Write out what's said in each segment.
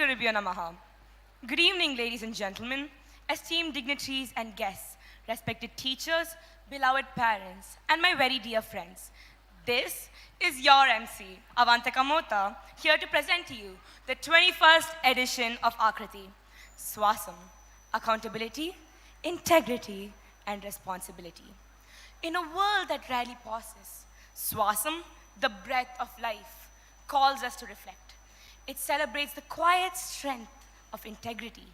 Gurubhyo Namaha. Good evening, ladies and gentlemen, esteemed dignitaries and guests, respected teachers, beloved parents, and my very dear friends. This is your MC, Avantika Mota, here to present to you the 21st edition of AAKRITI, SVASAM, Accountability, Integrity, and Responsibility. In a world that rarely pauses, SVASAM, the breath of life, calls us to reflect. It celebrates the quiet strength of integrity,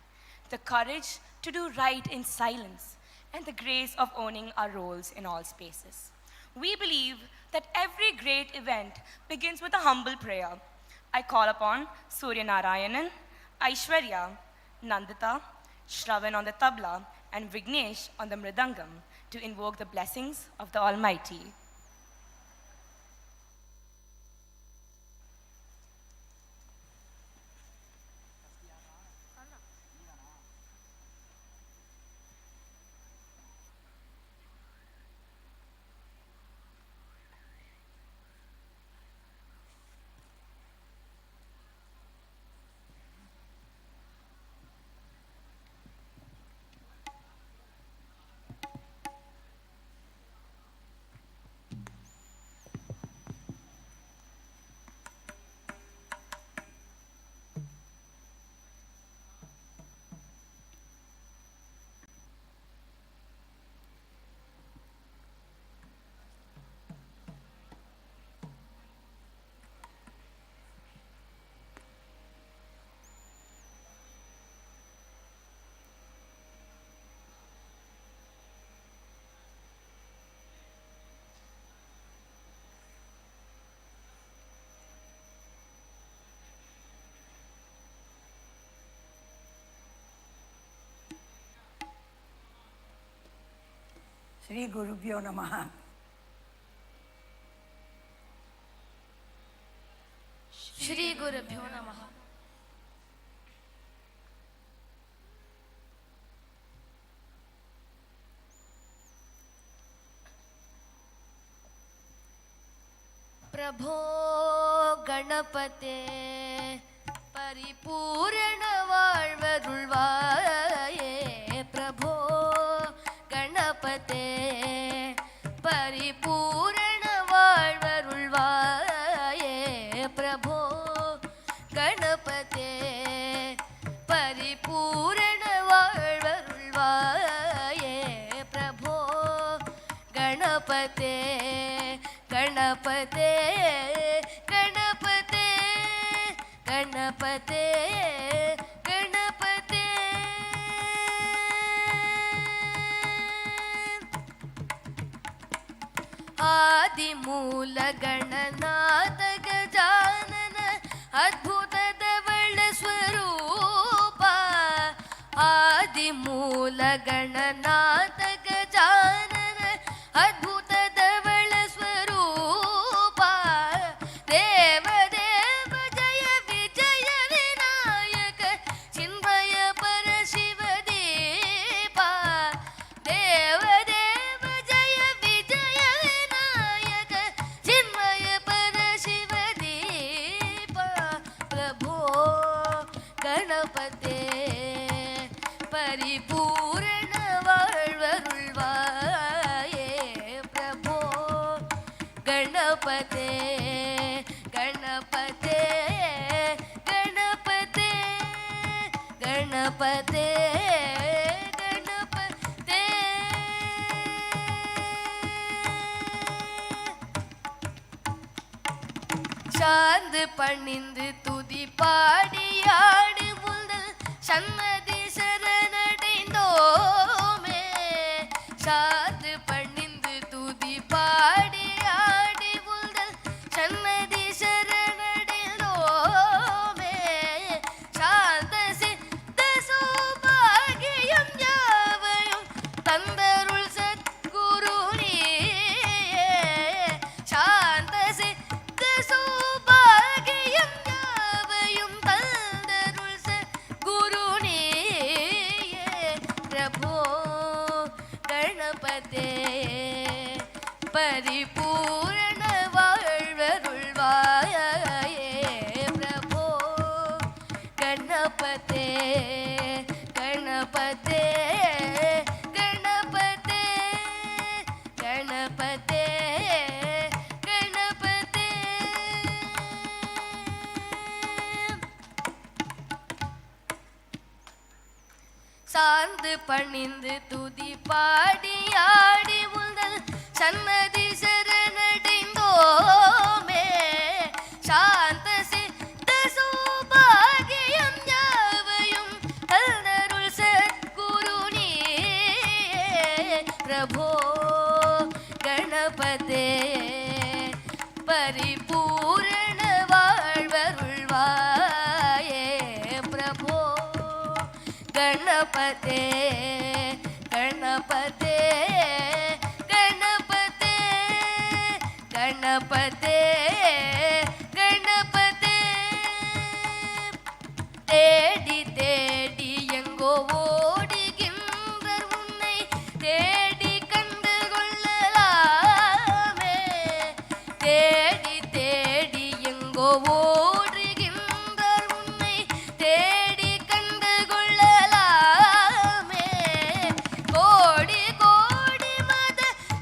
the courage to do right in silence, and the grace of owning our roles in all spaces. We believe that every great event begins with a humble prayer. I call upon Surya Narayanan, Aishwarya, Nandita, Shravan on the tabla, and Vignesh on the mridangam to invoke the blessings of the Almighty. Shri Gurubhyo Namaha. Shri Gurubhyo Namaha. Prabho Ganapate Paripurana Valvarulvaye Prabho Ganapate Paripurana Valvarulvaye Prabho Ganapate Paripurana Valvarulvaye Prabho Ganapate Ganapate Ganapate Ganapate Ganapate ಆದಿಮೂಲ Gananatha Gajanana ಅದ್ಭುತದವಳ ಸ್ವರೂಪ ಆದಿಮೂಲ ಗಣನಾಥ ಗಜಾನನ ಅದ್ಭುತದವಳ ಸ್ವರೂಪ ದೇವ ದೇವ ಜಯ ವಿಜಯ ವಿನಾಯಕ ಚಿನ್ಮಯ ಪರ ಶಿವ ದೀಪ ದೇವ ದೇವ ಜಯ ವಿಜಯ ವಿನಾಯಕ ಚಿನ್ಮಯ ಪರ ಶಿವ ದೀಪ ಪ್ರಭೋ ಗಣಪತೆ ಪರಿಪೂರ್ಣ வாழ்வருள்வாயே பிரபோ ಗಣಪತೆ ಗಣಪತೆ ಗಣಪತೆ ಗಣಪತೆ ಗಣಪತೆ சாந்து பணிந்து துதி பாடியாடு முதல் சன்னதி சரணடைந்தோமே சாந்து பணிந்து துதி பாடியாடி முதல் சன்னதி சரணடைந்தோமே சாந்த சித்த சௌபாகியம் யாவையும் தந்தருள் சத்குரு நீயே சாந்த சித்த சௌபாகியம் யாவையும் தந்தருள் சத்குரு நீயே गणपते गणपते गणपते गणपते गणपते சார்ந்து பணிந்து துதி பாடி ஆடி முதல் சன்னதி சரணடைந்தோமே சாந்த சித்த சௌபாகியம் யாவையும் அருள் சத்குரு நீயே பிரபோ கணபதே பரிபூரண வாழ்வருள்வாயே பிரபோ गणपते गणपते गणपते गणपते गणपते தேடி தேடி எங்கோ ஓடுகின்றார் உன்னை தேடி கண்டு கொள்ளலாமே தேடி தேடி எங்கோ ஓடுகின்றார் உன்னை தேடி கண்டு கொள்ளலாமே கோடி கோடி மத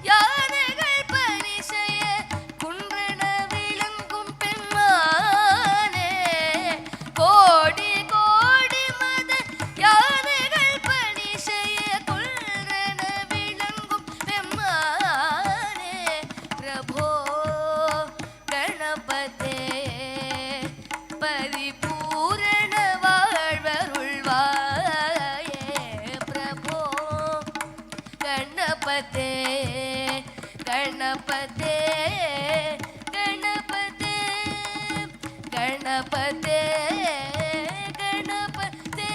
யானைகள் பரிசைய குன்றன விளங்கும் பெண்மானே கோடி கோடி மத யானைகள் பரிசைய குன்றன விளங்கும் பெண்மானே பிரபோ கணபதே பரிபூரண வாழ்வருள்வாயே பிரபோ கணபதே கணபதே கணபதே கணபதே கணபதே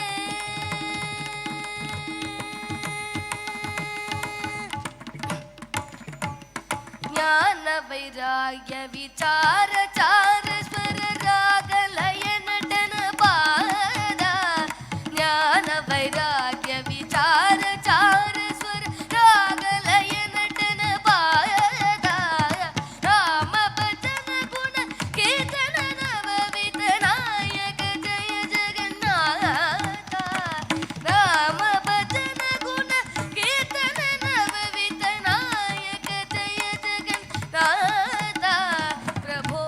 ஞான வைராग्य விசார சார ஸ்வர ராக லய நடன பாதா ஞான வைராग्य விசார சார ஸ்வர ராக லய நடன பாதா ராம பஜன குண கீர்த்தன நவவித நாயக ஜய ஜெகநாத ராம பஜன குண கீர்த்தன நவவித நாயக ஜய ஜெகநாத பிரபோ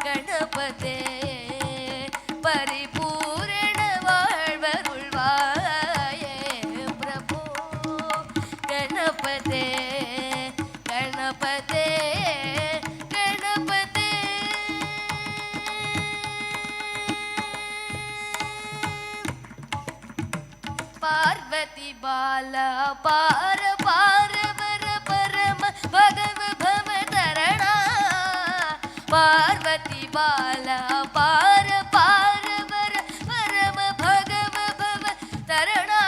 கணபதே பரிபூரண வாழ்வருள்வாயே பிரபோ கணபதே கணபதே கணபதே பார்வதி பால பார பாரவர பரம பகவ பவ தரணா பார்வதி பால பார பாரவர பரம பகவ பவ தரணா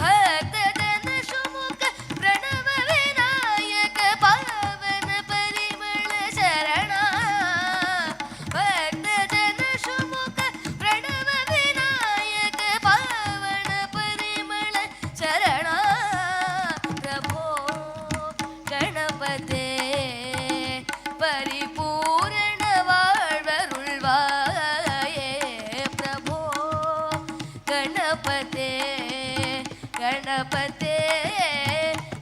பக்த ஜன சுமுக பிரணவ விநாயக பாவன பரிமள சரணா பக்த ஜன சுமுக பிரணவ விநாயக பாவன பரிமள சரணா பிரபோ கணபதே பரிபூரண வாழ்வருள்வாயே பிரபோ கணபதே கணபதே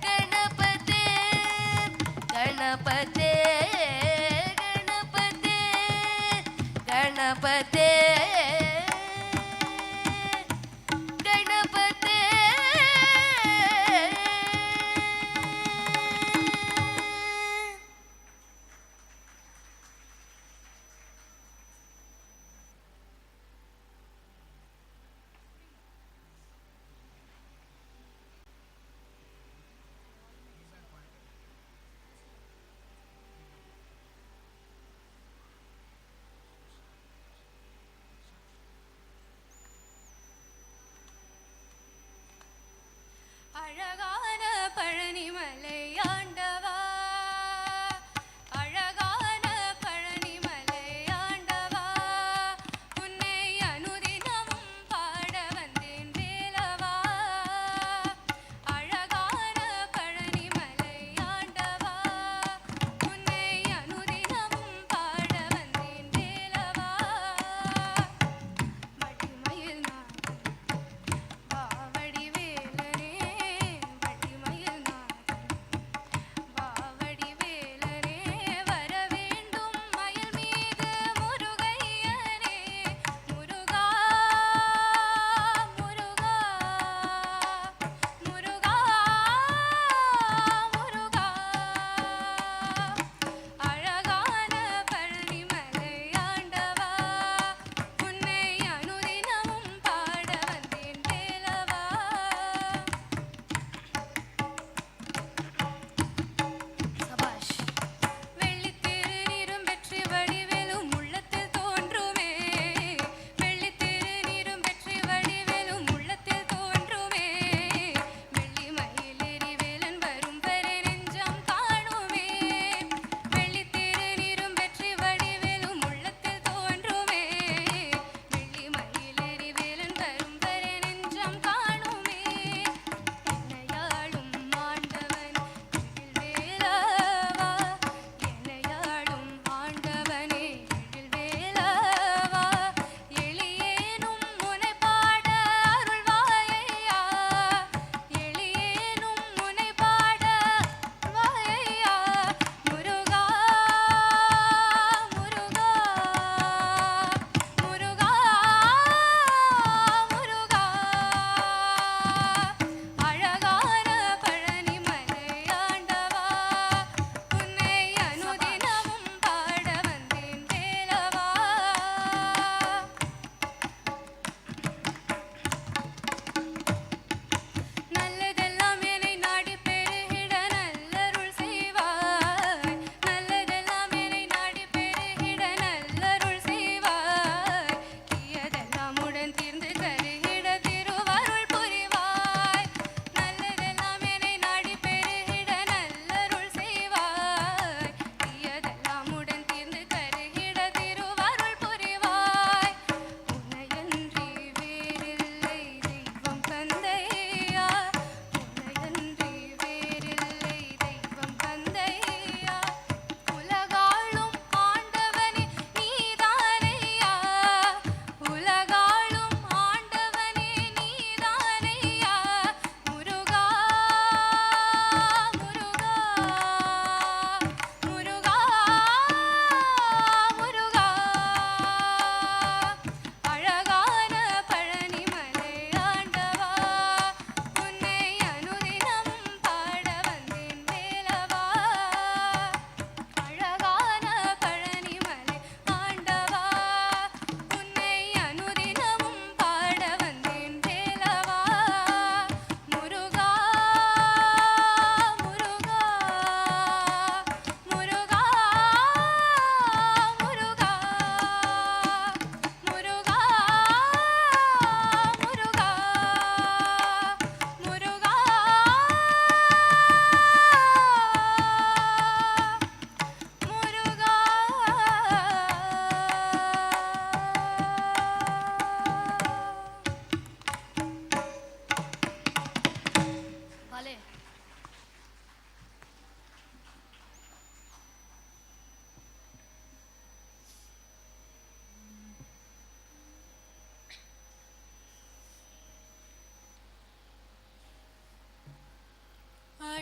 கணபதே கணபதே கணபதே கணபதே கணபதே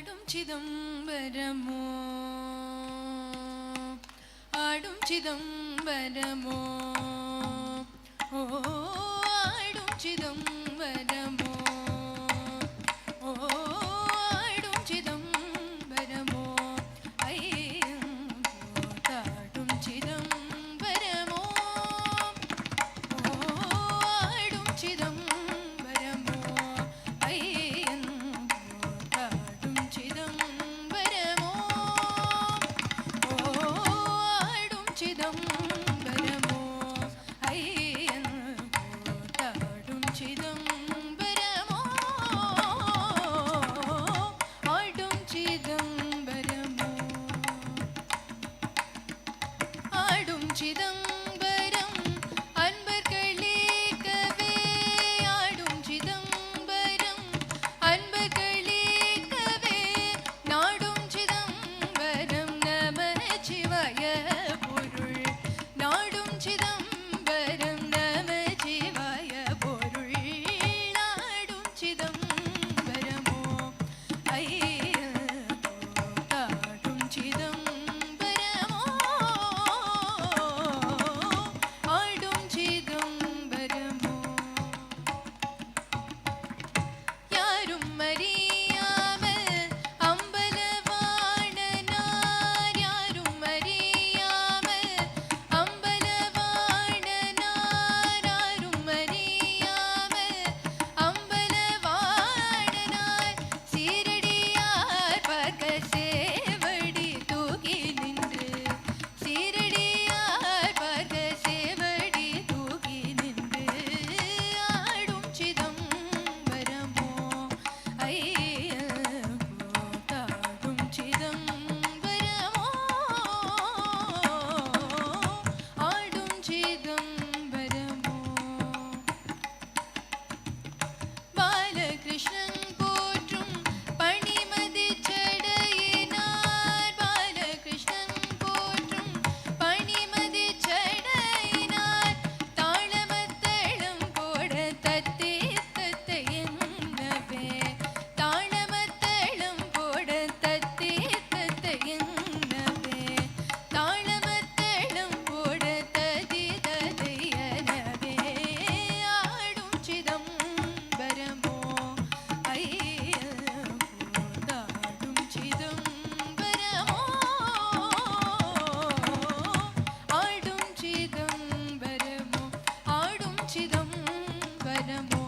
சிதம்பரமோ ஆடும் சிதம்பரமோ ஓ ஆடும் சிதம்பரமோ ஓ ஆடும் சிதம்பரமோ ஐயம் தாடும் சிதம்பரமோ ஓ ஆடும் சிதம்பரமோ ஐயம் தாடும் சிதம்பரமோ ஓ ஆடும் சிதம்பரமோ ஐயம் தாடும் சிதம்பரமோ ஆடும் சிதம்பரமோ ஆடும் சிதம்பரம் அன்பர்களே கவே ஆடும் சிதம்பரம் அன்பர்களே கவே நாடும் சிதம்பரம் நமச்சிவாய பொருள் நாடும் சிதம்பரம் நமச்சிவாய பொருள் நாடும் சிதம்பரமோ ஐயப்போ தாடும் சிதம்பரமோ ஆடும் சிதம்பரமோ யாரும் அறியாமல் அம்பலவாணனார் யாரும் அறியாமல் அம்பலவாணனார் யாரும் அறியாமல் அம்பலவாணனார் சீரடியார் பார்க்க சேவடி தூக்கி நின்று சீரடியார் பார்க்க சேவடி தூக்கி நின்று ஆடும் சிதம்பரமோ ஐயப்போ தாடும் சிதம்பரமோ ஆடும் சிதம்பரமோ பாலகிருஷ்ணன் போற்றும் பணிமதி சடையினார் பாலகிருஷ்ணன் போற்றும் பணிமதி சடையினார் தாளமத்தளம் போட தத்தே தத்தை என்னவே தாளமத்தளம் போட தத்தே தத்தை என்னவே தாளமத்தளம் போட ததி ததை எனவே ஆடும் சிதம்பரமோ ஐயப்போ தாடும் சிதம்பரமோ ஆடும் சிதம்பரமோ ஆடும் சிதம்பரமோ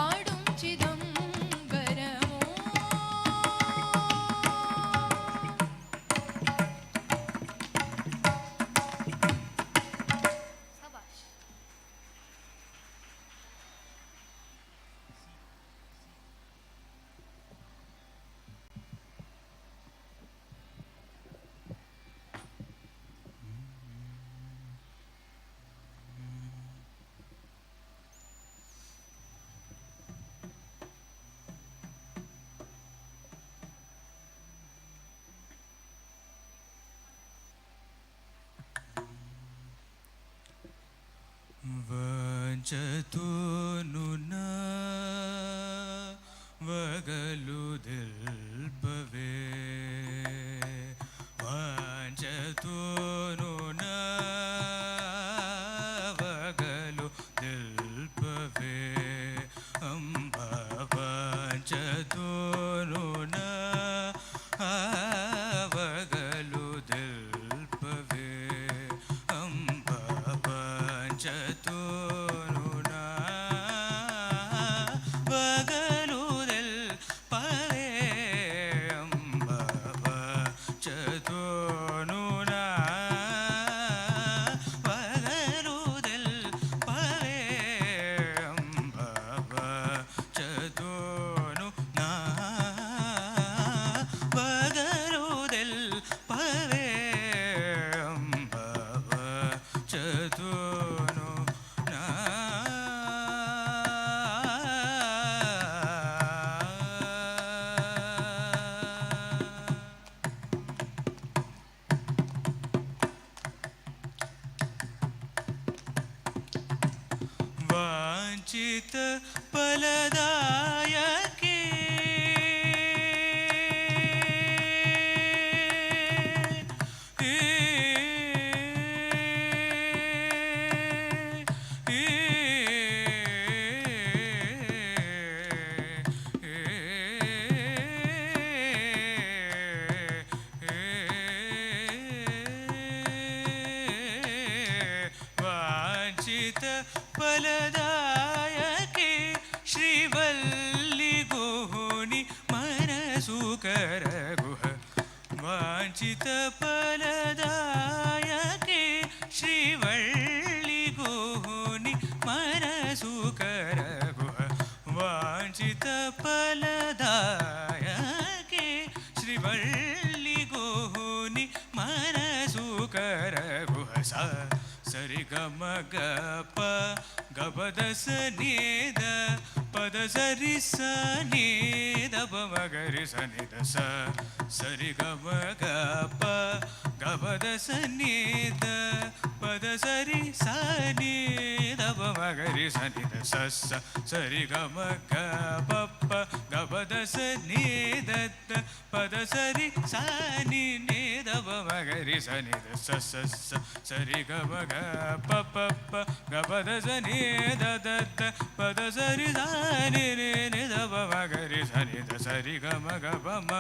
ஆடும் சிதம்பரமோ சபாஷ் ವಂಚತೋನುನ ವಗಲು ದಿಲ್ಪವೇ ವಂಚತೋನುನ ವಗಲು ದಿಲ್ಪವೇ ಅಂಬ ವಂಚತೋನುನ ವಗಲು ದಿಲ್ಪವೇ ಅಂಬ ವಂಚತೋನುನ ವಗಲು ದಿಲ್ಪವೇ ಅಂಬ ವಂಚತೋನುನ ವಗಲು ದಿಲ್ಪವೇ ಅಂಬ ವಂಚತೋನುನ ವಗಲು ದಿಲ್ಪವೇ ಅಂಬ ವಂಚತೋನುನ वांछित फलदायके ma ga pa ga pa da sa ni da pa da sa ri sa ni da pa ma ga ri sa ni da sa sa ri ga ma ga pa ga pa da sa ni da pa da sa ri sa ni da pa ma ga ri sa ni da sa sa ri ga ma ga pa pa ga pa da sa ni da da pa da sa ri sa ni ni da pa ma ga ri sa ni da sa sa ri ga ma ga pa pa pa ga pa da sa ni da da da pa da sa ri sa ni ni ni da pa ma ga ri sa ni da sa ri ga ma ga pa ma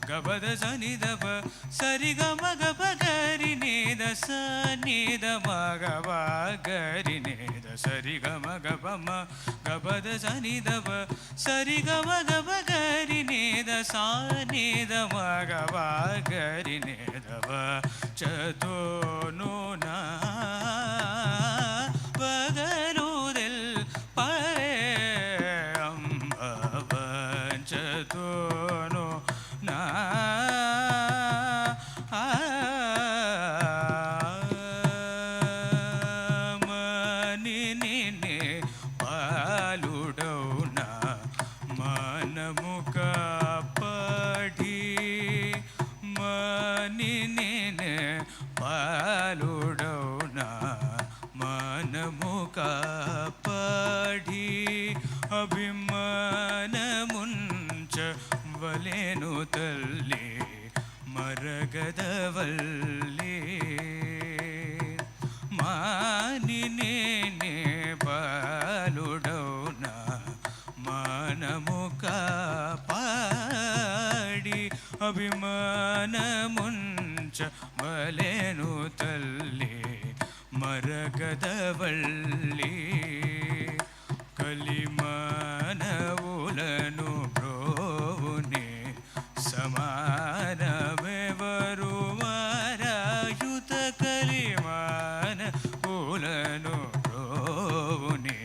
ga pa da sa ni da pa sa ri ga ma ga pa ga ri ni da sa ni da ma ga pa ga ri ni da sa ri ga ma ga pa ma ga pa da sa ni da pa sa ri ga ma ga pa ga ri ni da sa ni da ma ga pa ga ri ni da pa cha to no na பகருதல் பரம்பவஞ்சதோனோ நாமனினே பாலுடௌனா மனமுக படி மனினே பாலுடௌனா మనముక పడి అభిమానముంచ వలెను తల్లి మరగదవల్లి మానినే పాలుడౌన మనముక పాడి అభిమానముంచ వలెను తల్లి మరగదవల్లి కలిమానవులను బ్రోవునే సమానమెవరు మారాయుత కలిమానవులను బ్రోవునే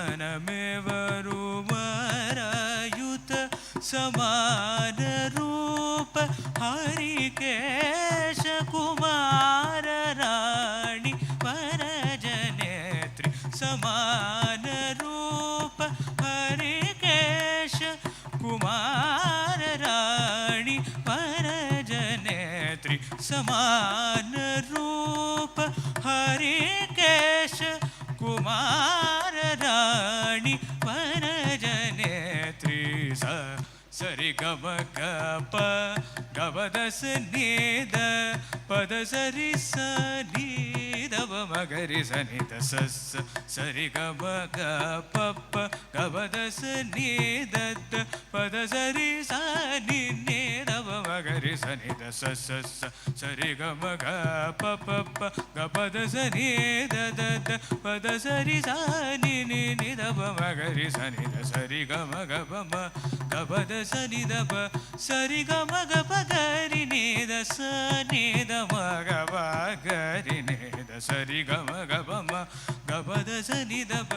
సమానమెవరు మారాయుత సమాన రూప హరికేశ కుమార రాణి వరజనేత్రి సమాన రూప హరికేశ కుమార రాణి వరజనేత్రి సమాన రూప హరికేశ కుమార రాణి వరజనేత్రి సరి గమ గప గవదస నీద పద సరి సని దవ మగరి సని దస సరి గమ గప గవదస నీద పద సరి సని ని దవ మగరి సని దస సరి గమ గప గపద సని దద పద సరి సని ని ని దవ మగరి సని ద సరి గమ గప గపద సని దవ సరి గమ గప గరి ని ద సని ద మగ గరి ని ద సరి గమ గప మ గపద సని దవ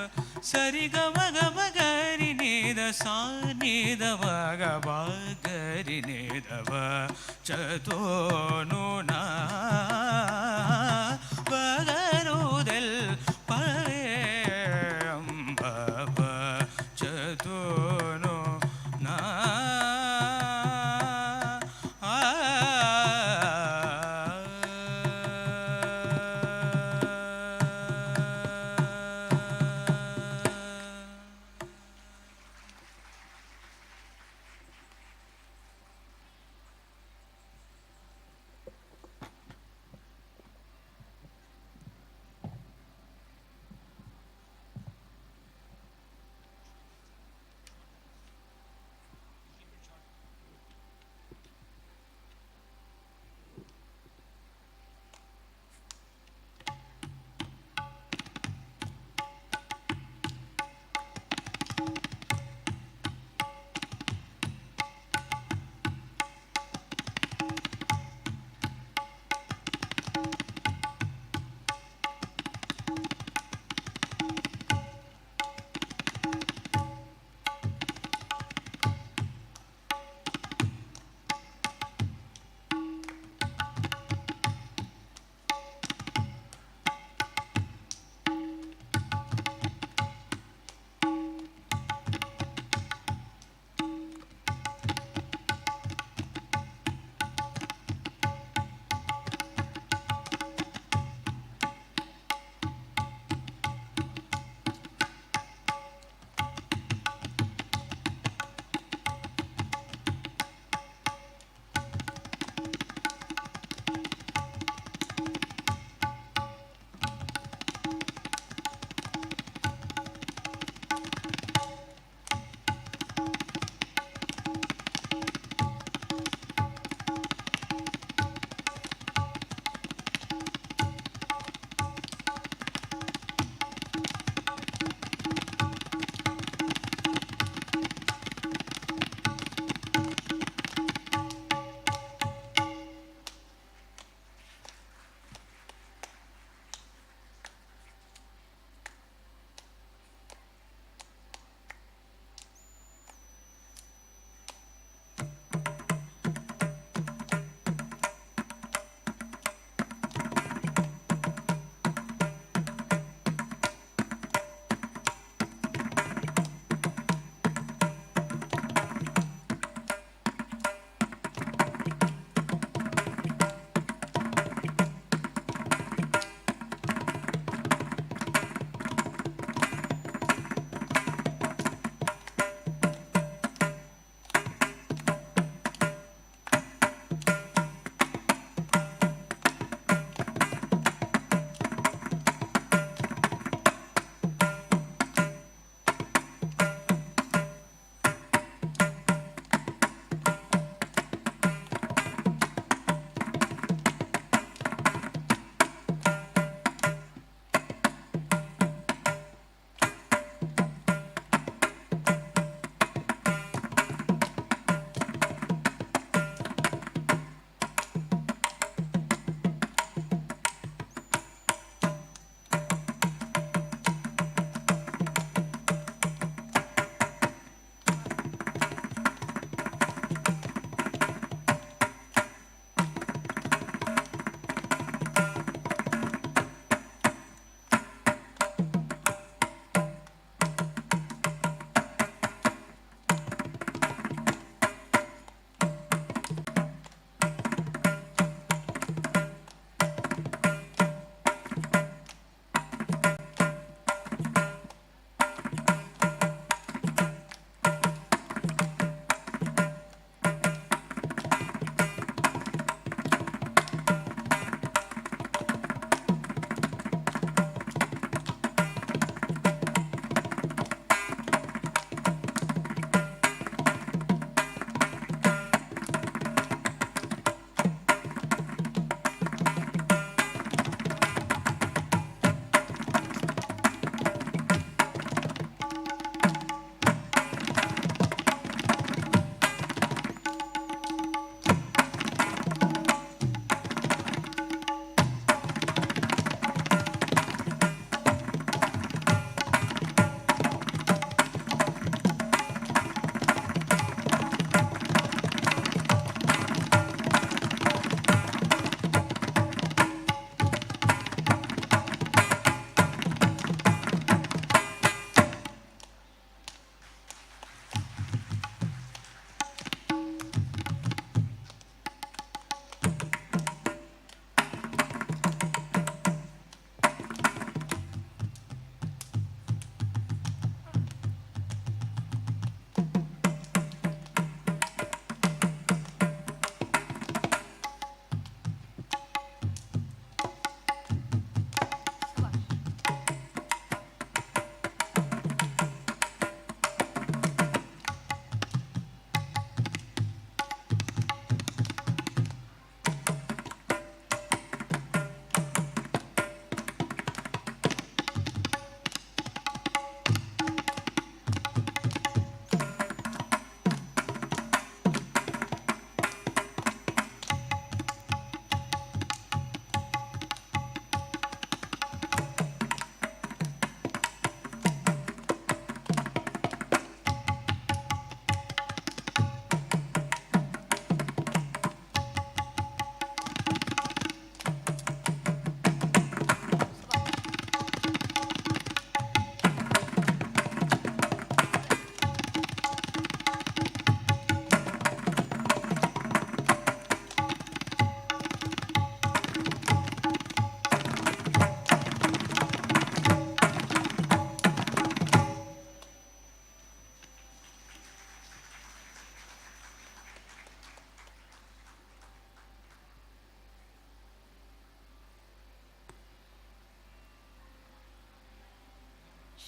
సరి గమ గప గరి ని ద సని ద మగ గరి ని దవ చతోను నా பகருதல் பரம்பவ சதோனோ நா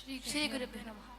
Shri Gurubhyo Namaha.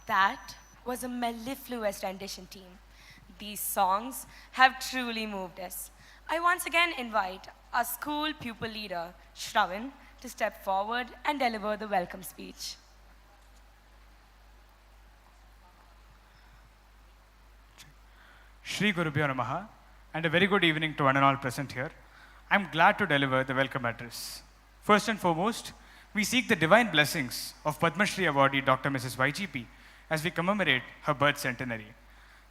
That was a mellifluous rendition team. These songs have truly moved us. I once again invite our school pupil leader, Shravan, to step forward and deliver the welcome speech. Shri Gurubhyo Namaha, and a very good evening to one and all present here. I'm glad to deliver the welcome address. First and foremost, we seek the divine blessings of Padma Shri awardee Dr. Mrs. YGP as we commemorate her birth centenary.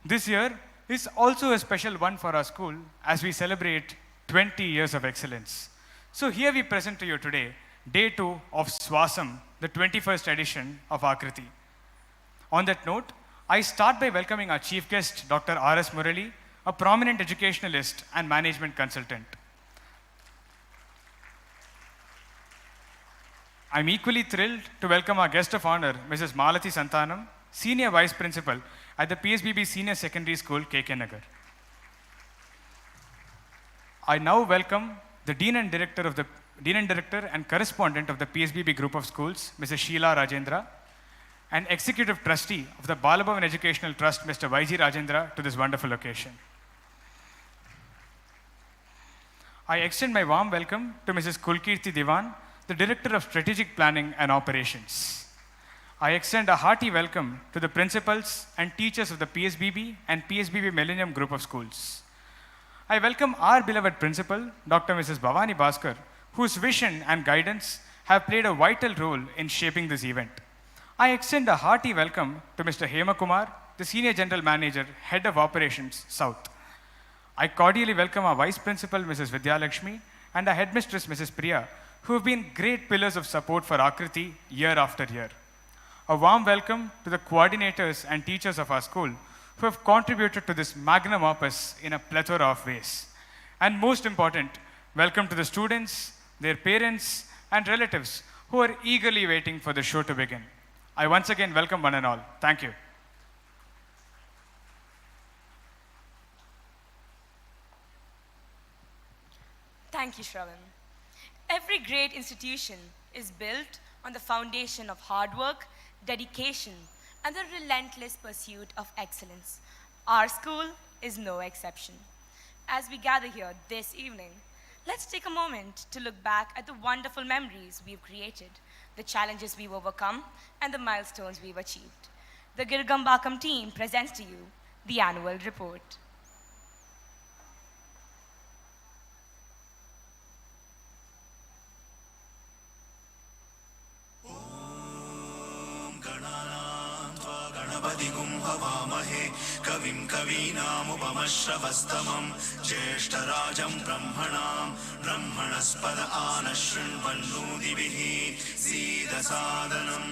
This year is also a special one for our school as we celebrate 20 years of excellence. So here we present to you today, day 2 of SVASAM, the 21st edition of AAKRITI. On that note, I start by welcoming our chief guest, Dr. R.S. Murali, a prominent educationalist and management consultant. I'm equally thrilled to welcome our guest of honor, Mrs. Malathi Santanam, Senior Vice Principal at the PSBB Senior Secondary School, KK Nagar. I now welcome the Dean and Director and Correspondent of the PSBB Group of Schools, Mrs. Sheila Rajendra, and Executive Trustee of the Balabhavan Educational Trust, Mr. YG Rajendra, to this wonderful occasion. I extend my warm welcome to Mrs. Kulkirti Diwan, the Director of Strategic Planning and Operations. I extend a hearty welcome to the principals and teachers of the PSBB and PSBB Millennium Group of Schools. I welcome our beloved principal, Dr. Mrs. Bhavani Bhaskar, whose vision and guidance have played a vital role in shaping this event. I extend a hearty welcome to Mr. Hema Kumar, the Senior General Manager, Head of Operations, South. I cordially welcome our Vice Principal, Mrs. Vidyalakshmi, and our Headmistress, Mrs. Priya, who have been great pillars of support for AAKRITI year after year. A warm welcome to the coordinators and teachers of our school who have contributed to this magnum opus in a plethora of ways. And most important, welcome to the students, their parents, and relatives who are eagerly waiting for the show to begin. I once again welcome one and all. Thank you. Thank you, Shravan. Every great institution is built on the foundation of hard work, dedication, and the relentless pursuit of excellence. Our school is no exception. As we gather here this evening, let's take a moment to look back at the wonderful memories we've created, the challenges we've overcome, and the milestones we've achieved. The Gerugambakkam team presents to you the annual report. कविं कवीनामुपमश्रवस्तमं ज्येष्ठराजं ब्रह्मणां ब्रह्मणस्पद आनशृण्वन्नोदिभिः सीदसादनम्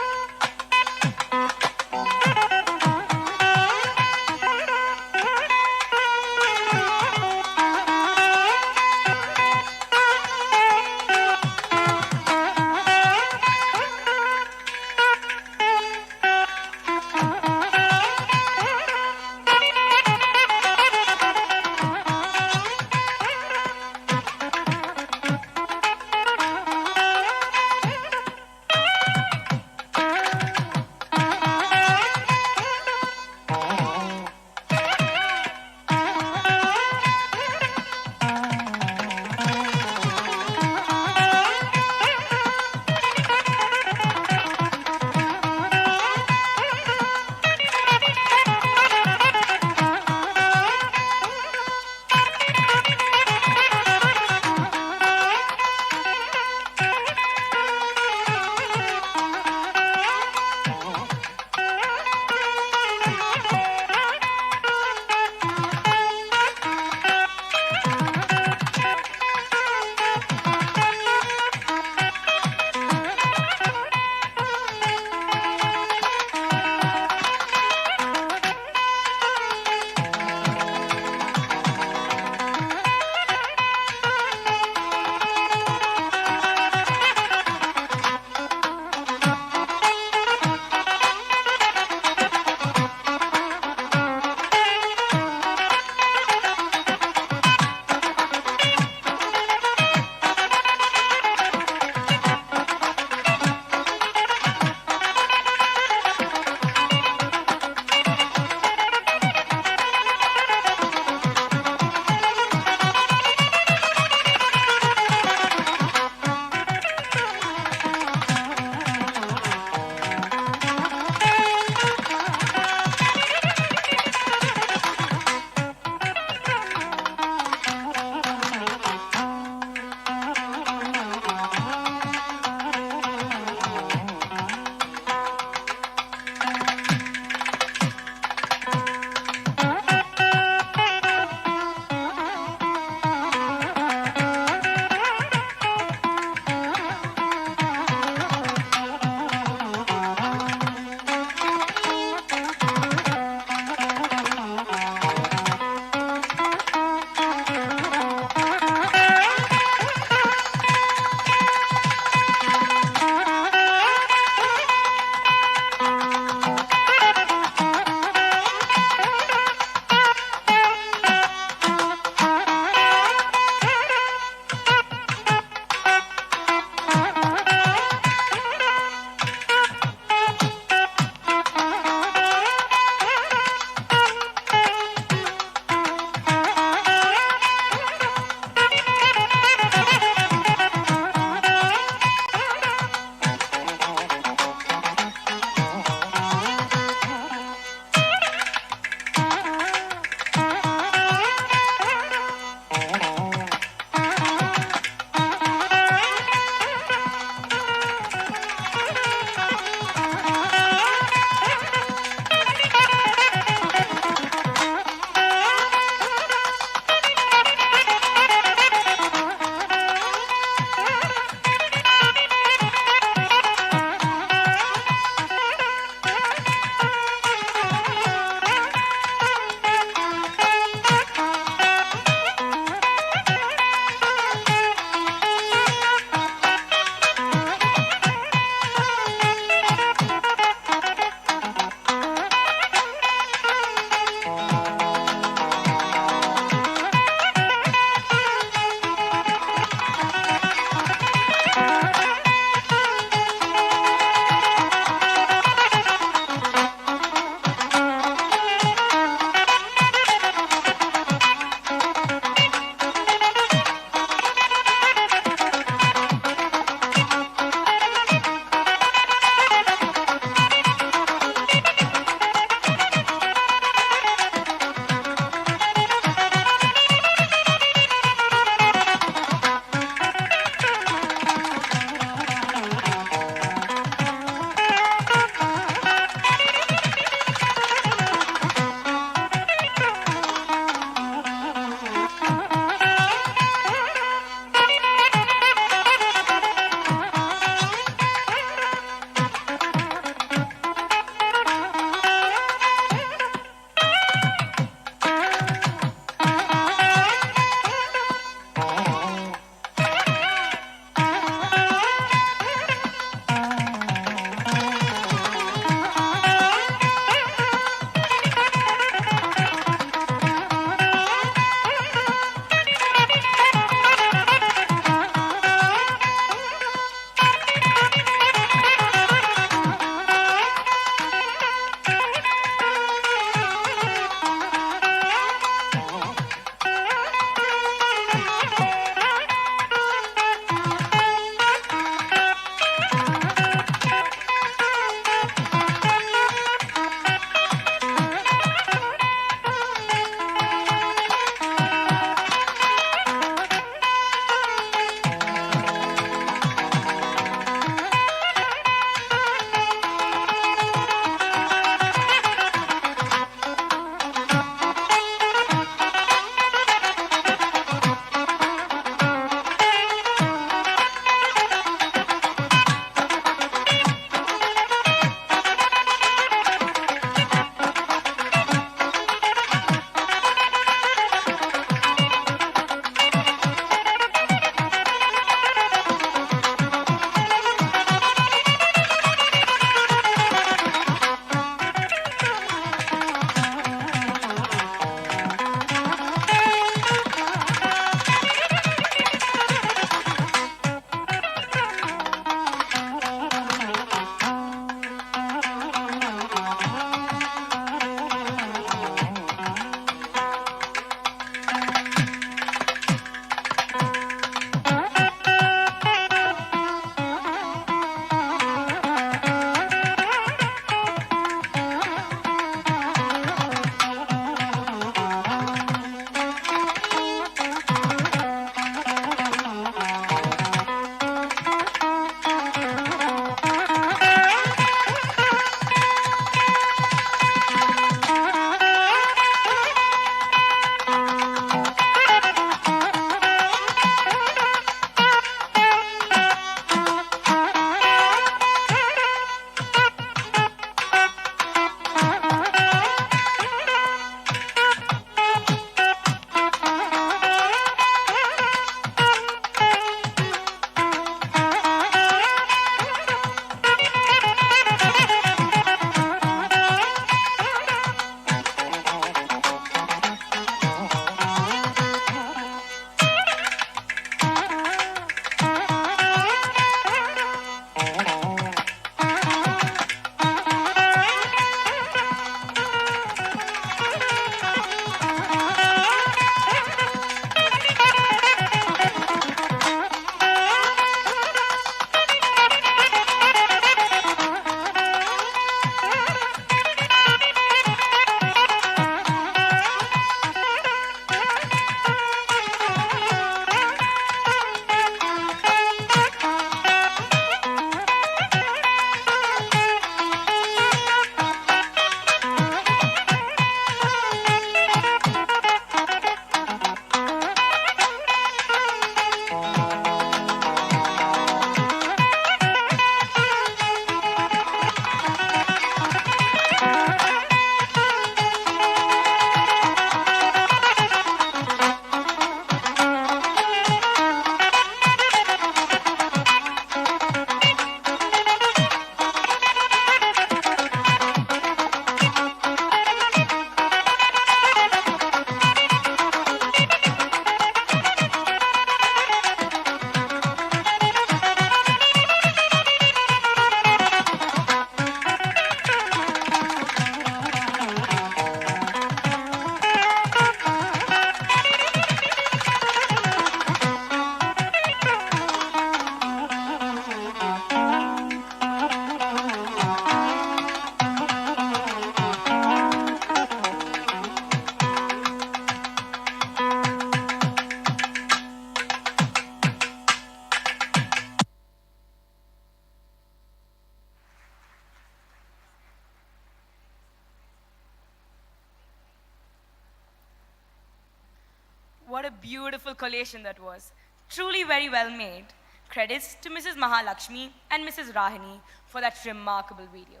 What a beautiful collation that was. Truly very well made. Credits to Mrs. Mahalakshmi and Mrs. Rahini for that remarkable video.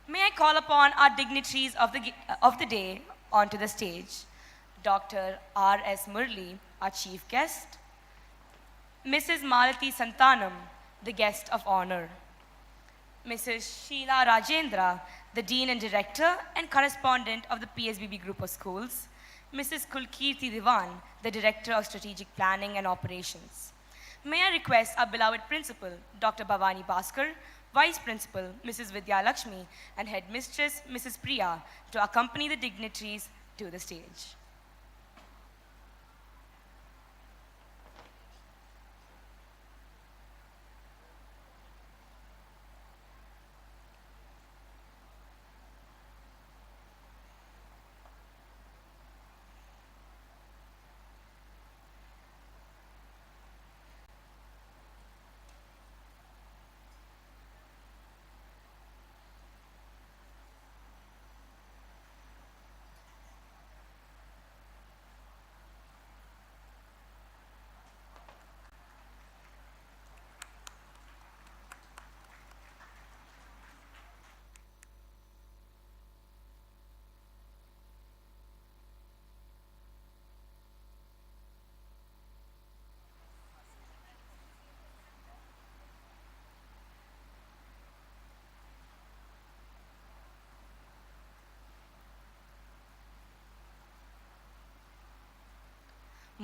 May I call upon our dignitaries of the day onto the stage. Dr. R.S. Murli, our chief guest. Mrs. Malati Santanam, the guest of honor. Mrs. Sheila Rajendra, the Dean and Director and Correspondent of the PSBB Group of Schools. Mrs. Kulkirti Diwan, the Director of Strategic Planning and Operations. May I request our beloved Principal, Dr. Bhavani Bhaskar, Vice Principal, Mrs. Vidya Lakshmi, and Headmistress, Mrs. Priya, to accompany the dignitaries to the stage.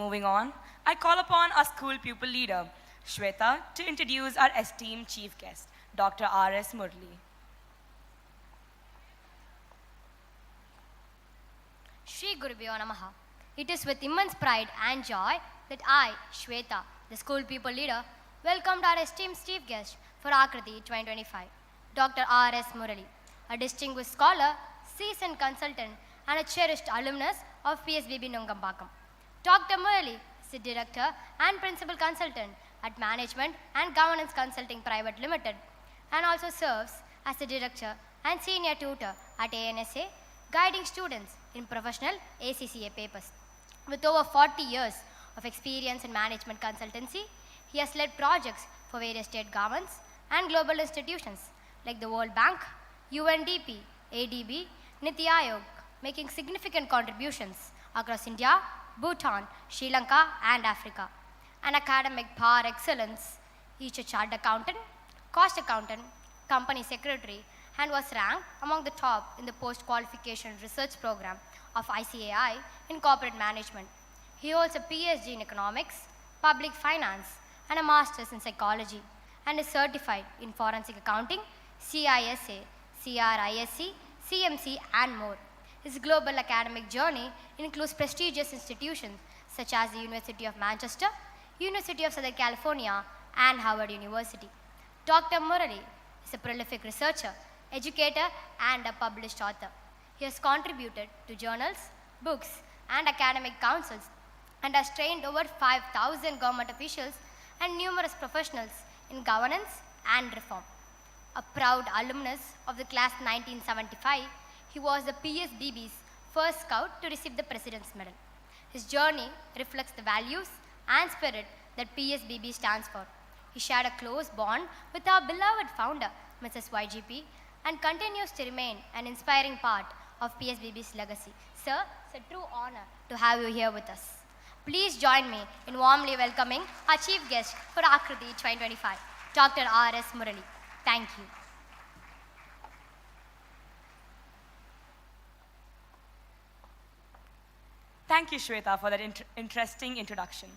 Moving on, I call upon our school pupil leader, Shweta, to introduce our esteemed chief guest, Dr. R.S. Murli. Shri Gurubhyo Namaha. It is with immense pride and joy that I, Shweta, the school people leader, welcomed our esteemed chief guest for Akriti 2025, Dr. R.S. Murali, a distinguished scholar, seasoned consultant, and a cherished alumnus of PSBB Gerugambakkam. Dr. Murali is the Director and Principal Consultant at Management and Governance Consulting Private Limited and also serves as the Director and Senior Tutor at ANSA, guiding students in professional ACCA papers. With over 40 years of experience in management consultancy, he has led projects for various state governments and global institutions like the World Bank, UNDP, ADB, Niti Aayog, making significant contributions across India, Bhutan, Sri Lanka, and Africa. An academic par excellence, each a chartered accountant, cost accountant, company secretary, and was ranked among the top in the post-qualification research program of ICAI in corporate management. He holds a PhD in economics, public finance, and a master's in psychology, and is certified in forensic accounting, CISA, CRISC, CMC, and more. His global academic journey includes prestigious institutions such as the University of Manchester, University of Southern California, and Harvard University. Dr. Murali is a prolific researcher, educator, and a published author. He has contributed to journals, books, and academic councils and has trained over 5,000 government officials and numerous professionals in governance and reform. A proud alumnus of the class 1975, he was the PSBB's first scout to receive the President's Medal. His journey reflects the values and spirit that PSBB stands for. He shared a close bond with our beloved founder, Mrs. YGP, and continues to remain an inspiring part of PSBB's legacy. Sir, it's a true honor to have you here with us. Please join me in warmly welcoming our chief guest for Akriti 2025, Dr. R.S. Murali. Thank you. Thank you, Shweta, for that interesting introduction.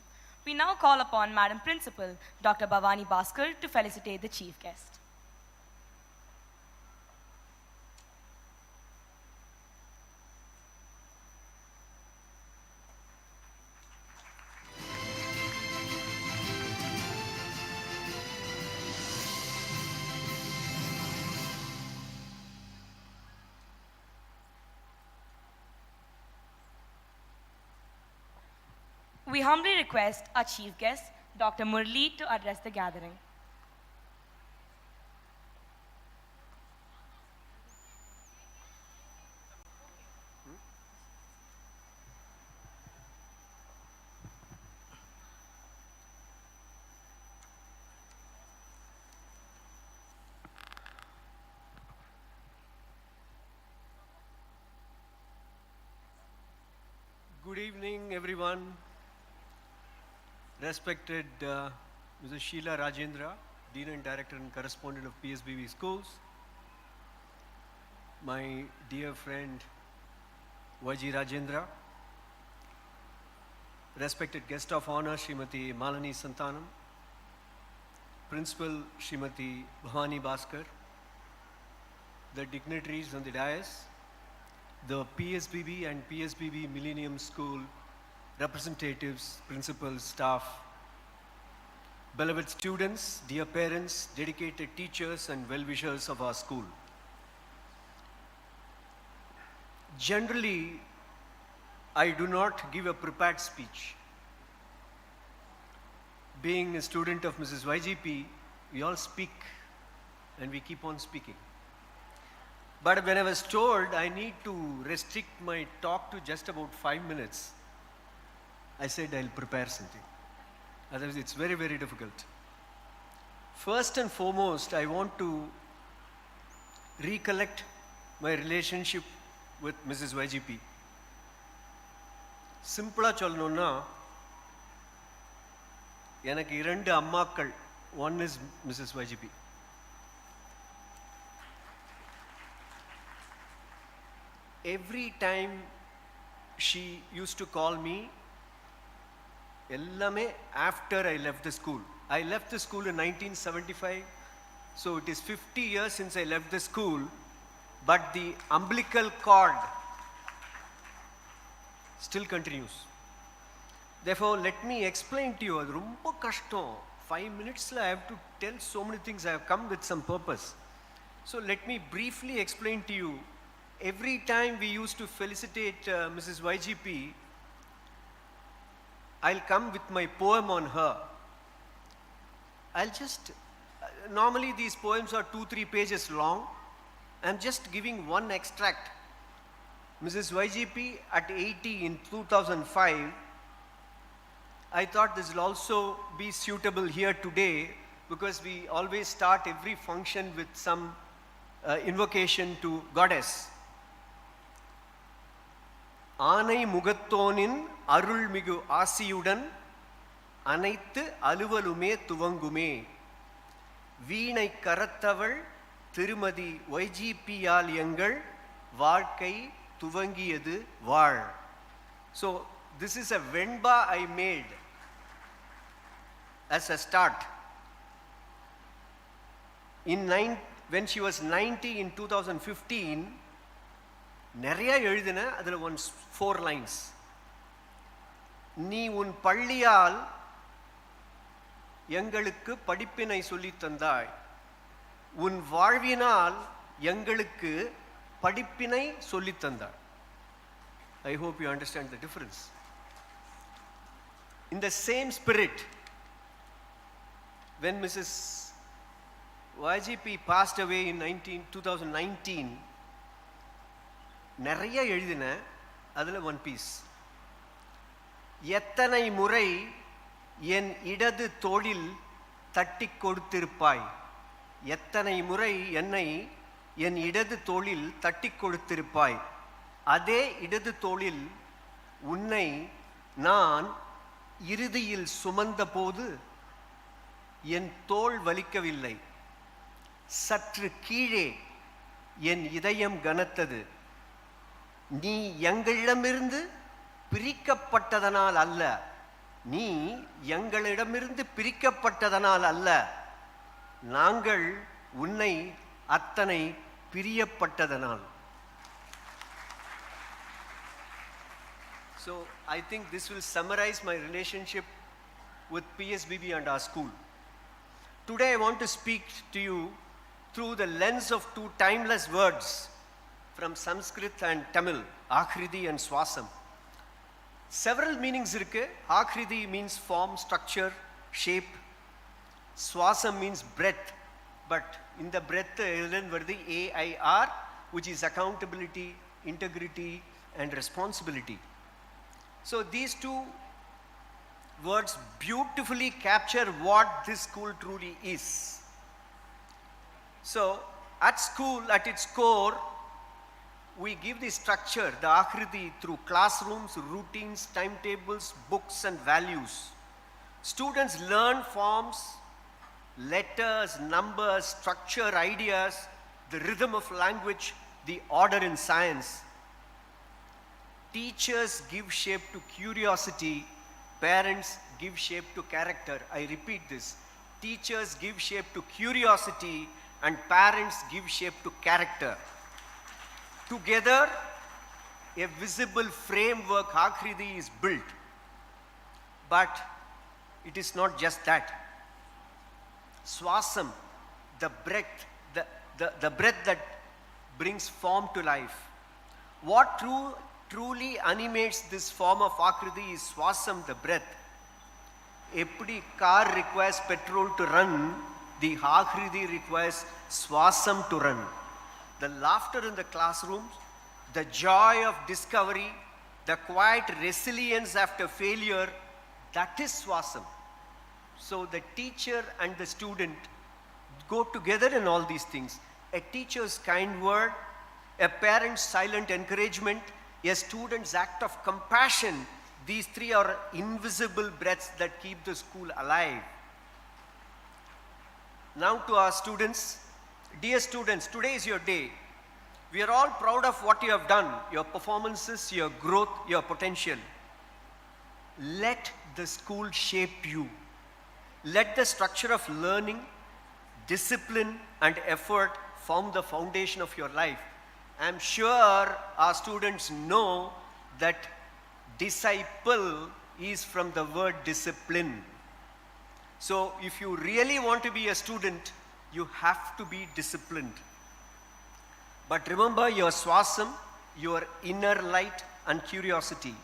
We now call upon Madam Principal, Dr. Bhavani Bhaskar, to felicitate the chief guest. We humbly request our chief guest, Dr. Murli, to address the gathering. Good evening, everyone. Respected Mrs. Sheila Rajendra, Dean and Director and Correspondent of PSBB Schools. My dear friend YG Rajendra. Respected Guest of Honor, Srimati Malani Santanam. Principal, Srimati Bhavani Bhaskar. The dignitaries on the dais. The PSBB and PSBB Millennium School representatives, principals, staff, beloved students, dear parents, dedicated teachers and well-wishers of our school. Generally, I do not give a prepared speech. Being a student of Mrs. YGP, we all speak and we keep on speaking. But when I was told I need to restrict my talk to just about 5 minutes, I said I'll prepare something. Otherwise, it's very, very difficult. First and foremost, I want to recollect my relationship with Mrs. YGP. Simpla சொல்லணும்னா எனக்கு இரண்டு அம்மாக்கள். One is Mrs. YGP. Every time she used to call me, எல்லாமே after I left the school. I left the school in 1975, so it is 50 years since I left the school, but the umbilical cord still continues. Therefore, let me explain to you, அது ரொம்ப கஷ்டம். 5 minutesல I have to tell so many things. I have come with some purpose. So let me briefly explain to you. Every time we used to felicitate Mrs. YGP, I'll come with my poem on her. I'll just, normally these poems are 2-3 pages long. I'm just giving one extract. Mrs. YGP at 80 in 2005, I thought this will also be suitable here today because we always start every function with some invocation to Goddess. ஆனை முகத்தோனின் அருள்மிகு ஆசியுடன் அனைத்து அலுவலுமே துவங்குமே. வீணை கரத்தவள் திருமதி YGP-யால் எங்கள் வாழ்க்கை துவங்கியது வாழ். So this is a venba I made as a start. When she was 90 in 2015, நிறைய எழுதின அதில் 4 lines. நீ உன் பள்ளியால் எங்களுக்கு படிப்பினை சொல்லித் தந்தாய், உன் வாழ்வினால் எங்களுக்கு படிப்பினை சொல்லித் தந்தாய். I hope you understand the difference. In the same spirit, when Mrs. YGP passed away in 2019, நிறைய எழுதின அதில் 1 piece. எத்தனை முறை என் இடது தோளில் தட்டி கொடுத்திருப்பாய், எத்தனை முறை என்னை என் இடது தோளில் தட்டி கொடுத்திருப்பாய், அதே இடது தோளில் உன்னை நான் இறுதியில் சுமந்த போது என் தோள் வலிக்கவில்லை, சற்று கீழே என் இதயம் கனத்தது. நீ எங்களிடமிருந்து பிரிக்கப்பட்டதனால் அல்ல, நீ எங்களிடமிருந்து பிரிக்கப்பட்டதனால் அல்ல, நாங்கள் உன்னை அத்தனை பிரியப்பட்டதனால். So I think this will summarize my relationship with PSBB and our school. Today I want to speak to you through the lens of 2 timeless words from Sanskrit and Tamil, AAKRITI and SVASAM. Several meanings irukku. AAKRITI means form, structure, shape. SVASAM means breadth, but in the breadth elan varudhu AIR, which is accountability, integrity and responsibility. So these 2 words beautifully capture what this school truly is. So at school, at its core, we give the structure, the Akriti, through classrooms, routines, timetables, books, and values. Students learn forms, letters, numbers, structure, ideas, the rhythm of language, the order in science. Teachers give shape to curiosity, parents give shape to character. I repeat this. Teachers give shape to curiosity and parents give shape to character. Together, a visible framework, Akriti, is built. But it is not just that. SVASAM, the breath, the breath that brings form to life. What truly animates this form of Akriti is SVASAM, the breath. Eppadi car requires petrol to run, the Akriti requires SVASAM to run. The laughter in the classrooms, the joy of discovery, the quiet resilience after failure, that is SVASAM. So the teacher and the student go together in all these things. A teacher's kind word, a parent's silent encouragement, a student's act of compassion, these three are invisible breaths that keep the school alive. Now to our students. Dear students, today is your day. We are all proud of what you have done, your performances, your growth, your potential. Let the school shape you. Let the structure of learning, discipline, and effort form the foundation of your life. I am sure our students know that disciple is from the word discipline. So if you really want to be a student, you have to be disciplined. But remember your SVASAM, your inner light and curiosity.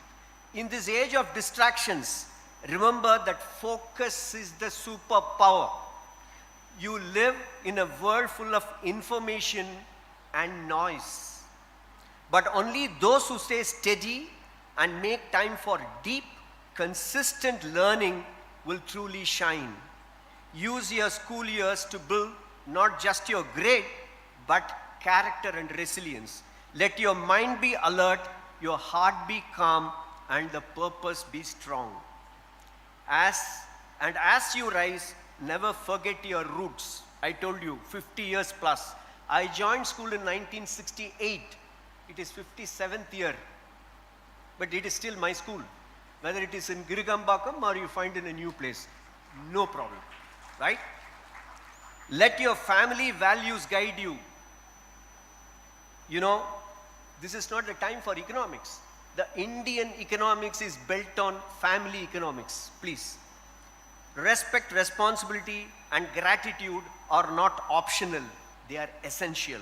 In this age of distractions, remember that focus is the superpower. You live in a world full of information and noise. But only those who stay steady and make time for deep, consistent learning will truly shine. Use your school years to build not just your grade, but character and resilience. Let your mind be alert, your heart be calm, and the purpose be strong. As you rise, never forget your roots. I told you, 50 years plus. I joined school in 1968. It is 57th year. But it is still my school. Whether it is in Gerugambakkam or you find in a new place, no problem, right? Let your family values guide you. You know, this is not the time for economics. The Indian economics is built on family economics, please. Respect, responsibility, and gratitude are not optional, they are essential.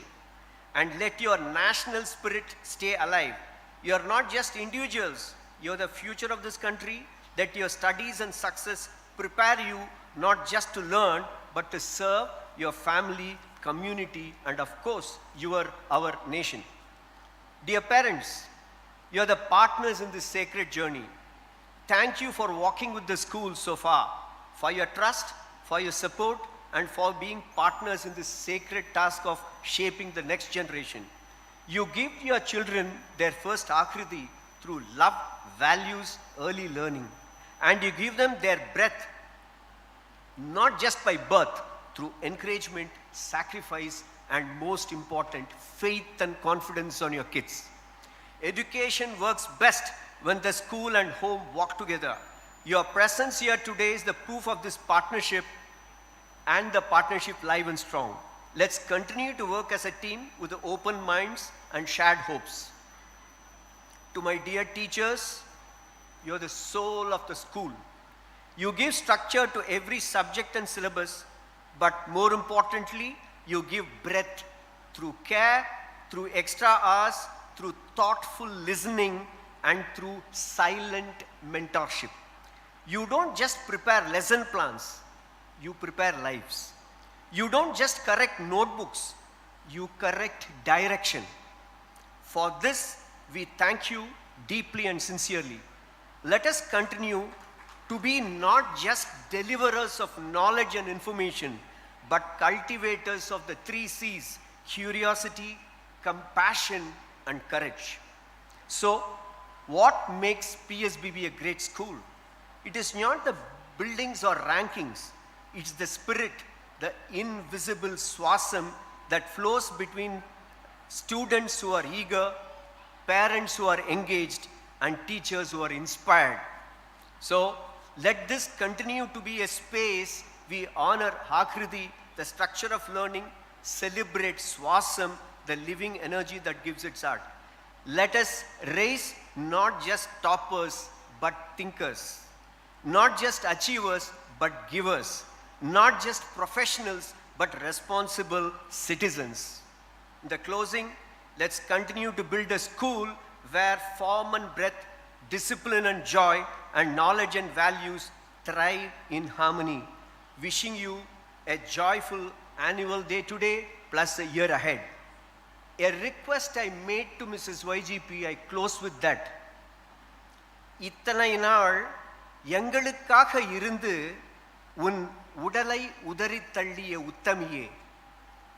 And let your national spirit stay alive. You are not just individuals, you are the future of this country. Let your studies and success prepare you not just to learn, but to serve your family, community, and of course, our nation. Dear parents, you are the partners in this sacred journey. Thank you for walking with the school so far, for your trust, for your support, and for being partners in this sacred task of shaping the next generation. You give your children their first Akriti through love, values, early learning. And you give them their breath, not just by birth, through encouragement, sacrifice, and most important, faith and confidence on your kids. Education works best when the school and home walk together. Your presence here today is the proof of this partnership, and the partnership live and strong. Let's continue to work as a team with open minds and shared hopes. To my dear teachers, you're the soul of the school. You give structure to every subject and syllabus, but more importantly, you give breadth through care, through extra hours, through thoughtful listening, and through silent mentorship. You don't just prepare lesson plans, you prepare lives. You don't just correct notebooks, you correct direction. For this, we thank you deeply and sincerely. Let us continue to be not just deliverers of knowledge and information, but cultivators of the 3 C's: curiosity, compassion, and courage. So, what makes PSBB a great school? It is not the buildings or rankings, it's the spirit, the invisible SVASAM that flows between students who are eager, parents who are engaged, and teachers who are inspired. So, let this continue to be a space we honor Akriti, the structure of learning, celebrate SVASAM, the living energy that gives its art. Let us raise not just toppers, but thinkers. Not just achievers, but givers. Not just professionals, but responsible citizens. In the closing, let's continue to build a school where form and breadth, discipline and joy, and knowledge and values thrive in harmony. Wishing you a joyful annual day today, plus a year ahead. A request I made to Mrs. YGP, I close with that. இத்தனை நாள் எங்களுக்காக இருந்து உன் உடலை உதறித் தள்ளிய உத்தமியே.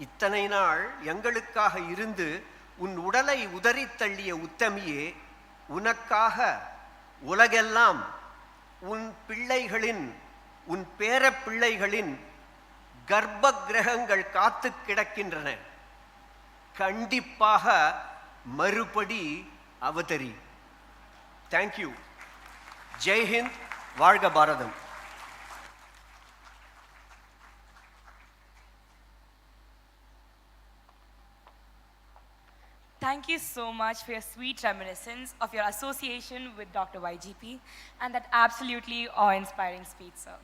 இத்தனை நாள் எங்களுக்காக இருந்து உன் உடலை உதறித் தள்ளிய உத்தமியே, உனக்காக உலகெல்லாம் உன் பிள்ளைகளின், உன் பேரப் பிள்ளைகளின் கர்ப்ப கிரகங்கள் காத்து கிடக்கின்றன. கண்டிப்பாக மறுபடி அவதரி. Thank you. Jai Hind, Varga Bharadam. Thank you so much for your sweet reminiscence of your association with Dr. YGP and that absolutely awe-inspiring speech, sir.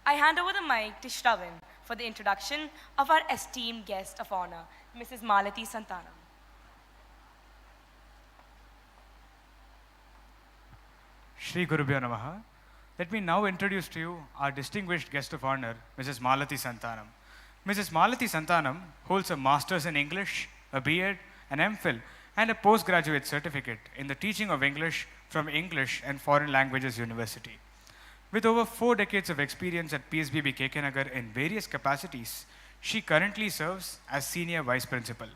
I hand over the mic to Shravan for the introduction of our esteemed guest of honor, Mrs. Malati Santanam. Shri Gurubhyo Namaha. Let me now introduce to you our distinguished guest of honor, Mrs. Malati Santanam. Mrs. Malati Santanam holds a Master's in English, a B.Ed, an M.Phil, and a postgraduate certificate in the teaching of English from English and Foreign Languages University. With over 4 decades of experience at PSBB KK in various capacities, she currently serves as Senior Vice Principal.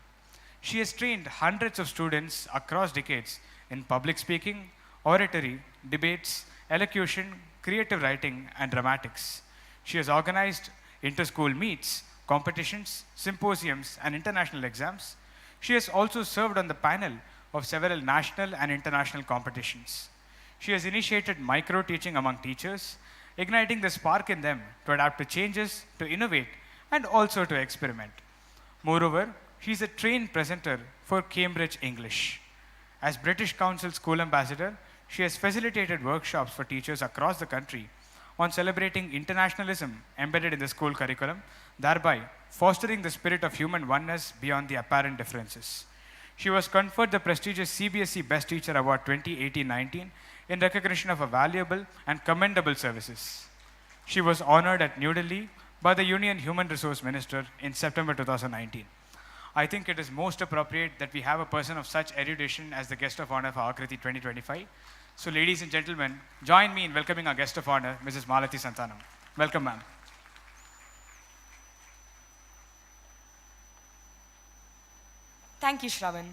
She has trained hundreds of students across decades in public speaking, oratory, debates, elocution, creative writing, and dramatics. She has organized inter-school meets, competitions, symposiums, and international exams. She has also served on the panel of several national and international competitions. She has initiated micro-teaching among teachers, igniting the spark in them to adapt to changes, to innovate, and also to experiment. Moreover, she is a trained presenter for Cambridge English. As British Council School Ambassador, she has facilitated workshops for teachers across the country on celebrating internationalism embedded in the school curriculum, thereby fostering the spirit of human oneness beyond the apparent differences. She was conferred the prestigious CBSE Best Teacher Award 2018-19 in recognition of her valuable and commendable services. She was honored at New Delhi by the Union Human Resource Minister in September 2019. I think it is most appropriate that we have a person of such erudition as the guest of honor for Akriti 2025. So ladies and gentlemen, join me in welcoming our guest of honor, Mrs. Malati Santanam. Welcome, ma'am. Thank you, Shravan.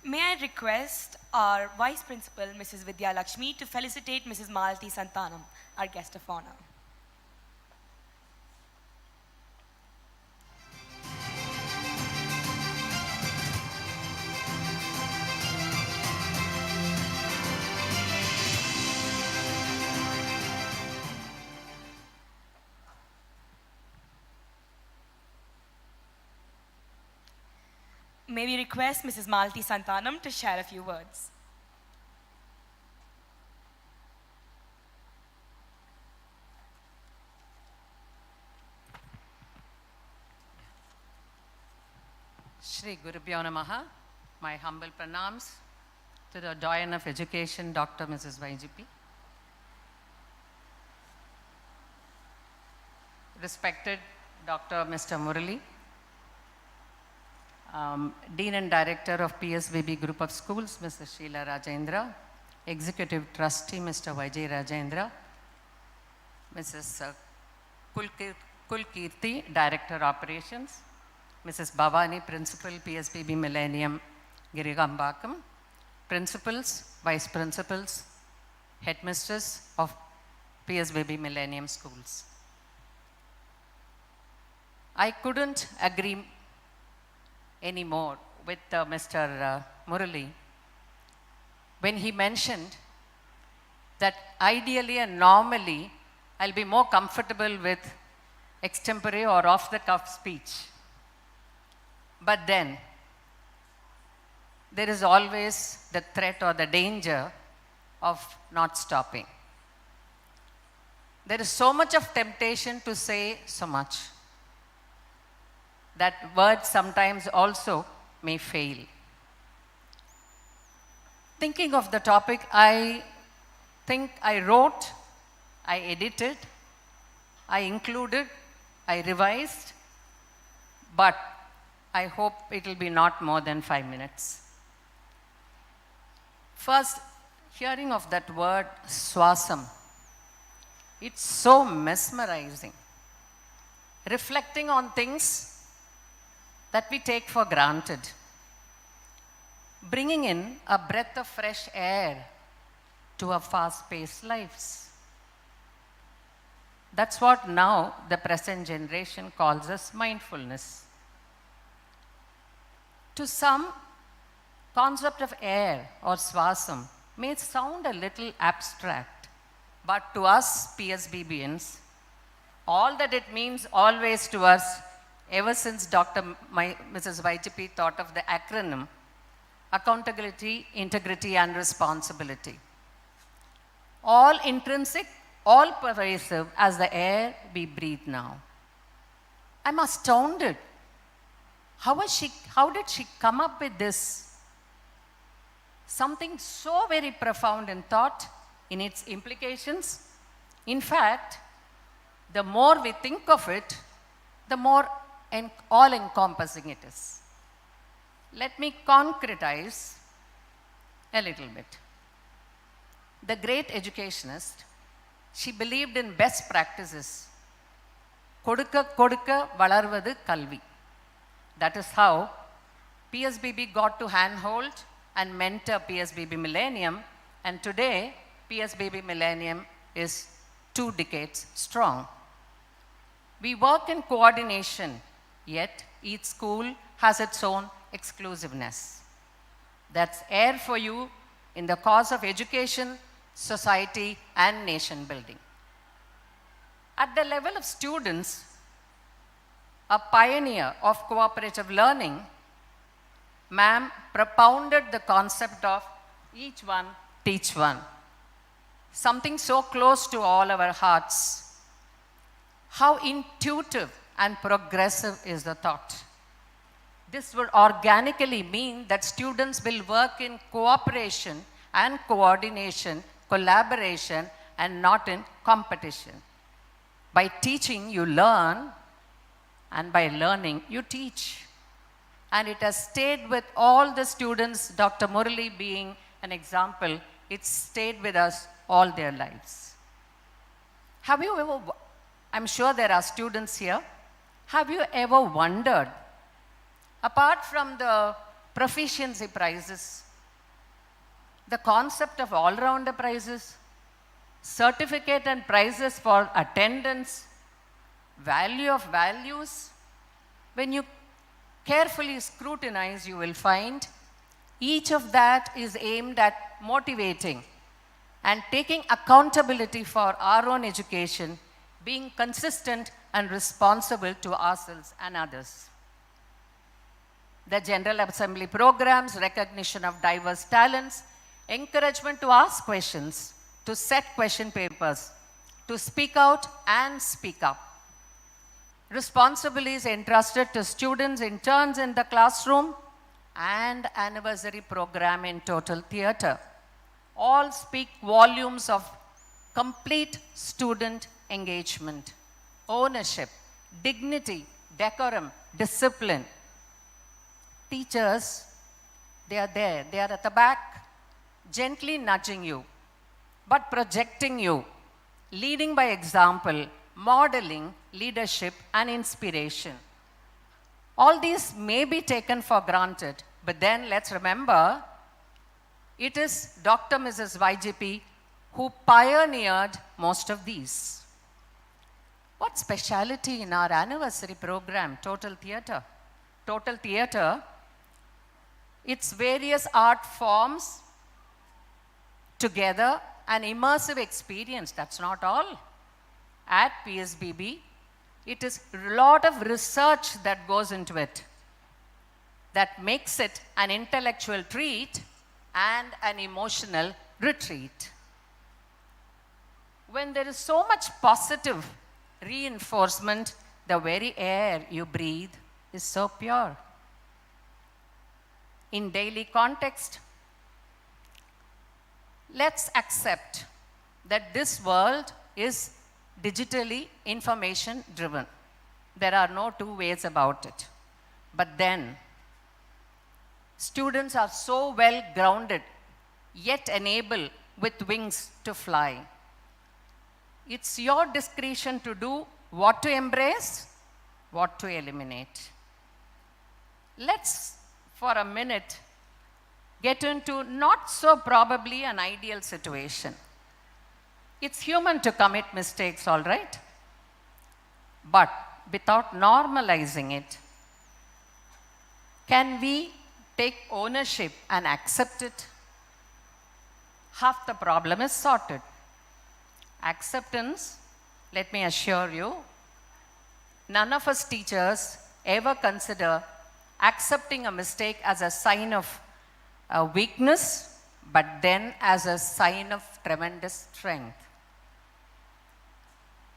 May I request our Vice Principal, Mrs. Vidya Lakshmi, to felicitate Mrs. Malati Santanam, our guest of honor. May we request Mrs. Malati Santanam to share a few words. Shri Gurubhyo Namaha. My humble pranams to the Doyen of Education, Dr. Mrs. YGP. Respected Dr. Mr. Murali, Dean and Director of PSBB Group of Schools, Mr. Sheila Rajendra, Executive Trustee, Mr. YJ Rajendra, Mrs. Kulkirti, Director Operations, Mrs. Bhavani, Principal, PSBB Millennium, Gerugambakkam, principals, vice principals, headmisters of PSBB Millennium schools. I couldn't agree any more with Mr. Murali when he mentioned that ideally and normally I'll be more comfortable with extempore or off-the-cuff speech. But then, there is always the threat or the danger of not stopping. There is so much of temptation to say so much that words sometimes also may fail. Thinking of the topic, I think I wrote, I edited, I included, I revised, but I hope it will be not more than 5 minutes. First, hearing of that word, SVASAM, it's so mesmerizing. Reflecting on things that we take for granted. Bringing in a breath of fresh air to our fast-paced lives. That's what now the present generation calls as mindfulness. To some, concept of air or swasam may sound a little abstract, but to us PSBBians, all that it means always to us, ever since Mrs. YGP thought of the acronym, accountability, integrity, and responsibility. All intrinsic, all pervasive as the air we breathe now. I'm astounded. How did she come up with this? Something so very profound in thought, in its implications. In fact, the more we think of it, the more all-encompassing it is. Let me concretize a little bit. The great educationist, she believed in best practices. Kodukka kodukka valarvadu kalvi. That is how PSBB got to handhold and mentor PSBB Millennium, and today PSBB Millennium is 2 decades strong. We work in coordination, yet each school has its own exclusiveness. That's air for you in the cause of education, society, and nation building. At the level of students, a pioneer of cooperative learning, ma'am propounded the concept of each one, teach one. Something so close to all our hearts. How intuitive and progressive is the thought. This would organically mean that students will work in cooperation and coordination, collaboration, and not in competition. By teaching, you learn, and by learning, you teach. And it has stayed with all the students, Dr. Murali being an example, it stayed with us all their lives. Have you ever, I'm sure there are students here, have you ever wondered, apart from the proficiency prizes, the concept of all-rounder prizes, certificate and prizes for attendance, value of values, when you carefully scrutinize, you will find each of that is aimed at motivating and taking accountability for our own education, being consistent and responsible to ourselves and others. The General Assembly programs, recognition of diverse talents, encouragement to ask questions, to set question papers, to speak out and speak up. Responsibility is entrusted to students, interns in the classroom, and anniversary program in total theatre. All speak volumes of complete student engagement, ownership, dignity, decorum, discipline. Teachers, they are there, they are at the back, gently nudging you, but projecting you, leading by example, modeling leadership and inspiration. All these may be taken for granted, But then let's remember, it is Dr. Mrs. YGP who pioneered most of these. What speciality in our anniversary program, Total Theatre? Total Theatre, its various art forms together, an immersive experience. That's not all. At PSBB, it is a lot of research that goes into it that makes it an intellectual treat and an emotional retreat. When there is so much positive reinforcement, the very air you breathe is so pure. In daily context, let's accept that this world is digitally information driven. There are no two ways about it. But then, students are so well grounded, yet enabled with wings to fly. It's your discretion to do what to embrace, what to eliminate. Let's, for a minute, get into not so probably an ideal situation. It's human to commit mistakes, all right? But without normalizing it, can we take ownership and accept it? Half the problem is sorted. Acceptance, let me assure you, none of us teachers ever consider accepting a mistake as a sign of a weakness, but then as a sign of tremendous strength.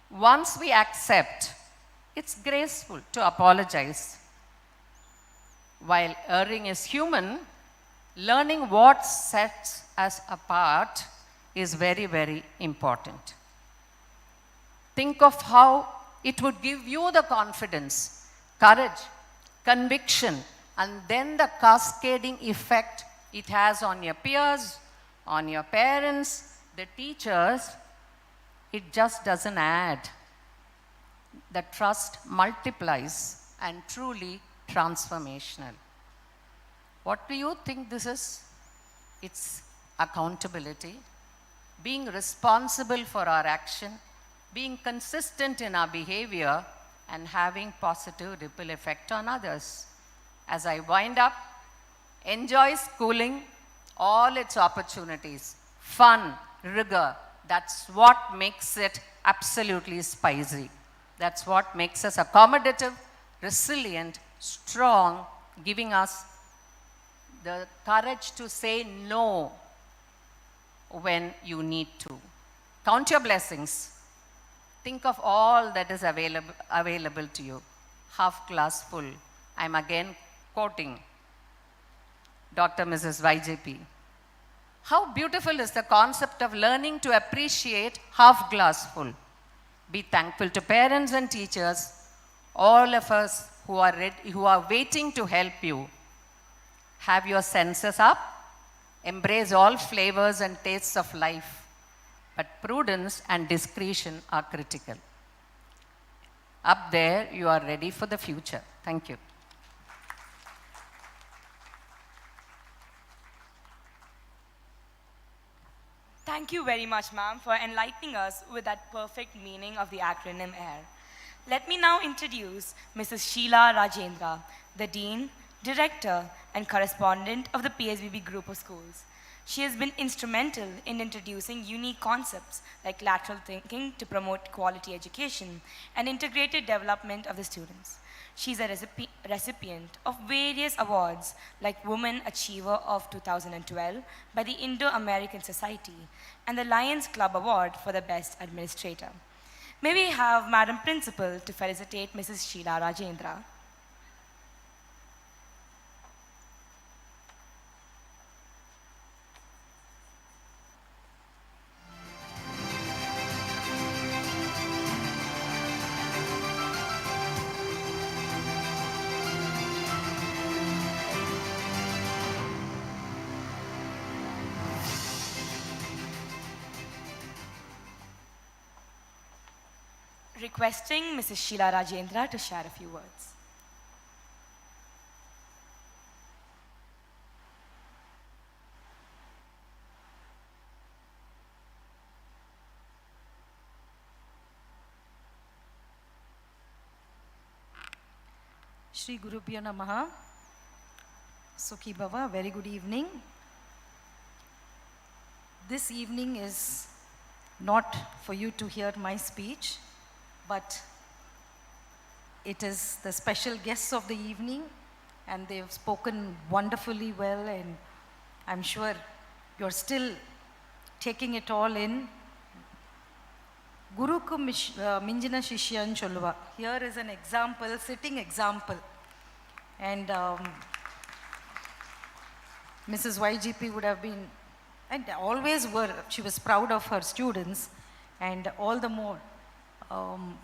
Once we accept, it's graceful to apologize. While erring is human, learning what sets us apart is very, very important. Think of how it would give you the confidence, courage, conviction, and then the cascading effect it has on your peers, on your parents, the teachers. It just doesn't add. The trust multiplies and truly transformational. What do you think this is? It's accountability, being responsible for our action, being consistent in our behavior, and having positive ripple effect on others. As I wind up, enjoy schooling, all its opportunities, fun, rigor. That's what makes it absolutely spicy. That's what makes us accommodative, resilient, strong, giving us the courage to say no when you need to. Count your blessings. Think of all that is available to you. Half glass full. I'm again quoting Dr. Mrs. YJP. How beautiful is the concept of learning to appreciate half glass full. Be thankful to parents and teachers, all of us who are waiting to help you. Have your senses up, embrace all flavors and tastes of life, but prudence and discretion are critical. Up there, you are ready for the future. Thank you. Thank you very much, ma'am, for enlightening us with that perfect meaning of the acronym AIR. Let me now introduce Mrs. Sheila Rajendra, the Dean, Director, and Correspondent of the PSBB Group of Schools. She has been instrumental in introducing unique concepts like lateral thinking to promote quality education and integrated development of the students. She's a recipient of various awards like Woman Achiever of 2012 by the Indo-American Society and the Lions Club Award for the Best Administrator. May we have Madam Principal to felicitate Mrs. Sheila Rajendra. Requesting Mrs. Sheila Rajendra to share a few words. Shri Gurubhyo Namaha. Sukhi Bhava, very good evening. This evening is not for you to hear my speech, but it is the special guests of the evening, and they have spoken wonderfully well, and I'm sure you're still taking it all in. Guruku Minjina Shishyan Cholva. Here is an example, sitting example. And Mrs. YGP would have been, and always were, she was proud of her students, and all the more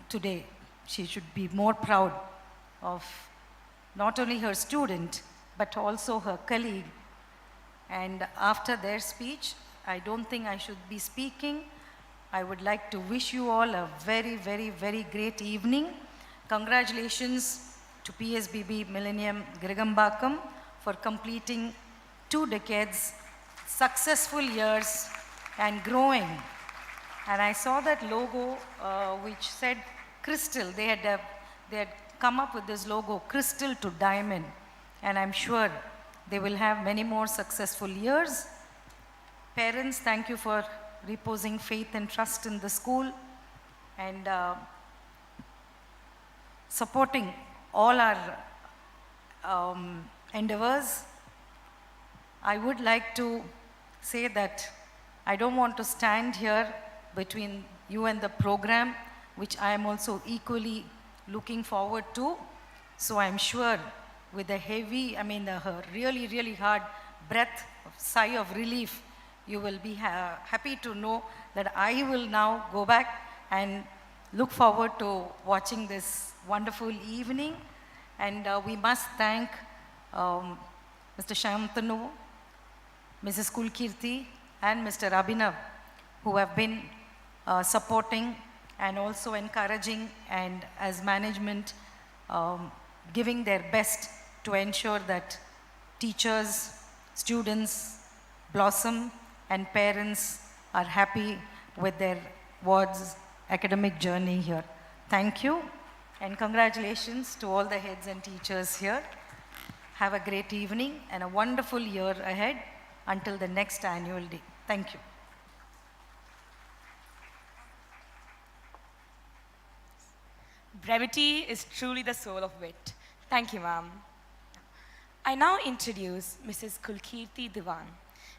today, she should be more proud of not only her student, but also her colleague. And after their speech, I don't think I should be speaking. I would like to wish you all a very, very, very great evening. Congratulations to PSBB Millennium Gerugambakkam for completing 2 decades, successful years, and growing. And I saw that logo which said crystal. They had come up with this logo, crystal to diamond. And I'm sure they will have many more successful years. Parents, thank you for reposing faith and trust in the school, and supporting all our endeavors. I would like to say that I don't want to stand here between you and the program, which I am also equally looking forward to. So I'm sure with a heavy, a really, really hard breath, sigh of relief, you will be happy to know that I will now go back and look forward to watching this wonderful evening. And we must thank Mr. Shantanu, Mrs. Kulkirti, and Mr. Abhinav, who have been supporting and also encouraging, and as management giving their best to ensure that teachers, students blossom, and parents are happy with their ward's academic journey here. Thank you, and congratulations to all the heads and teachers here. Have a great evening and a wonderful year ahead until the next annual day. Thank you. Brevity is truly the soul of wit. Thank you, ma'am. I now introduce Mrs. Kulkirti Diwan.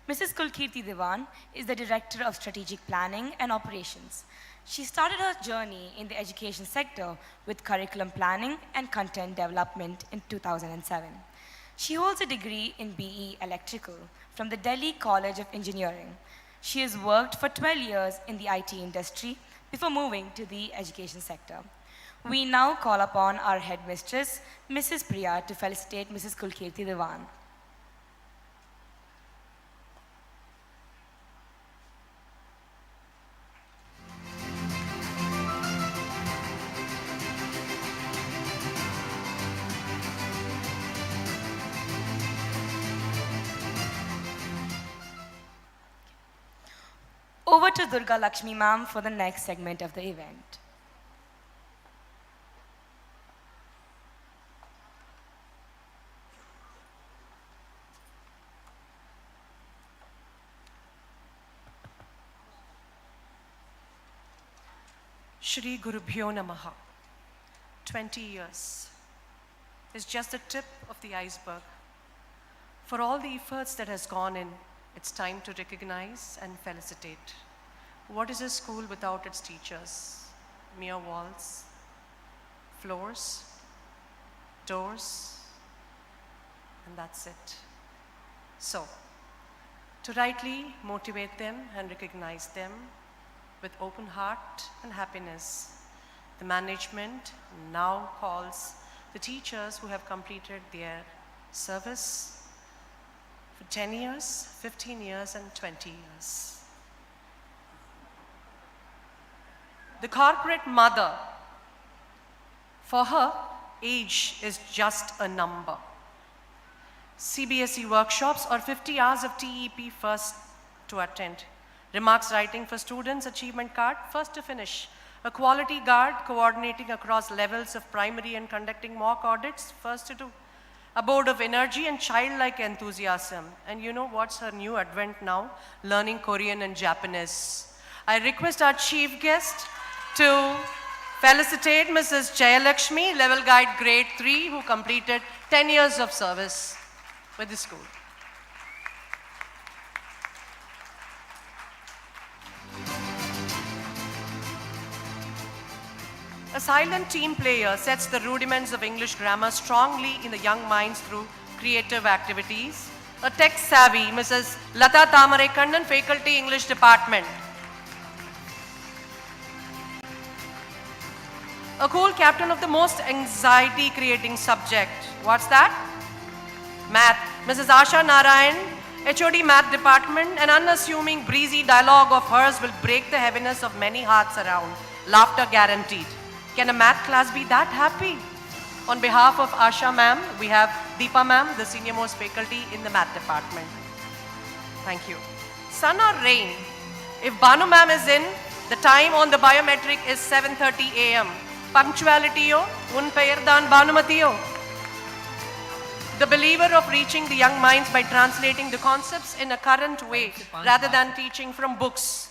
Mrs. Kulkirti Diwan is the Director of Strategic Planning and Operations. She started her journey in the education sector with curriculum planning and content development in 2007. She holds a degree in BE Electrical from the Delhi College of Engineering. She has worked for 12 years in the IT industry before moving to the education sector. We now call upon our headmistress, Mrs. Priya, to felicitate Mrs. Kulkirti Diwan. Over to Durga Lakshmi ma'am for the next segment of the event. Shri Gurubhyo Namaha. 20 years is just the tip of the iceberg. For all the efforts that has gone in, it's time to recognize and felicitate. What is a school without its teachers? Mere walls, floors, doors, and that's it. So, to rightly motivate them and recognize them with open heart and happiness, the management now calls the teachers who have completed their service for 10 years, 15 years, and 20 years. The corporate mother, for her, age is just a number. CBSE workshops or 50 hours of TEP first to attend. Remarks writing for students, achievement card, first to finish. A quality guard coordinating across levels of primary and conducting mock audits. First to do a board of energy and childlike enthusiasm. And you know what's her new advent now? Learning Korean and Japanese. I request our chief guest to felicitate Mrs. Jayalakshmi, level guide grade 3, who completed 10 years of service with the school. A silent team player sets the rudiments of English grammar strongly in the young minds through creative activities. A tech-savvy Mrs. Lata Tamare Kannan, Faculty English Department. A cool captain of the most anxiety-creating subject. What's that? Math. Mrs. Asha Narayan, HOD Math Department. An unassuming, breezy dialogue of hers will break the heaviness of many hearts around. Laughter guaranteed. Can a math class be that happy? On behalf of Asha ma'am, we have Deepa ma'am, the senior most faculty in the math department. Thank you. Sun or rain? If Banu ma'am is in, the time on the biometric is 7:30 a.m. Punctuality o, un payardan Banumatiyo. The believer of reaching the young minds by translating the concepts in a current way rather than teaching from books.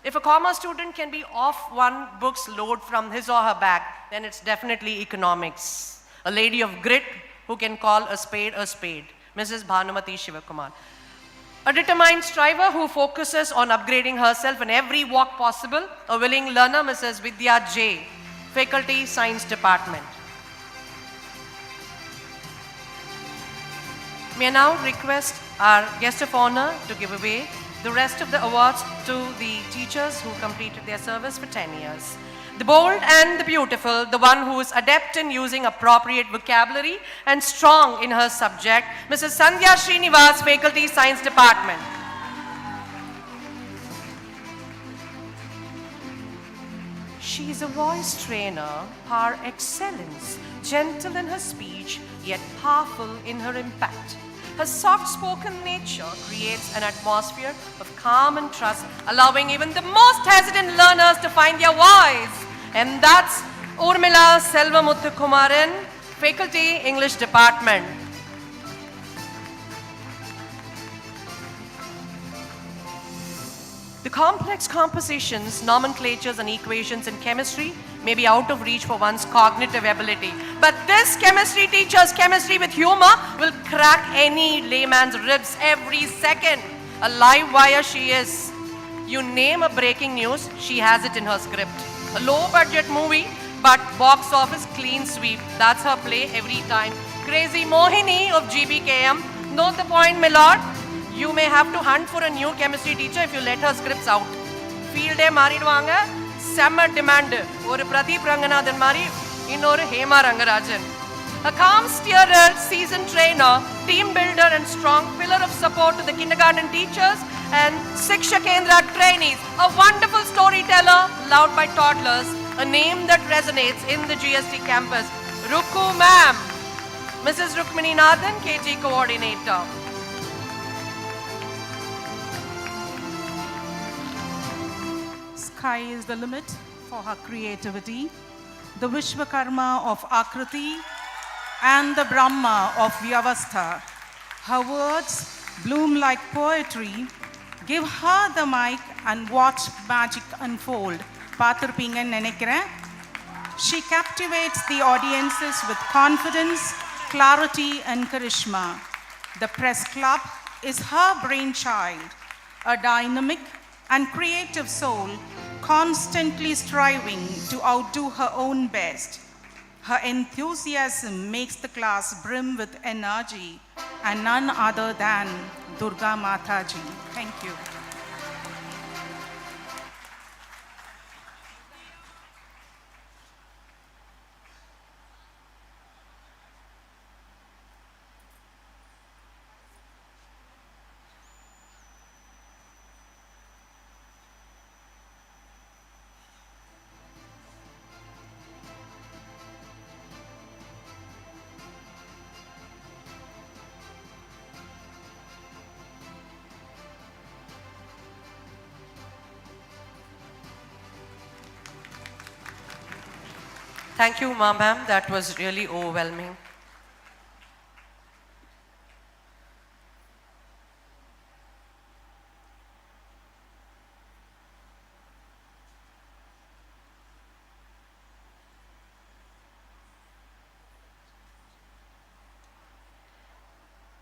If a commerce student can be off one book's load from his or her bag, then it's definitely economics. A lady of grit who can call a spade, Mrs. Bhanumati Shivakumar. A determined striver who focuses on upgrading herself in every walk possible, a willing learner, Mrs. Vidya J, Faculty Science Department. May I now request our guest of honor to give away the rest of the awards to the teachers who completed their service for 10 years. The bold and the beautiful, the one who is adept in using appropriate vocabulary and strong in her subject, Mrs. Sandhya Srinivas, Faculty Science Department. She is a voice trainer par excellence, gentle in her speech, yet powerful in her impact. Her soft-spoken nature creates an atmosphere of calm and trust, allowing even the most hesitant learners to find their voice. And that's Urmila Selvamuthikumaran, Faculty English Department. The complex compositions, nomenclatures, and equations in chemistry may be out of reach for one's cognitive ability. But this chemistry teacher's chemistry with humor will crack any layman's ribs every second. A live wire she is. You name a breaking news, she has it in her script. A low-budget movie, but box office clean sweep. That's her play every time. Crazy Mohini of GBKM. Note the point, my lord. You may have to hunt for a new chemistry teacher if you let her scripts out. Field day mariduvanga, summer demand. Oru Pradeep Ranganathan mari, innoru Hema Rangarajan. A calm steerer, seasoned trainer, team builder and strong pillar of support to the kindergarten teachers and Shiksha Kendra trainees. A wonderful storyteller, loved by toddlers. A name that resonates in the GST campus. Ruku ma'am. Mrs. Rukmini Nathan, KG coordinator. Sky is the limit for her creativity, the Vishwakarma of Akriti and the Brahma of Vyavastha. Her words bloom like poetry. Give her the mic and watch magic unfold. Pathirpinga nenikren. She captivates the audiences with confidence, clarity and charisma. The press club is her brainchild, a dynamic and creative soul, constantly striving to outdo her own best. Her enthusiasm makes the class brim with energy, and none other than Durga Mataji. Thank you. Thank you, ma'am. That was really overwhelming.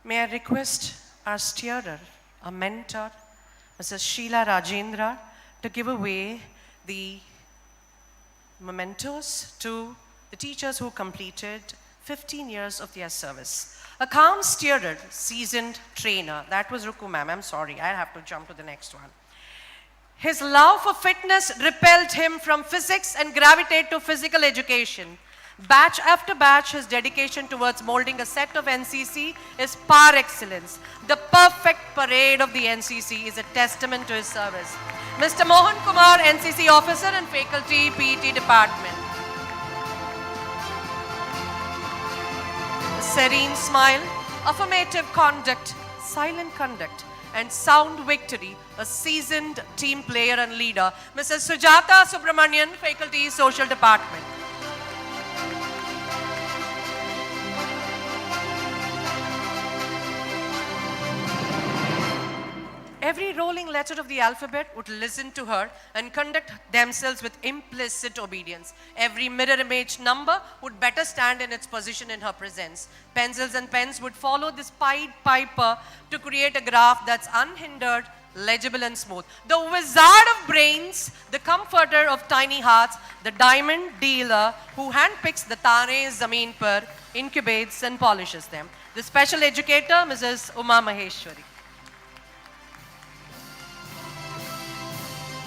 May I request our steerer, our mentor, Mrs. Sheila Rajendra, to give away the mementos to the teachers who completed 15 years of their service. A calm steerer, seasoned trainer. That was Ruku ma'am. I'm sorry, I have to jump to the next one. His love for fitness repelled him from physics and gravitated to physical education. Batch after batch, his dedication towards molding a set of NCC is par excellence. The perfect parade of the NCC is a testament to his service. Mr. Mohan Kumar, NCC officer and faculty, PET department. A serene smile, affirmative conduct, silent conduct, and sound victory, a seasoned team player and leader, Mrs. Sujata Subramanian, faculty, social department. Every rolling letter of the alphabet would listen to her and conduct themselves with implicit obedience. Every mirror image number would better stand in its position in her presence. Pencils and pens would follow this Pied Piper to create a graph that's unhindered, legible and smooth. The wizard of brains, the comforter of tiny hearts, the diamond dealer who handpicks the Tane Zameen par, incubates and polishes them. The special educator, Mrs. Uma Maheshwari.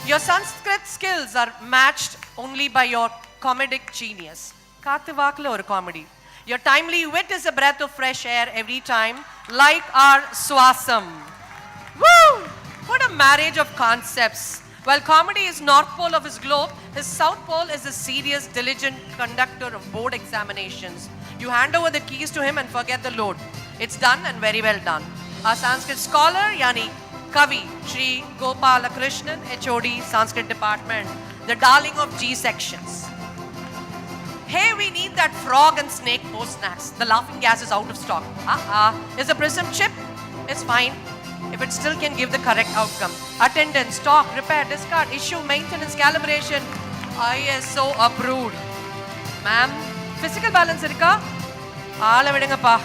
Your Sanskrit skills are matched only by your comedic genius. Kathivakla or comedy. Your timely wit is a breath of fresh air every time, like our SVASAM. Woo! What a marriage of concepts. While comedy is North Pole of his globe, his South Pole is a serious, diligent conductor of board examinations. You hand over the keys to him and forget the load. It's done and very well done. Our Sanskrit scholar, Yani Kavi, Shri Gopalakrishnan, HOD, Sanskrit Department, the darling of G sections. Hey, we need that frog and snake post snacks. The laughing gas is out of stock. Is a prism chip? It's fine, if it still can give the correct outcome. Attendance, stock, repair, discard, issue, maintenance, calibration. ISO approved. Ma'am, physical balance irka? Aala vidungappa.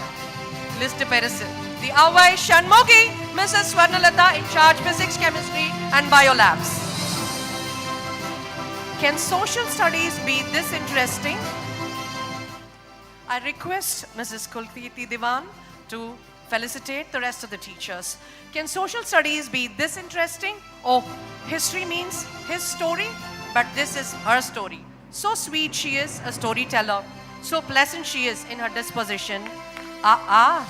List perusu. The Avai Shanmugi, Mrs. Swarnalata, in charge physics, chemistry and biolabs. Can social studies be this interesting? I request Mrs. Kulkirti Diwan to felicitate the rest of the teachers. Can social studies be this interesting? Oh, history means his story, but this is her story. So sweet she is, a storyteller. So pleasant she is in her disposition.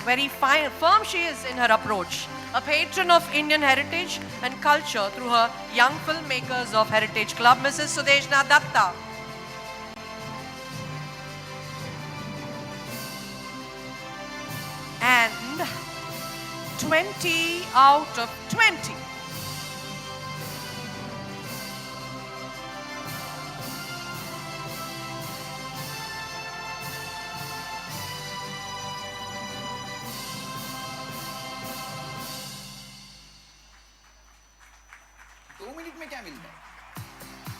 Very fine, firm she is in her approach. A patron of Indian heritage and culture through her Young Filmmakers of Heritage Club, Mrs. Sudeshna Datta. And 20 out of 20.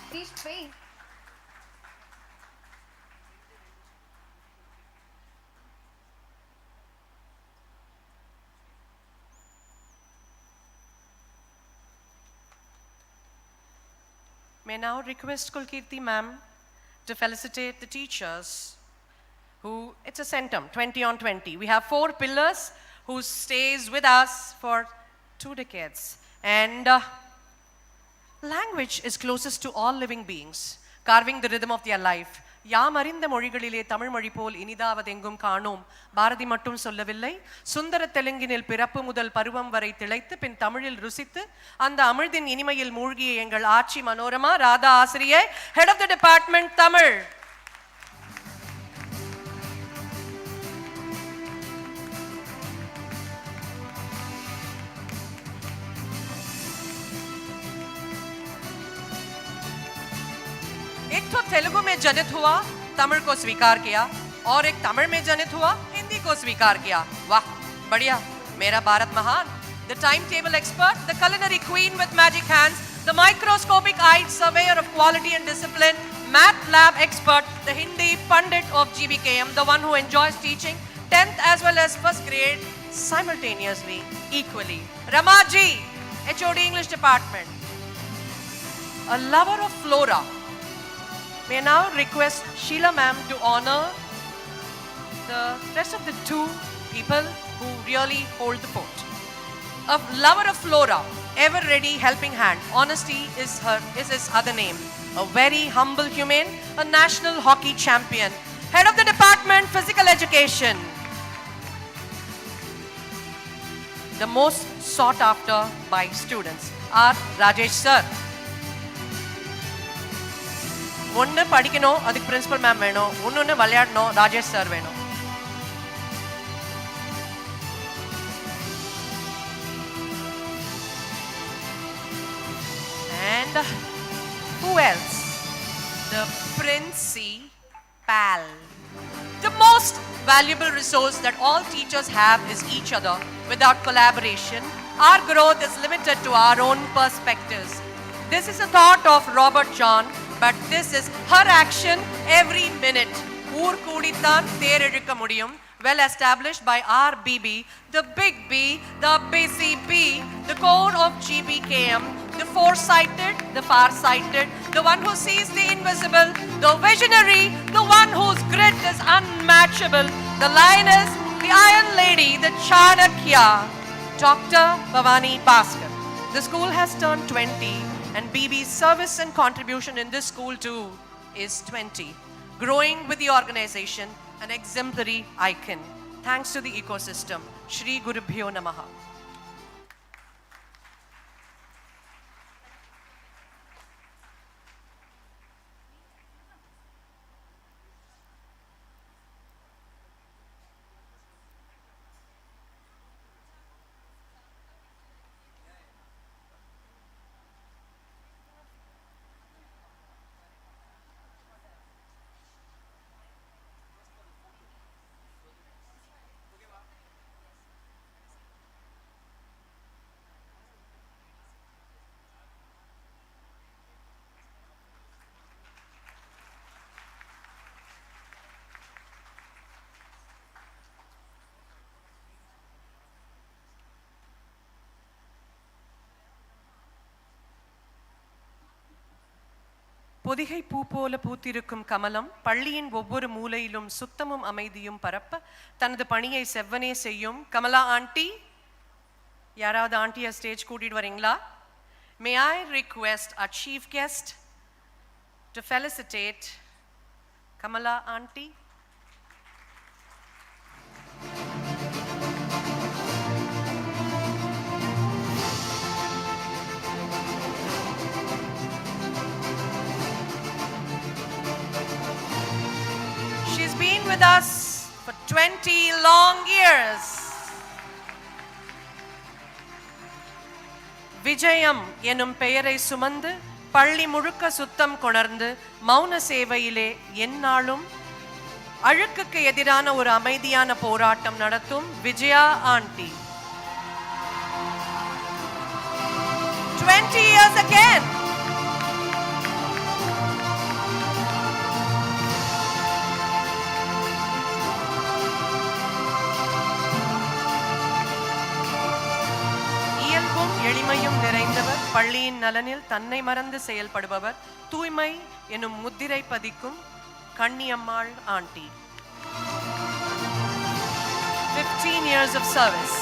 Please pray. May now request Kulkirti ma'am to felicitate the teachers who, it's a centum, 20 on 20. We have 4 pillars who stays with us for 2 decades. And language is closest to all living beings, carving the rhythm of their life. யாமறிந்த மொழிகளிலே தமிழ் மொழி போல் இனிதாவதெங்கும் காணோம் பாரதி மட்டும் சொல்லவில்லை சுந்தர தெலுங்கினில் பிறப்பு முதல் பருவம் வரை திளைத்து பின் தமிழில் ருசித்து அந்த அமிழ்தின் இனிமையில் மூழ்கிய எங்கள் ஆட்சி மனோரமா ராதா ஆசிரியை head of the department Tamil. एक तो तेलुगु में जनित हुआ तमिल को स्वीकार किया और एक तमिल में जनित हुआ हिंदी को स्वीकार किया. वाह, बढ़िया. मेरा भारत महान. The timetable expert, the culinary queen with magic hands, the microscopic-eyed surveyor of quality and discipline, math lab expert, the Hindi pundit of GBKM, the one who enjoys teaching 10th as well as 1st grade simultaneously, equally. Ramaji, HOD English Department. A lover of flora. May I now request Sheila ma'am to honor the rest of the two people who really hold the fort. A lover of flora, ever ready helping hand. Honesty is his other name. A very humble human, a national hockey champion. Head of the department, physical education. The most sought after by students are Rajesh sir. ஒன்று படிக்கணும், அதுக்கு principal ma'am வேணும். ஒன்று விளையாடணும், Rajesh sir வேணும். And who else? The principal. The most valuable resource that all teachers have is each other. Without collaboration, our growth is limited to our own perspectives. This is a thought of Robert John, but this is her action every minute. Oor koodithan therezhukka mudiyum. Well established by RBB, the big B, the BCB, the core of GBKM, the foresighted, the far-sighted, the one who sees the invisible, the visionary, the one whose grit is unmatchable, the lioness, the iron lady, the Chanakya, Dr. Bhavani Bhaskar. The school has turned 20 and BB's service and contribution in this school too is 20. Growing with the organization, an exemplary icon. Thanks to the ecosystem. Shri Gurubhyo Namaha. Pothigai பூ போல பூத்திருக்கும் கமலம் பள்ளியின் ஒவ்வொரு மூலையிலும் சுத்தமும் அமைதியும் பரப்ப தனது பணியை செவ்வனே செய்யும் கமலா ஆண்டி. யாராவது ஆண்டியை ஸ்டேஜ் கூட்டிட்டு வரீங்களா? May I request our chief guest to felicitate Kamala auntie. She's been with us for 20 long years. விஜயம் எனும் பெயரை சுமந்து பள்ளி முழுக்க சுத்தம் கொணர்ந்து மௌன சேவையிலே எந்நாளும் அழுக்குக்கு எதிரான ஒரு அமைதியான போராட்டம் நடத்தும் விஜயா ஆண்டி. 20 years again. எளிமையும் நிறைந்தவர், பள்ளியின் நலனில் தன்னை மறந்து செயல்படுபவர், தூய்மை எனும் முத்திரை பதிக்கும் Kanniyammal aunty. 15 years of service.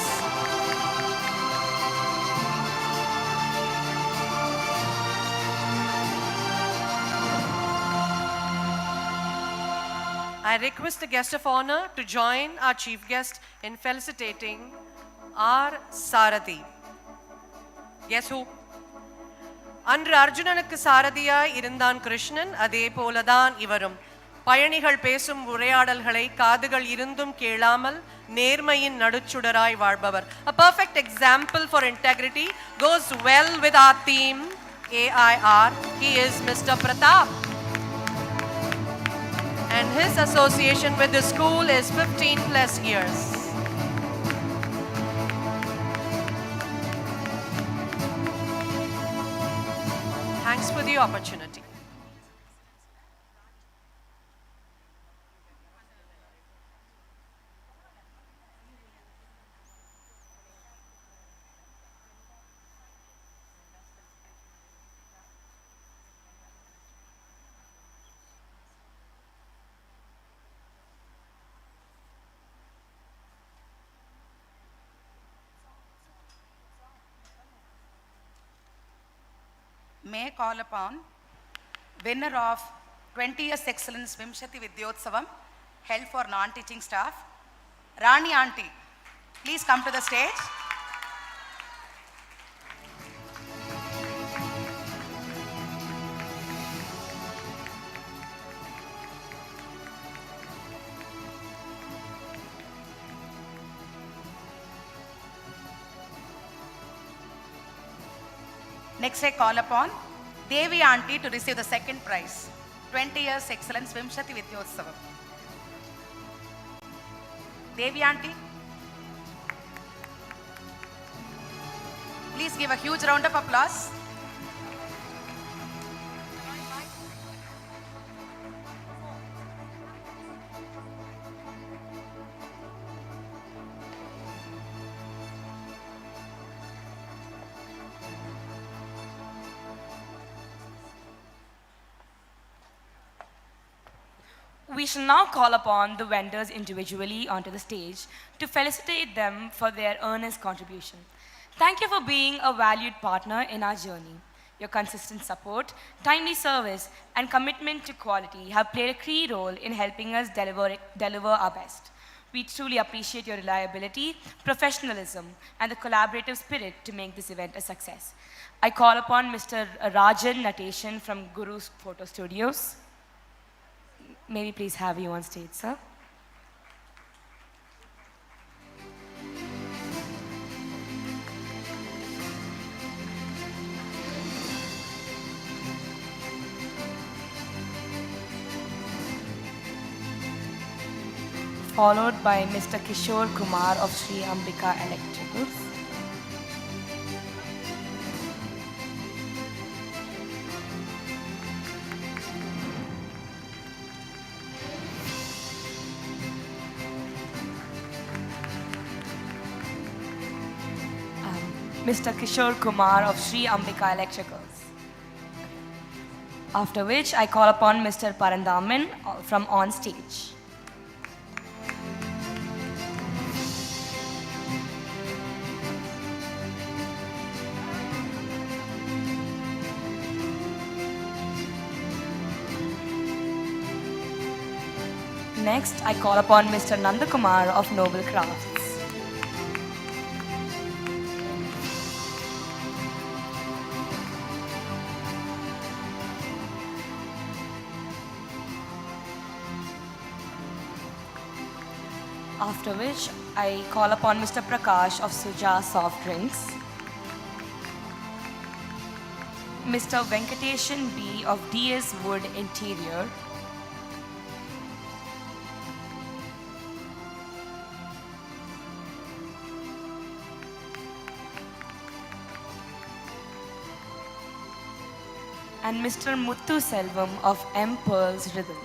I request the guest of honor to join our chief guest in felicitating our Sarathi. Guess who? அன்று அர்ஜுனனுக்கு சாரதியாய் இருந்தான் கிருஷ்ணன், அதே போலதான் இவரும். பயணிகள் பேசும் உரையாடல்களை காதுகள் இருந்தும் கேளாமல் நேர்மையின் நடுச்சுடராய் வாழ்பவர். A perfect example for integrity goes well with our theme AIR. He is Mr. Pratap. And his association with the school is 15 plus years. Thanks for the opportunity. May I call upon winner of 20 Years Excellence Vimshati Vidyotsavam held for non-teaching staff, Rani Auntie. Please come to the stage. Next, I call upon Devi Auntie to receive the second prize, 20 Years Excellence Vimshati Vidyotsavam. Devi Auntie, please give a huge round of applause. We shall now call upon the vendors individually onto the stage to felicitate them for their earnest contribution. Thank you for being a valued partner in our journey. Your consistent support, timely service, and commitment to quality have played a key role in helping us deliver our best. We truly appreciate your reliability, professionalism, and the collaborative spirit to make this event a success. I call upon Mr. Rajan Nateshan from Guru's Photo Studios. May we please have you on stage, sir? Followed by Mr. Kishore Kumar of Sri Ambika Electricals. Mr. Kishore Kumar of Sri Ambika Electricals. After which I call upon Mr. Parandaman from on stage. Next, I call upon Mr. Nandakumar of Noble Crafts. After which, I call upon Mr. Prakash of Suja Soft Drinks, Mr. Venkateshan B of DS Wood Interior, and Mr. Muthu Selvam of M. Pearl's Rhythm.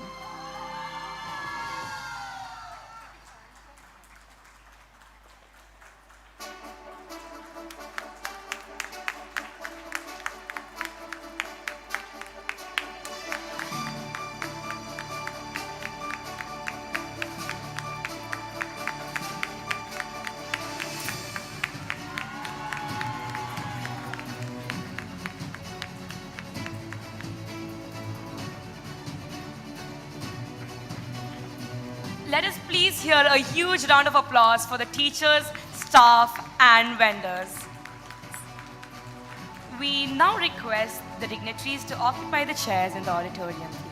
Let us please hear a huge round of applause for the teachers, staff, and vendors. We now request the dignitaries to occupy the chairs in the auditorium, please.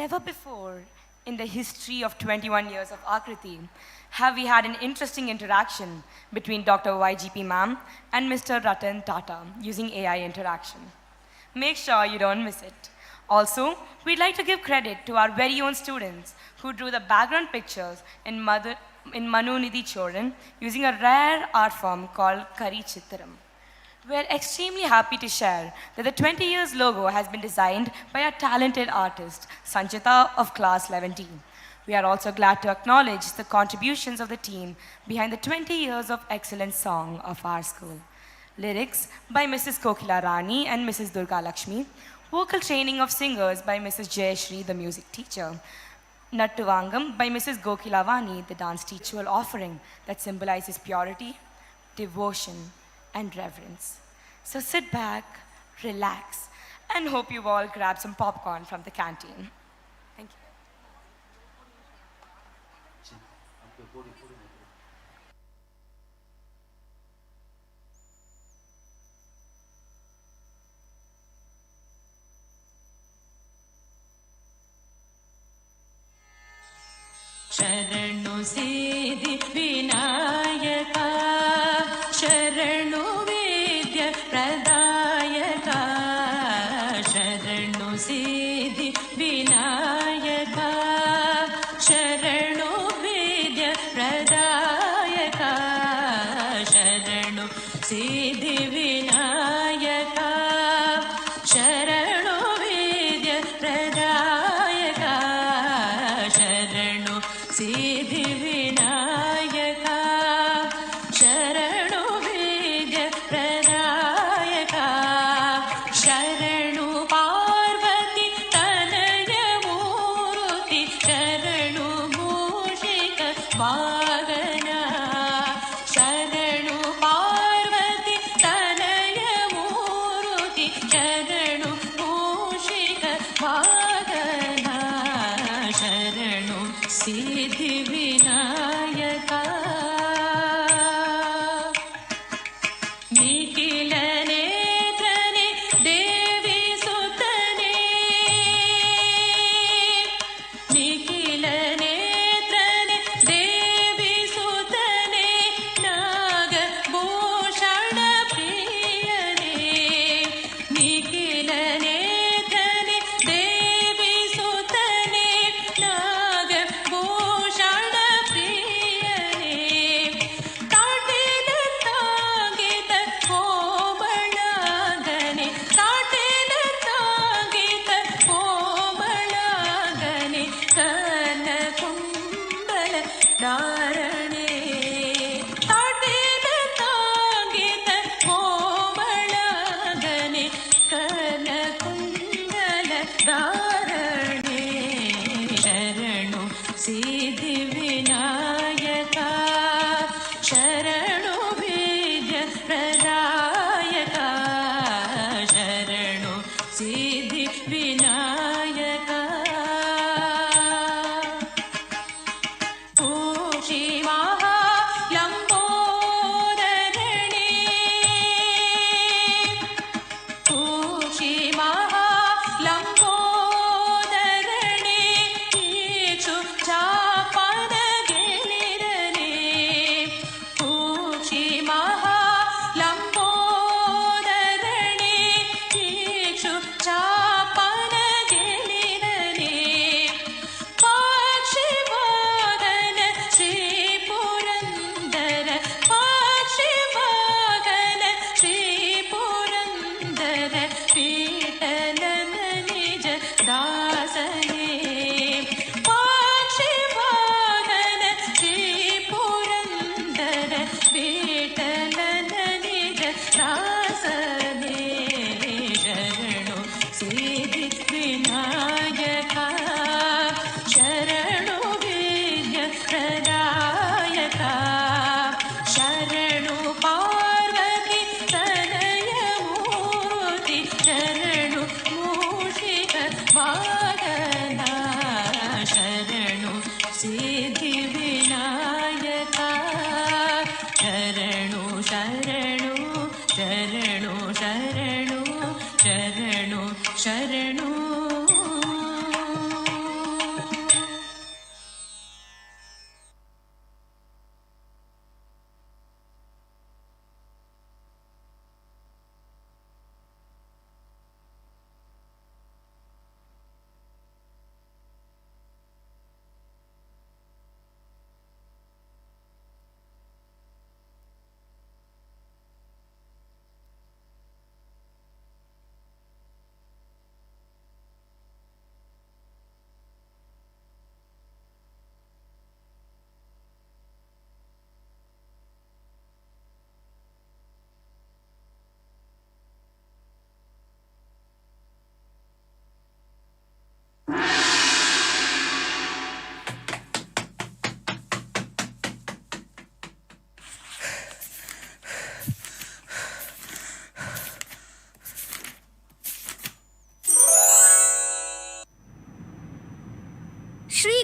Never before in the history of 21 years of Akriti have we had an interesting interaction between Dr. YGP ma'am and Mr. Ratan Tata using AI interaction. Make sure you don't miss it. Also, we'd like to give credit to our very own students who drew the background pictures in Manu Nidhi Choran using a rare art form called Kari Chitram. We're extremely happy to share that the 20 years logo has been designed by a talented artist, Sanchita of class 11. We are also glad to acknowledge the contributions of the team behind the 20 years of excellent song of our school. Lyrics by Mrs. Kokila Rani and Mrs. Durga Lakshmi. Vocal training of singers by Mrs. Jayashri, the music teacher. Nattuvangam by Mrs. Gokilavani, the dance teacher offering that symbolizes purity, devotion, and reverence. So sit back, relax, and hope you all grab some popcorn from the canteen. Thank you. शरणु सिद्धि विनायका शरणु विद्या प्रदायका शरणु सिद्धि विनायका शरणु विद्या प्रदायका शरणु सिद्धि विनायका शरणु विद्या प्रदायका शरणु सिद्धि विनायका शरणु विद्या प्रदायका शरणु पार्वती तनय मूर्ति शरणु मूषिक वागना शरणु पार्वती तनय मूर्ति शरणु मूषिक वागना शरणु सिद्धि विनायका निखिल नेत्रने देवी सुतने निखिल नेत्रने देवी सुतने नागभूषण प्रियने निखिल नेत्रने देवी सुतने नागभूषण प्रियने ताटिल तागित कोमलागने ताटिल तागित कोमलागने कर्णकुण्डल धारणे ताटिल तागित कोमलागने कर्णकुण्डल धारणे शरणु सिद्धि विनायका शरणु विद्या प्रदायका शरणु सिद्धि विनायका पूषि महालम्बोदरणे पूषि महालम्बोदरणे इक्षु चापन गिरिरने पूषि महालम्बोदरणे इक्षु चापन गिरिरने पाक्षिवागन श्री पुरन्दर पाक्षिवागन श्री पुरन्दर पीटलन निज दासने पाक्षिवागन श्री पुरन्दर पीटलन निज दासने शरणु सिद्धि विनायका शरणु विद्या प्रदायका शरणु पार्वती तनय मूर्ति शरणु मूषिक वागना शरणु सिद्धि Vinayaka शरणु शरणु शरणु शरणु शरणु शरणु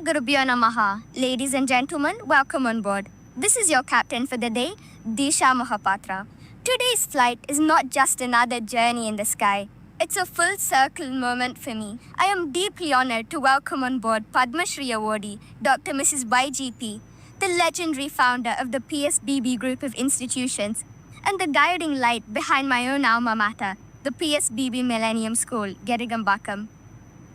Gurubhyo Namaha. Ladies and gentlemen, welcome on board. This is your captain for the day, Disha Mahapatra. Today's flight is not just another journey in the sky. It's a full circle moment for me. I am deeply honored to welcome on board Padma Shri Awardee, Dr. Mrs. YGP, the legendary founder of the PSBB group of institutions, and the guiding light behind my own alma mater, the PSBB Millennium School, Gerugambakkam.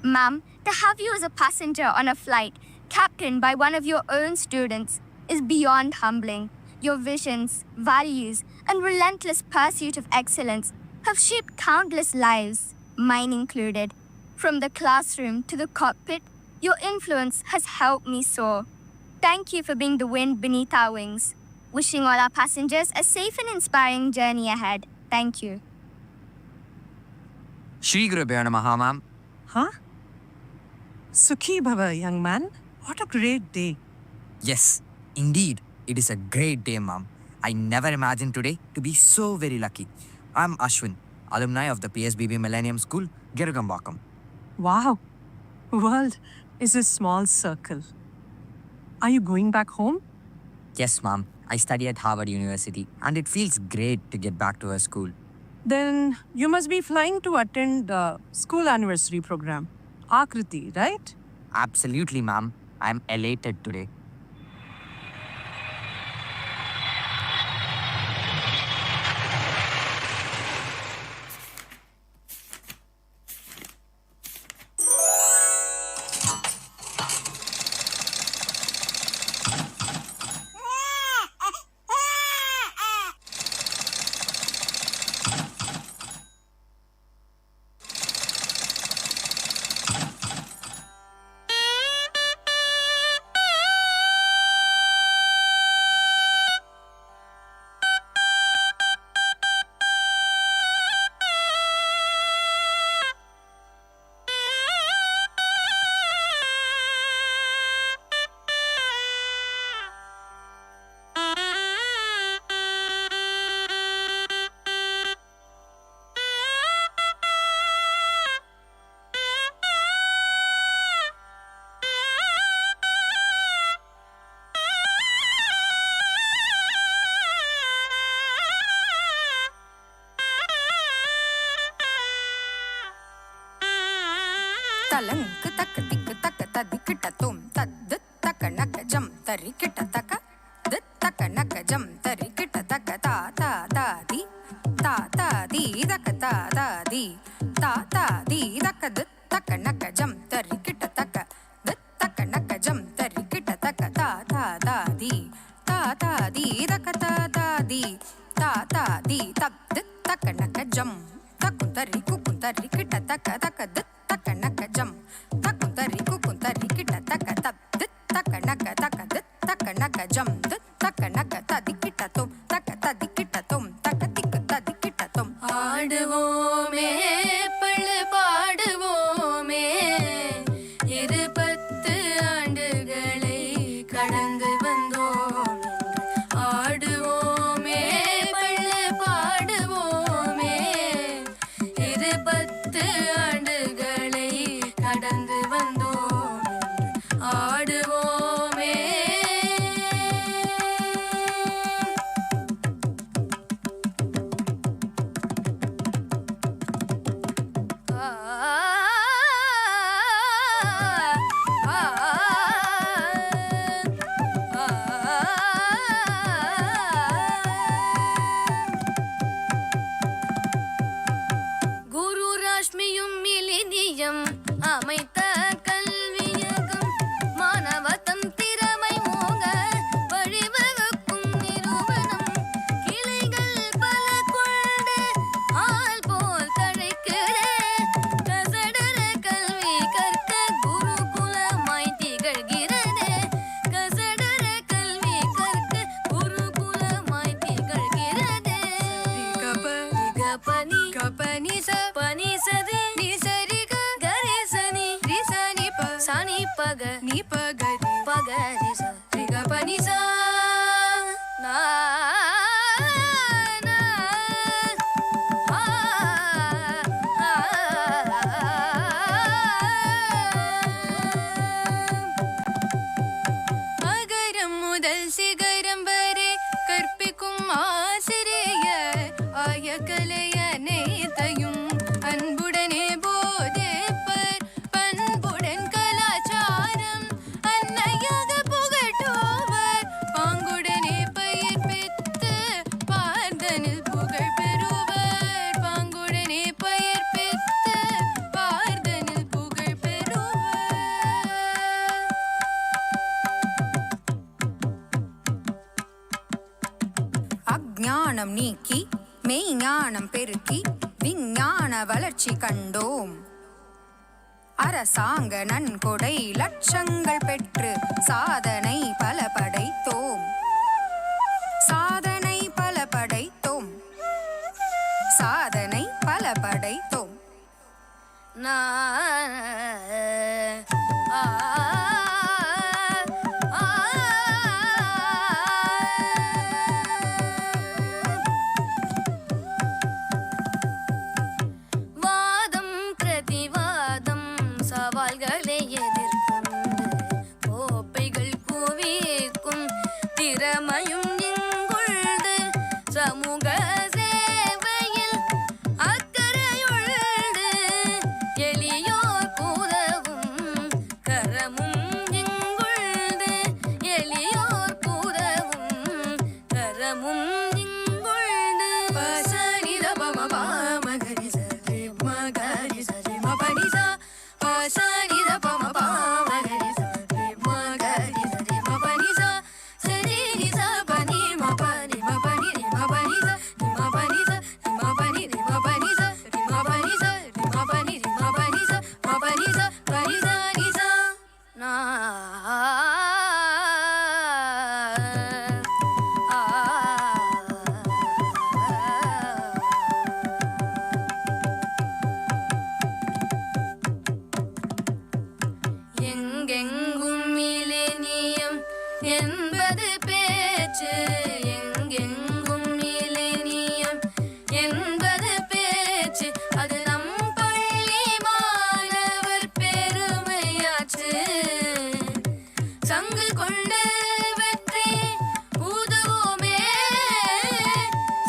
Ma'am, to have you as a passenger on a flight captained by one of your own students is beyond humbling. Your visions, values, and relentless pursuit of excellence have shaped countless lives, mine included. From the classroom to the cockpit, your influence has helped me soar. Thank you for being the wind beneath our wings. Wishing all our passengers a safe and inspiring journey ahead. Thank you. Shri Gurubhyo Namaha, ma'am. Huh? Sukhi Bhava, young man. What a great day. Yes, indeed. It is a great day, ma'am. I never imagined today to be so very lucky. I'm Ashwin, alumni of the PSBB Millennium School, Gerugambakkam. Wow. World is a small circle. Are you going back home? Yes, ma'am. I study at Harvard University and it feels great to get back to our school. Then you must be flying to attend the school anniversary program. Akriti, right? Absolutely, ma'am. I'm elated today. Talank tak tik tak tadikita tum tad tak nak jam tarikita tak dit tak nak jam tarikita tak ta di tak di tak di tak dit tak nak jam tarikita tak dit tak nak jam tarikita tak ta di tak di tak dit tak nak jam takuntari kita tak dit takanaka jam takuntari kita takatab dit takanaka jam dit takanaka tadikita tom takadikita tom ஆடுவோமே பள்ளு பாடுவோமே 20 ஆண்டுகளை கடந்து வந்தோம் ஆடுவோமே பள்ளு பாடுவோமே 20 ஆண்டுகளை கடந்து வந்தோம் ஆடுவோமே குரு ராஷ்மியும் millennium அமைத்த கல்வியகம் மாணவத்தம் திறமை மோக வழிவகுக்கும் நிறுவனம் கிளைகள் பல கொண்டு ஆள் போல் தழைக்கிறே கசடர கல்வி கற்க குருகுலமாய் திகழ்கிறதே கசடர கல்வி கற்க குருகுலமாய் திகழ்கிறதே கபனி கபனி பனி சதி நீ சரி கரி சனி ரி சனி ப சனி பக நீ பகரி பகரி ச ரி க பனி ச நா நா ஆ ஆ சிகரம் வரை கற்பிக்கும் ஆசிரியர் ஆய கலை அனைத்தையும் அன்புடனே போதிப்பர் பண்புடன் கலாச்சாரம் அன்னையாக புகட்டுவர் பாங்குடனே பயிர் பெற்று பார்த்தனில் புகழ் பெறுவர் பாங்குடனே பயிர் பெற்று பார்த்தனில் புகழ் பெறுவர் அஞ்ஞானம் நீக்கி மெய்ஞானம் பெருக்கி விஞ்ஞான வளர்ச்சி கண்டோம் அரசாங்க நன்கொடை லட்சங்கள் பெற்று சாதனை பல படைத்தோம் சாதனை பல படைத்தோம் சாதனை பல படைத்தோம் வாதம் பிரதிவாதம் சவால்களை எதிர்கொண்டு கோப்பைகள் குவிக்கும் திறமையும் இங்குள்ளது சமூக சேவையில் அக்கறையுள்ளது எளியோர் உதவும் கரமும் இங்குள்ளது எளியோர் உதவும் கரமும் இங்குள்ளது பசனித பமபா மகரி சரி மகரி சரி மபனிசா பசனித பமபா மகரி சரி மகரி சரி மபனிசா சரி நிசா பனி மபனி மபனி ரி மபனிசா ரி மபனிசா ரி மபனி ரி மபனிசா ரி மபனிசா ரி மபனி ரி மபனிசா மபனிசா பனிசா நிசா நா எங்கெங்கும் மிலேனியம் என்பது பேச்சு எங்கெங்கும் மிலேனியம் என்பது பேச்சு அது நம் பள்ளி மாணவர் பெருமையாச்சு சங்கு கொண்டு வெற்றி ஊதுவோமே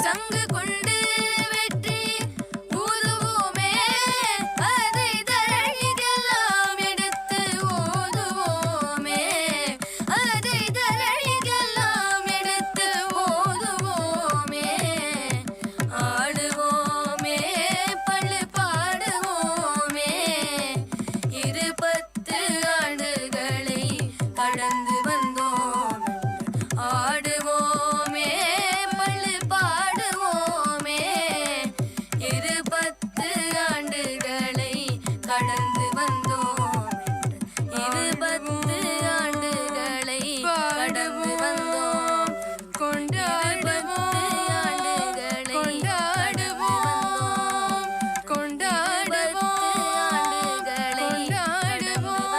சங்கு கொண்டு வெற்றி ஊதுவோமே அதை தரணிகெல்லாம் எடுத்து ஓதுவோமே அதை தரணிகெல்லாம் எடுத்து ஓதுவோமே ஆடுவோமே பள்ளு பாடுவோமே 20 ஆண்டுகளை கடந்து வந்தோம் ஆடுவோமே பள்ளு பாடுவோமே 20 ஆண்டுகளை கடந்து வந்தோம் 20 ஆண்டுகளை கடந்து வந்தோம் கொண்டாடுவோம் ஆண்டுகளை கொண்டாடுவோம் கொண்டாடுவோம் ஆண்டுகளை கொண்டாடுவோம்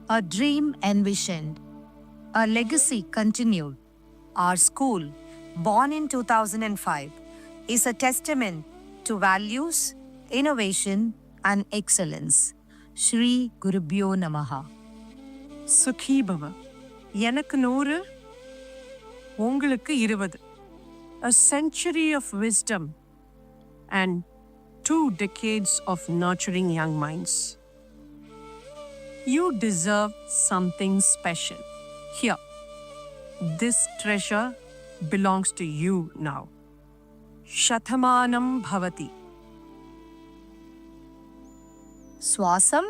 A dream envisioned, a legacy continued. Our school, born in 2005, is a testament to values, innovation, and excellence. Shri Gurubhyo Namaha. Sukhi Bhava. எனக்கு 100, உங்களுக்கு 20. A century of wisdom and 2 decades of nurturing young minds. You deserve something special. Here, this treasure belongs to you now. Shathamanam Bhavati. SVASAM?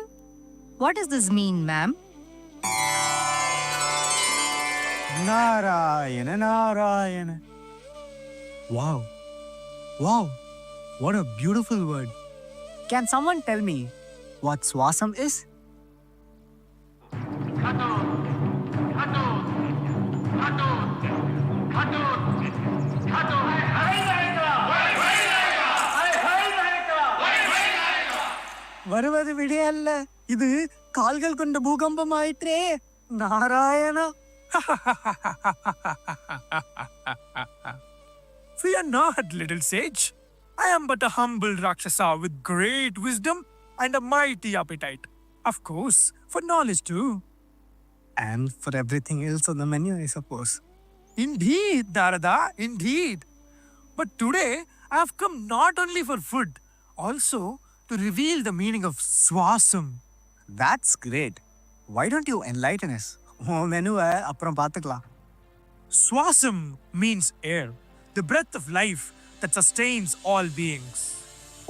What does this mean, ma'am? Narayana, Narayana. Wow. Wow. What a beautiful word. Can someone tell me what SVASAM is? வருவது விடையல்ல, இது கால்கள் கொண்ட பூகம்பம் ஆயிற்றே. Narayana. Fear not, little sage. I am but a humble Rakshasa with great wisdom and a mighty appetite. Of course, for knowledge too. And for everything else on the menu, I suppose. Indeed, Narada, indeed. But today, I have come not only for food, also to reveal the meaning of SVASAM. That's great. Why don't you enlighten us? Menuva appuram paathukalam. SVASAM means air, the breath of life that sustains all beings.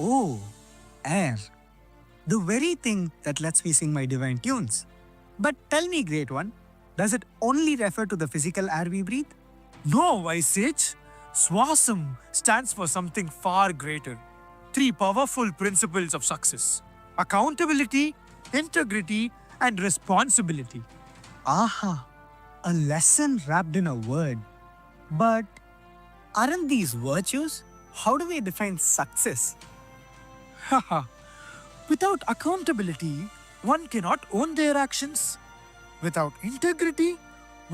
Oh, air. The very thing that lets me sing my divine tunes. But tell me, great one, does it only refer to the physical air we breathe? No, wise sage. SVASAM stands for something far greater. 3 powerful principles of success: accountability, integrity, and responsibility. Aha, a lesson wrapped in a word. But aren't these virtues? How do we define success? Haha. Without accountability, one cannot own their actions. Without integrity,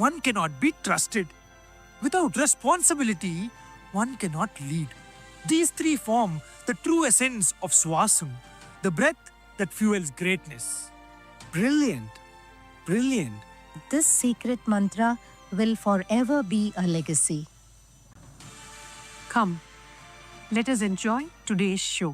one cannot be trusted. Without responsibility, one cannot lead. These 3 form the true essence of SVASAM, the breath that fuels greatness. Brilliant. Brilliant. This secret mantra will forever be a legacy. Come, let us enjoy today's show.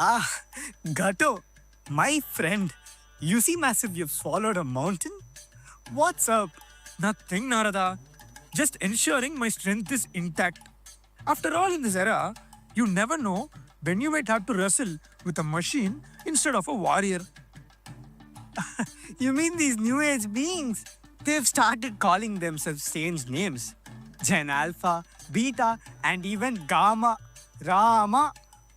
Ah, Gato, my friend. You seem as if you've swallowed a mountain. What's up? Nothing, Narada. Just ensuring my strength is intact. After all, in this era, you never know when you might have to wrestle with a machine instead of a warrior. You mean these new age beings? They've started calling themselves strange names. Gen Alpha, Beta, and even Gamma, Rama.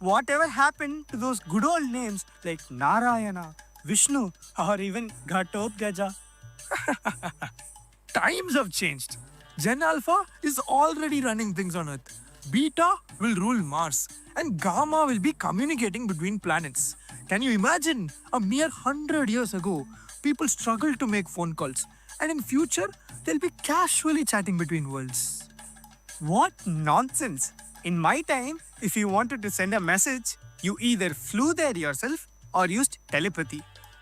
Whatever happened to those good old names like Narayana, Vishnu, or even Ghatotkaja? Times have changed. Gen Alpha is already running things on Earth. Beta will rule Mars, and Gamma will be communicating between planets. Can you imagine? A mere 100 years ago, people struggled to make phone calls, and in future, they'll be casually chatting between worlds. What nonsense! In my time, if you wanted to send a message, you either flew there yourself or used telepathy.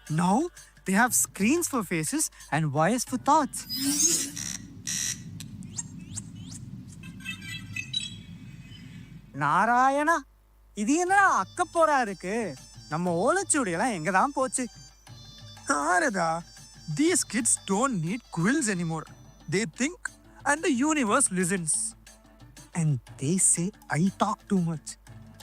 Now, they have screens for faces and wires for thoughts. Narayana, இது என்ன அக்கப்போரா இருக்கு? நம்ம ஓலைச்சுவடியெல்லாம் எங்க தான் போச்சு? Narada, these kids don't need quills anymore. They think and the universe listens. And they say I talk too much.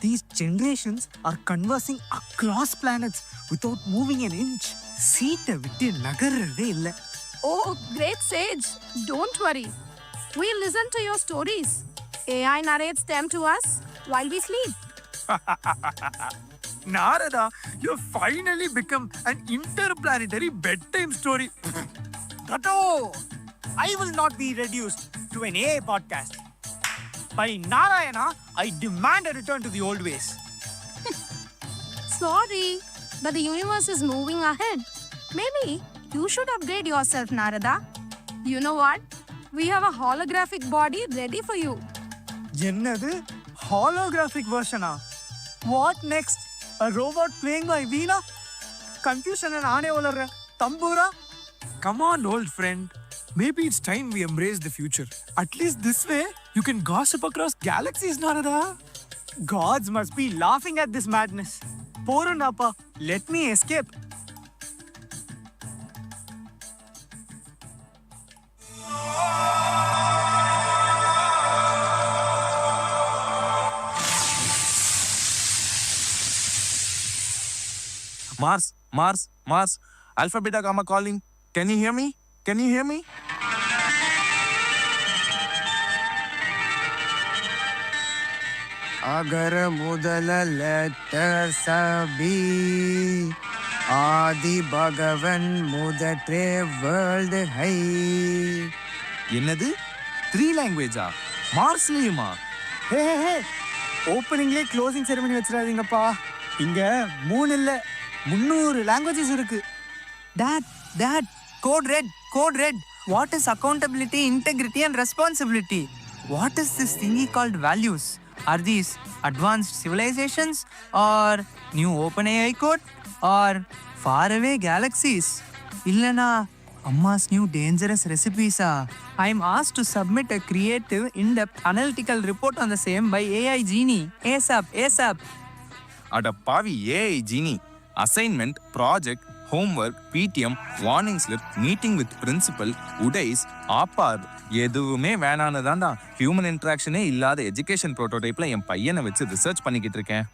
These generations are conversing across planets without moving an inch. சீட்டை விட்டு நகர்றதே இல்லை. Oh, great sage. Don't worry. We'll listen to your stories. AI narrates them to us while we sleep. Narada, you finally become an interplanetary bedtime story. Gato! I will not be reduced to an AI podcast. By Narayana, I demand a return to the old ways. Sorry, but the universe is moving ahead. Maybe you should upgrade yourself, Narada. You know what? We have a holographic body ready for you. என்னது? Holographic version? What next? A robot playing my veena? Confusion and aane valarra. Tambura? Come on, old friend. Maybe it's time we embrace the future. At least this way, you can gossip across galaxies, Narada. Gods must be laughing at this madness. Porunappa, let me escape. Mars. Alpha, Beta, Gamma calling. Can you hear me? अगर मुदल letter सभी आदि भगवन मुदटे world है. என்னது? 3 language-ஆ? மார்ஸ்லயுமா? Hey, openingலே closing ceremony வச்சிராதீங்கப்பா. இங்க 3 இல்ல 300 languages இருக்கு. Dad, code red. What is accountability, integrity and responsibility? What is this thingy called values? Are these advanced civilizations or new OpenAI code or faraway galaxies? Illana, Amma's new dangerous recipes. I am asked to submit a creative, in-depth analytical report on the same by AI Genie. ASAP. அட பாவி AI ஜீனி. Assignment, project, homework, PTM, warning slip, meeting with principal, UDAIS, ஆப்பார் எதுவுமே வேணான்னு தான்டா human இன்ட்ராக்ஷனே இல்லாத education ப்ரோட்டோடைப்ல என் பையனை வச்சு research பண்ணிக்கிட்டு இருக்கேன்.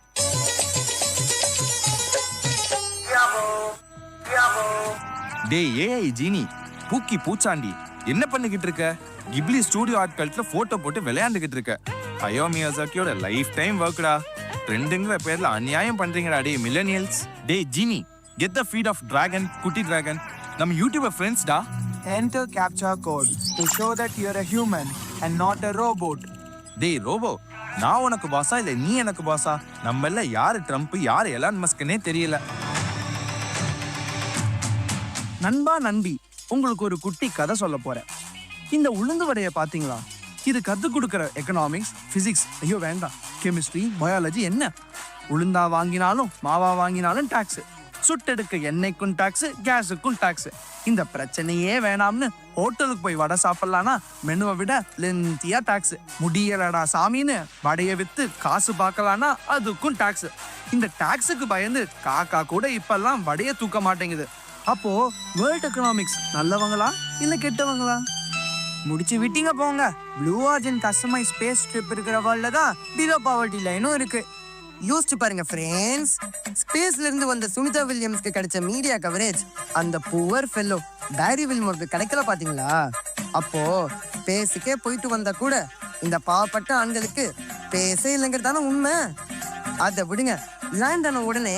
டேய் ஏஐ ஜீனி, பூக்கி பூச்சாண்டி, என்ன பண்ணிக்கிட்டு இருக்க? கிப்லி ஸ்டூடியோ ஆட்கள்ல போட்டோ போட்டு விளையாண்டுகிட்டு இருக்க. ஹயோ மியாசாக்கியோட லைஃப் டைம் ஒர்க்டா. ட்ரெண்டுங்கிற பேர்ல அநியாயம் பண்றீங்கடா டே மில்லனியல்ஸ். டே ஜீனி, get the feed of dragon, குட்டி dragon. நம்ம யூடியூபர் ஃப்ரெண்ட்ஸ் டா. Enter captcha code to show that you're a human and not a robot. டேய் ரோபோ, நான் உனக்கு பாஸா இல்ல நீ எனக்கு பாஸா? நம்ம எல்லாம் யாரு ட்ரம்ப் யாரு எலான் மஸ்க்னே தெரியல. நண்பி, உங்களுக்கு ஒரு குட்டி கதை சொல்ல போறேன். இந்த உளுந்து வடையை பாத்தீங்களா? இது கத்து கொடுக்குற எக்கனாமிக்ஸ், பிசிக்ஸ், ஐயோ வேண்டாம், கெமிஸ்ட்ரி, பயாலஜி என்ன? உளுந்தா வாங்கினாலும் மாவா வாங்கினாலும் டாக்ஸ், சுட்டெடுக்க எண்ணெய்க்கும் டாக்ஸ், கேஸுக்கும் டாக்ஸ். இந்த பிரச்சனையே வேணாம்னு ஹோட்டலுக்கு போய் வடை சாப்பிடலான்னா மெனுவை விட லென்த்தியா டாக்ஸ். முடியலடா சாமின்னு வடையை வித்து காசு பார்க்கலான்னா அதுக்கும் டாக்ஸ். இந்த டாக்ஸுக்கு பயந்து காக்கா கூட இப்பெல்லாம் வடையை தூக்க மாட்டேங்குது. அப்போ வேர்ல்ட் எக்கனாமிக்ஸ் நல்லவங்களா இல்ல கெட்டவங்களா? முடிச்சு விட்டீங்க போங்க. Blue Origin customise space trip இருக்கிற வேர்ல்ட்ல தான் பிலோ பாவர்ட்டி லைனும் இருக்கு. யோசிச்சு பாருங்க ஃப்ரெண்ட்ஸ், ஸ்பேஸ்ல இருந்து வந்த சுனிதா வில்லியம்ஸ்க்கு கிடைச்ச மீடியா கவரேஜ் அந்த புவர் ஃபெல்லோ பேரி வில்மோருக்கு கிடைக்கல பாத்தீங்களா? அப்போ ஸ்பேஸுக்கே போயிட்டு வந்தா கூட இந்த பாவப்பட்ட ஆண்களுக்கு பேசே இல்லைங்கிறதான உண்மை. அதை விடுங்க, லேண்ட் ஆன உடனே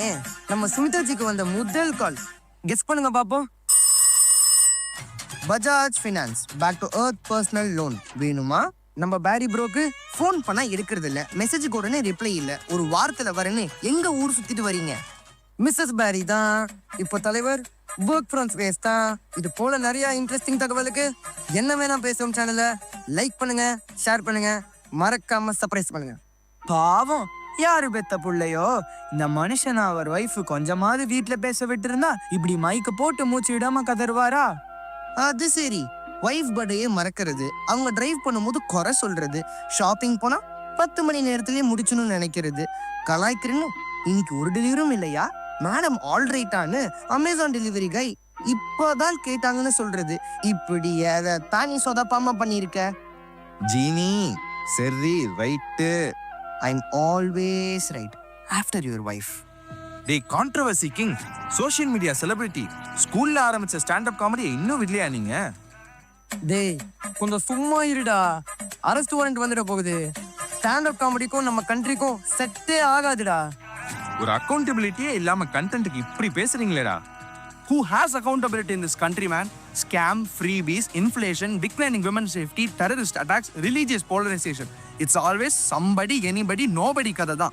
நம்ம சுனிதாஜிக்கு வந்த முதல் கால் கெஸ் பண்ணுங்க பாப்போம். Bajaj Finance back to earth personal loan வேணுமா? நம்ம பேரி ப்ரோக்கு ஃபோன் பண்ணா எடுக்கிறது இல்ல, மெசேஜுக்கு உடனே ரிப்ளை இல்ல, ஒரு வாரத்துல வரேன்னு எங்க ஊர் சுத்திட்டு வரீங்க? மிஸ்ஸஸ் பேரி தான் இப்போ தலைவர், ஒர்க் ஃப்ரம் ஸ்பேஸ் தான். இது போல நிறைய இன்ட்ரெஸ்டிங் தகவலுக்கு என்ன வேணா பேசுவோம் சேனலை லைக் பண்ணுங்க, ஷேர் பண்ணுங்க, மறக்காம சர்ப்ரைஸ் பண்ணுங்க. பாவம், யாரு பெத்த புள்ளையோ இந்த மனுஷன் அவர் ஒய்ஃப் கொஞ்சமாவது வீட்டுல பேச விட்டு இருந்தா இப்படி மைக்க போட்டு மூச்சு விடாம கதறுவாரா? அது சரி, ஒய்ஃப் பர்த்டே மறக்கிறது, அவங்க டிரைவ் பண்ணும்போது குறை சொல்றது, ஷாப்பிங் போனா 10 மணி நேரத்திலேயே முடிச்சணும்னு நினைக்கிறது, கலாய்க்கிறன்னு இன்னைக்கு ஒரு டெலிவரியும் இல்லையா மேடம் ஆல்ரைட்டான்னு அமேசான் டெலிவரி கை இப்போதான் கேட்டாங்கன்னு சொல்றது. இப்படி எதை நீ சொதப்பாம பண்ணிருக்க? ஜீனி சரி right. I'm always right. After your wife. டேய் controversy king, social media celebrity, ஸ்கூல்ல ஆரம்பிச்ச ஸ்டாண்டப் காமெடி இன்னும் விடலையா நீங்க? டேய் கொஞ்சம் சும்மா இருடா. அரெஸ்ட் வாரண்ட் வந்துட போகுது. ஸ்டாண்டப் காமெடிக்கும் நம்ம கண்ட்ரிக்கும் செட்டே ஆகாதுடா. ஒரு அக்கௌண்டபிலிட்டியே இல்லாம கண்டென்ட்க்கு இப்படி பேசுறீங்களேடா. Who has accountability in this country, man? Scam, freebies, inflation, declining women's safety, terrorist attacks, religious polarization. It's always somebody, anybody, nobody kada da.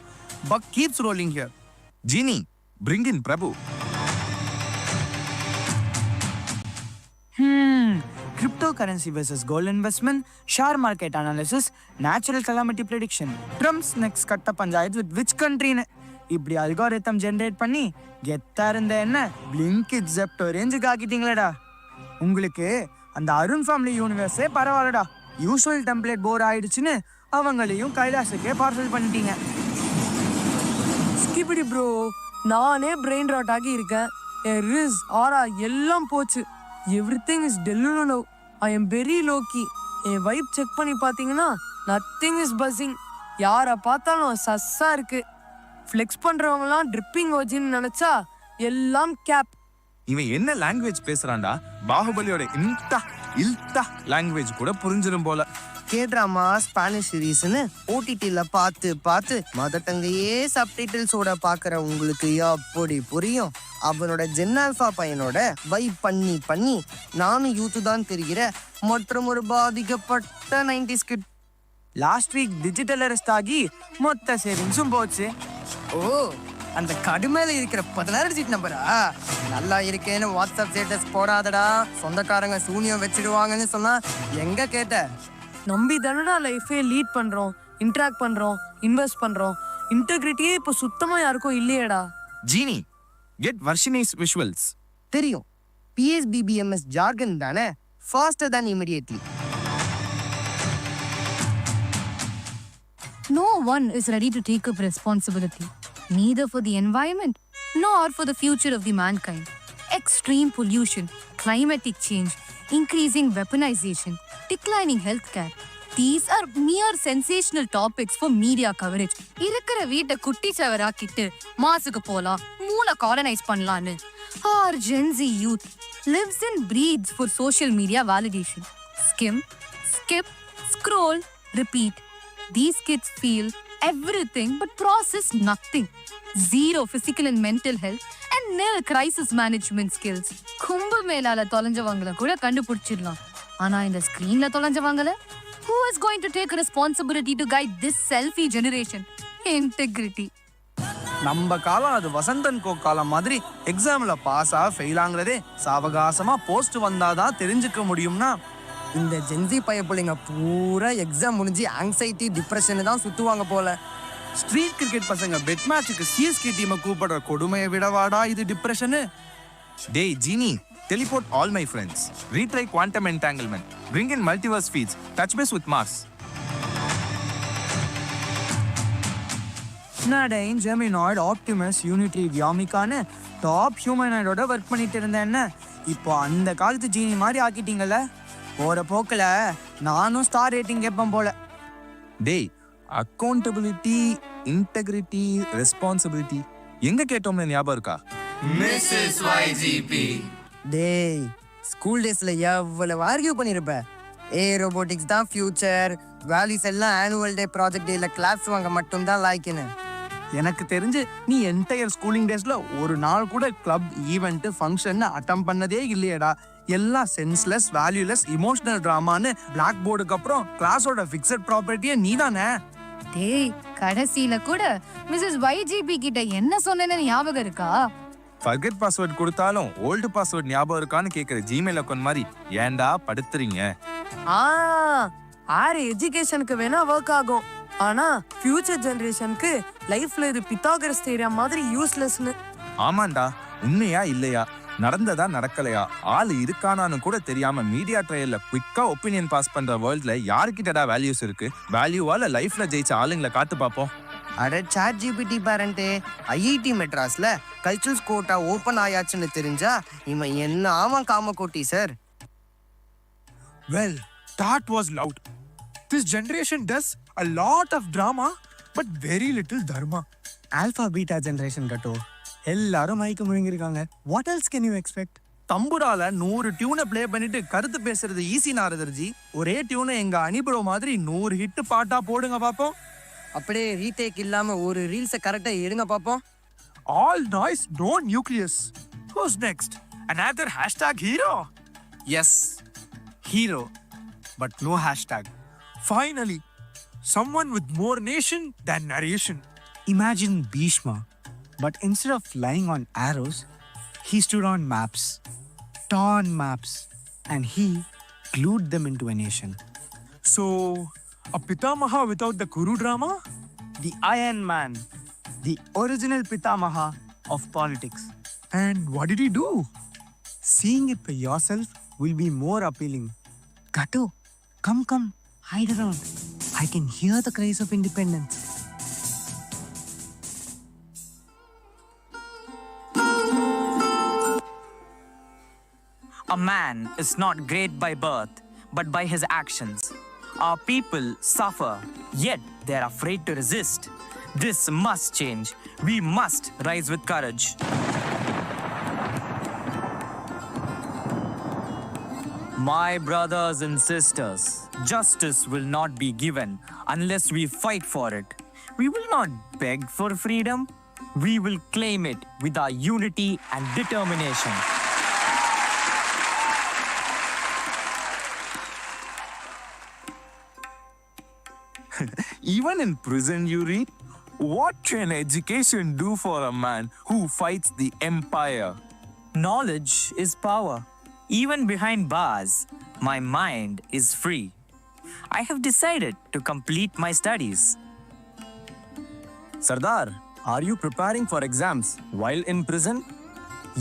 Buck keeps rolling here. Genie, bring in Prabhu. Cryptocurrency versus gold investment, share market analysis, natural calamity prediction. Trump's next katta panchayat with which country? இப்படி algorithm generate பண்ணி கெத்தா இருந்த என்ன Blinkit Zepto ரேஞ்சுக்கு ஆக்கிட்டீங்களேடா. உங்களுக்கு அந்த Arun family யூனிவர்ஸே பரவாயில்லடா. Usual template போர் ஆயிடுச்சுன்னு அவங்களையும் கைலாசுக்கே பார்சல் பண்ணிட்டீங்க. ஸ்கிபிடி ப்ரோ, நானே பிரெயின் ராட் ஆகி இருக்கேன். என் ரிஸ் ஆரா எல்லாம் போச்சு. Everything is delulu. I am very lowkey. என் வைப் செக் பண்ணி பார்த்தீங்கன்னா நத்திங் இஸ் பஸ்ஸிங். யாரை பார்த்தாலும் சஸ்ஸா இருக்கு. ஃப்ளெக்ஸ் பண்றவங்கலாம் ட்ரிப்பிங் ஓஜின்னு நினைச்சா எல்லாம் கேப். இவன் என்ன லாங்குவேஜ் பேசுறான்டா? பாகுபலியோட இல்தா லாங்குவேஜ் கூட புரிஞ்சிடும் போல. கேட்ராமா ஸ்பானிஷ் சீரீஸ்னு ஓடிடில பார்த்து மதர் டங்கையே சப்டைட்டில்ஸோட பாக்குற உங்களுக்கு அப்படி புரியும். அவனோட ஜென்னால்ஃபா பையனோட வைப் பண்ணி நானும் யூத்து தான் தெரிகிற மற்றும் ஒரு பாதிக்கப்பட்ட 90s kid. Last week digital arrest ஆகி மொத்த சேவிங்ஸும் போச்சு. ஓ, அந்த கடுமையில இருக்கிற 16 டிஜிட் நம்பரா? நல்லா இருக்கேன்னு வாட்ஸ்அப் ஸ்டேட்டஸ் போடாதடா, சொந்தக்காரங்க சூனியம் வச்சிடுவாங்கன்னு சொன்னா எங்க கேட்ட? நம்பி தானடா லைஃபே லீட் பண்றோம், இன்ட்ராக்ட் பண்றோம், இன்வெஸ்ட் பண்றோம். இன்டெகிரிட்டியே இப்போ சுத்தமா யாருக்கும் இல்லையேடா. ஜீனி, get Varshini's visuals. தெரியும், PSBBMS ஜார்கன் தானே. faster than immediately. No one is ready to take up responsibility, neither for the environment nor for the future of the mankind. Extreme pollution, climatic change, increasing weaponization, declining healthcare. These are mere sensational topics for media coverage. இருக்கிற வீட்டை குட்டி சவராக்கிட்டு மாசுக்கு போலாம், மூளை colonise பண்ணலான்னு. Our Gen Z youth lives and breathes for social media validation. Skim, skip, scroll, repeat. These kids feel everything but process nothing. Zero physical and mental health and nil crisis management skills. கும்பமேளால தொலைஞ்சவங்கள கூட கண்டுபிடிச்சிடலாம். ஆனா இந்த ஸ்கிரீன்ல தொலைஞ்சவங்கள who is going to take responsibility to guide this selfie generation? Integrity. நம்ம காலம் அது வசந்தன் கோ காலம் மாதிரி எக்ஸாம்ல பாஸா ஃபெயிலாங்கிறதே சாவகாசமா போஸ்ட் வந்தாதான் தெரிஞ்சுக்க முடியும்னா, இந்த ஜென்சி பையப்பிள்ளைங்க பூரா எக்ஸாம் முடிஞ்சு ஆங்ஸைட்டி டிப்ரெஷன் தான் சுத்துவாங்க போல. ஸ்ட்ரீட் கிரிக்கெட் பசங்க பெட் மேட்சுக்கு சிஎஸ்கே டீமை கூப்பிடுற கொடுமையை விடவாடா இது டிப்ரெஷனு. Day Genie, teleport all my friends. Retry quantum entanglement. Bring in multiverse feeds. Touch base with Mars. Nadine Geminoid Optimus Unity வியாமிக்கான்னு டாப் ஹியூமனாய்டோட ஒர்க் பண்ணிட்டு இருந்தேன். இப்போ அந்த காலத்து ஜீனி மாதிரி ஆக்கிட்டீங்கல்ல. போற போக்கில் நானும் ஸ்டார் ரேட்டிங் கேட்பேன் போல. டேய், அக்கௌண்டபிலிட்டி, இன்டெகிரிட்டி, ரெஸ்பான்சிபிலிட்டி எங்க கேட்டோம்னு ஞாபகம் இருக்கா? Mrs. YGP. டேய், ஸ்கூல் டேஸ்ல எவ்வளவு ஆர்கியூ பண்ணிருப்ப. ரோபோட்டிக்ஸ் தான் ஃபியூச்சர், வேல்யூஸ் எல்லாம் ஆனுவல் டே ப்ராஜெக்ட் டேல கிளாஸ் வாங்க மட்டும் தான் லாய்க்குன்னு. எனக்கு தெரிஞ்சு நீ என்டையர் ஸ்கூலிங் டேஸ்ல ஒரு நாள் கூட கிளப் ஈவெண்ட் ஃபங்க்ஷன் அட்டம் பண்ணதே இல்லையடா. எல்லாம் சென்ஸ்லெஸ், வேல்யூலெஸ், இமோஷனல் டிராமான்னு பிளாக் போர்டுக்கு அப்புறம் கிளாஸோட ஃபிக்ஸட் ப்ராப்பர்ட்டியே நீ தானே. டேய், கடைசியில கூட மிஸ்ஸஸ் YGP கிட்ட என்ன சொன்னேன்னு ஞாபகம் இருக்கா? ஃபர்கெட் பாஸ்வேர்ட் கொடுத்தாலும் ஓல்டு பாஸ்வேர்ட் ஞாபகம் இருக்கான்னு கேட்குற ஜிமெயில் அக்கௌண்ட் மாதிரி ஏன்டா படுத்துறீங்க? ஆறு எஜுகேஷனுக்கு வேணா ஒர்க் ஆகும், ஆனா ஃபியூச்சர் ஜெனரேஷனுக்கு லைஃப்ல இது பித்தாகரஸ் தியரம் மாதிரி யூஸ்லெஸ்னு. ஆமாண்டா, உண்மையா இல்லையா, நடந்ததா நடக்கலையா, ஆள் இருக்கானான்னு கூட தெரியாம மீடியா ட்ரையல்ல குவிக்கா ஒப்பீனியன் பாஸ் பண்ற வேர்ல்ட்ல யாருக்கிட்டடா வேல்யூஸ் இருக்கு? வேல்யூவால லைஃப்ல ஜெயிச்ச ஆளுங்களை காத்து பார்ப்போம். அட சாட் ஜிபிடி பேரண்ட்டு, ஐஐடி மெட்ராஸ்ல கல்ச்சரல்ஸ் கோட்டா ஓப்பன் ஆயாச்சுன்னு தெரிஞ்சா இவன் என்ன ஆமாம் காம sir. Well, that was loud. This generation does a lot of drama but very little dharma. Alpha beta generation கட்டோ எல்லாரும் மைக்கு முழுங்கிருக்காங்க. What else can you expect? தம்புரால 100 டியூனை ப்ளே பண்ணிட்டு கருத்து பேசுறது ஈஸி நாரதர்ஜி. ஒரே டியூனை எங்க அனிப்ரோ மாதிரி 100 ஹிட் பாட்டா போடுங்க பாப்போம். அப்படியே ரீடேக் இல்லாம ஒரு ரீல்ஸை கரெக்டா எடுங்க பாப்போம். All noise, no nucleus. Who's next? Another hashtag hero? Yes, hero, but no hashtag. Finally, someone with more nation than narration. Imagine Bhishma, but instead of flying on arrows, he stood on maps, torn maps, and he glued them into a nation. So, a Pitamaha without the Kuru drama? The Iron Man, the original Pitamaha of politics. And what did he do? Seeing it by yourself will be more appealing. Gato, come, hide around. I can hear the cries of independence. A man is not great by birth, but by his actions. Our people suffer, yet they are afraid to resist. This must change. We must rise with courage. My brothers and sisters, justice will not be given unless we fight for it. We will not beg for freedom. We will claim it with our unity and determination. Even in prison, you read, what can education do for a man who fights the empire? Knowledge is power. Even behind bars, my mind is free. I have decided to complete my studies. Sardar, are you preparing for exams while in prison?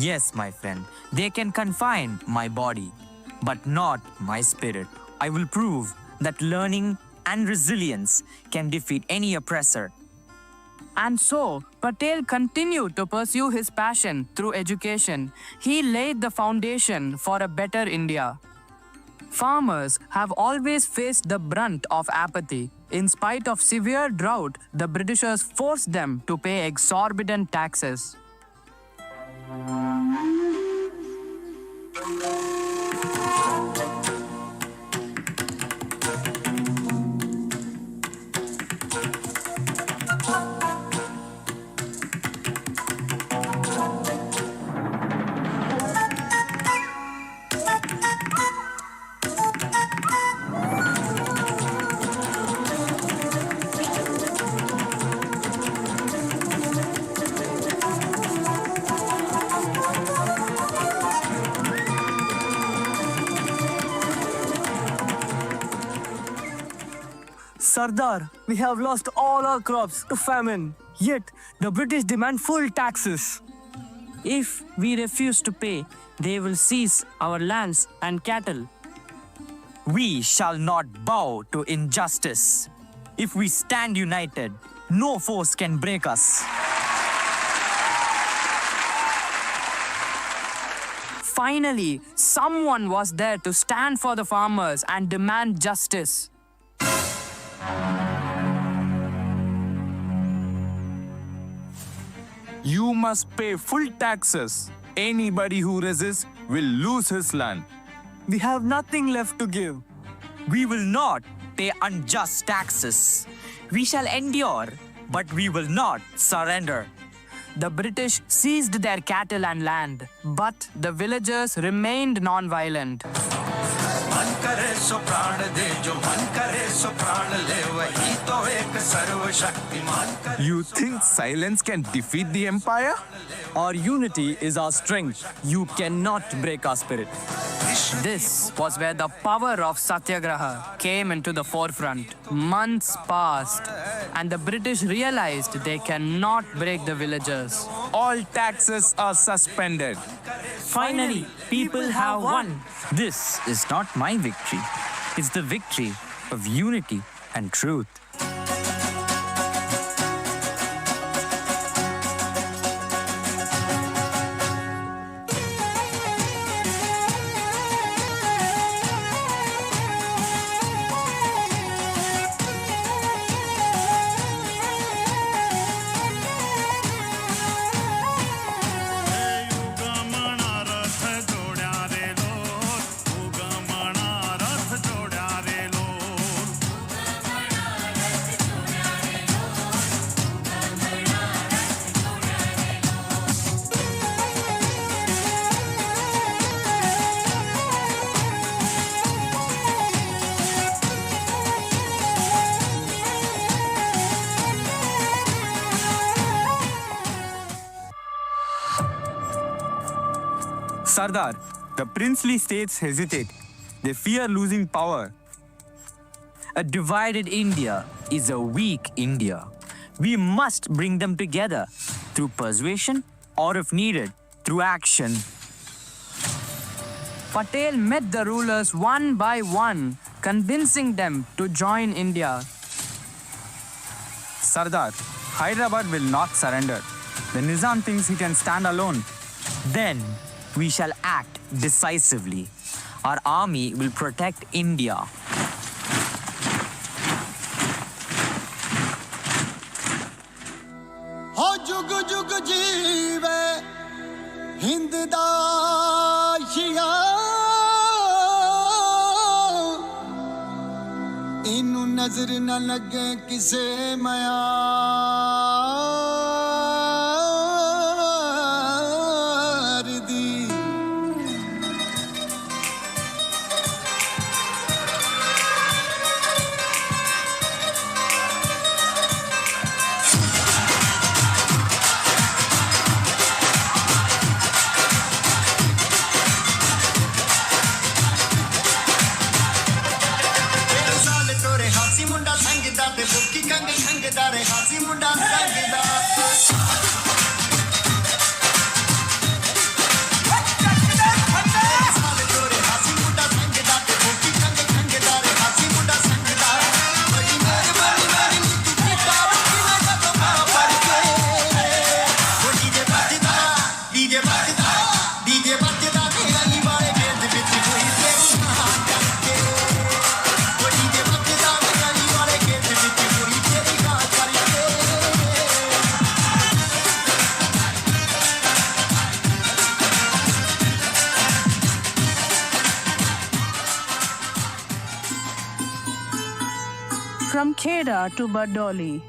Yes, my friend. They can confine my body, but not my spirit. I will prove that learning and resilience can defeat any oppressor. And so, Patel continued to pursue his passion through education. He laid the foundation for a better India. Farmers have always faced the brunt of apathy. In spite of severe drought, the Britishers forced them to pay exorbitant taxes. Sardar, we have lost all our crops to famine. Yet, the British demand full taxes. If we refuse to pay, they will seize our lands and cattle. We shall not bow to injustice. If we stand united, no force can break us. Finally, someone was there to stand for the farmers and demand justice. You must pay full taxes. Anybody who resists will lose his land. We have nothing left to give. We will not pay unjust taxes. We shall endure, but we will not surrender. The British seized their cattle and land, but the villagers remained non-violent. You think silence can defeat the empire? Our unity is our strength. You cannot break our spirit. This was where the power of Satyagraha came into the forefront. Months passed, and the British realized they cannot break the villagers. All taxes are suspended. Finally, people have won. This is not my victory. It's the victory of unity and truth. Sardar, the princely states hesitate. They fear losing power. A divided India is a weak India. We must bring them together through persuasion or, if needed, through action. Patel met the rulers one by one, convincing them to join India. Sardar, Hyderabad will not surrender. The Nizam thinks he can stand alone. Then we shall act decisively. Our army will protect India. हो जुग जुग जीवे हिंद दा शिया इनू नजर न लगे किसे मयार दी बुकी कंग खंगदा रे हासी मुंडा संगदा From Kheda to Bardoli,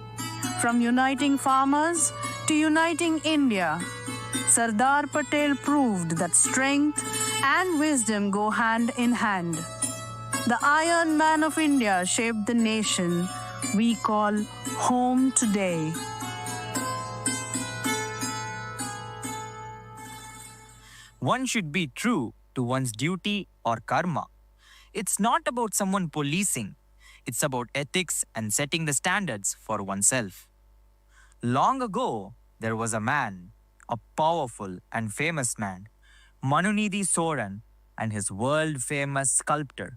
from uniting farmers to uniting India, Sardar Patel proved that strength and wisdom go hand in hand. The Iron Man of India shaped the nation we call home today. One should be true to one's duty or karma. It's not about someone policing. It's about ethics and setting the standards for oneself. Long ago, there was a man, a powerful and famous man, Manunidhi Soran, and his world-famous sculptor.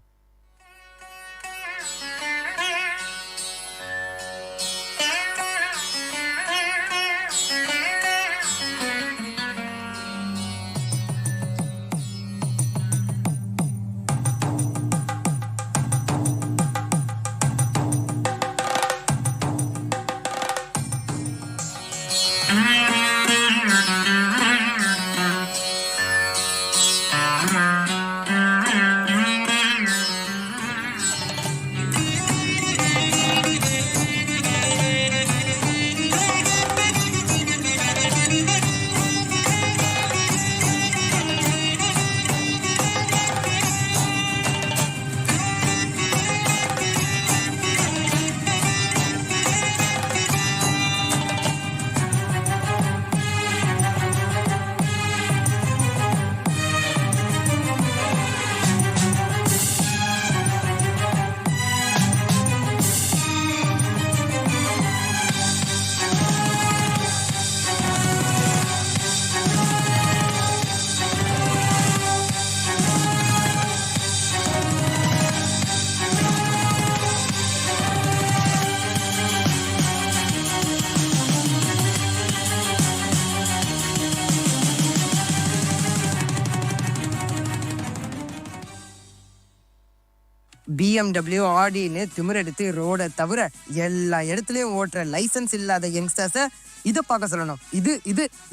BMW, ஆடின்னு திமிரெடுத்து ரோட தவிர எல்லா இடத்துலயும் ஓட்டுற licence இல்லாத யங்ஸ்டர்ஸை இதை பார்க்க சொல்லணும்.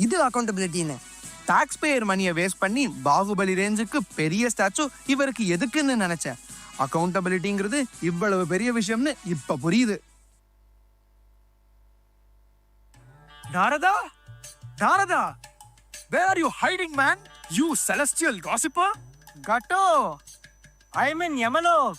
இது அக்கௌண்டபிலிட்டின்னு. டாக்ஸ் பேயர் மணியை வேஸ்ட் பண்ணி பாகுபலி ரேஞ்சுக்கு பெரிய ஸ்டாச்சு இவருக்கு எதுக்குன்னு நினைச்சேன். அக்கௌண்டபிலிட்டிங்கிறது இவ்வளவு பெரிய விஷயம்னு இப்ப புரியுது. Narada? Narada! Where are you hiding, man? You celestial gossiper? Gatto, I'm in Yamalok.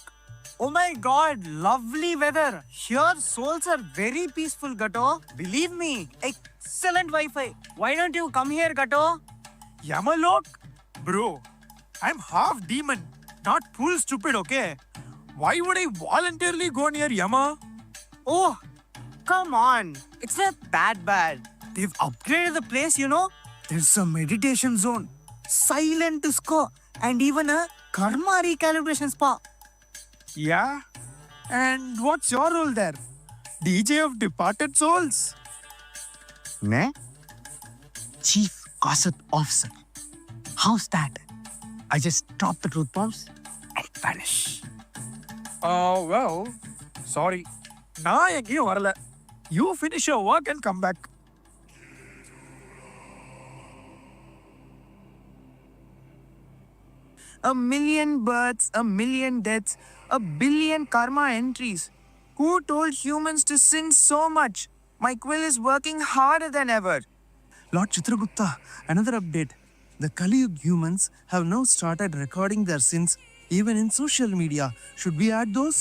Oh my god, lovely weather. Here souls are very peaceful, Gatto. Believe me, excellent Wi-Fi. Why don't you come here, Gatto? Yamalok? Bro, I'm half demon, not full stupid, okay? Why would I voluntarily go near Yama? Oh, come on. It's not that bad. They've upgraded the place, you know. There's a meditation zone, silent disco, and even a karma recalibration spa. Yeah? And what's your role there? DJ of departed souls? Ne? Chief Gossip Officer. How's that? I just drop the truth bombs and vanish. Well, sorry. நான் எங்கேயும் வரல. You finish your work and come back. A million births, a million deaths, a billion karma entries. Who told humans to sin so much? My quill is working harder than ever. Lord Chitragupta, another update. The Kali Yuga humans have now started recording their sins even in social media. Should we add those?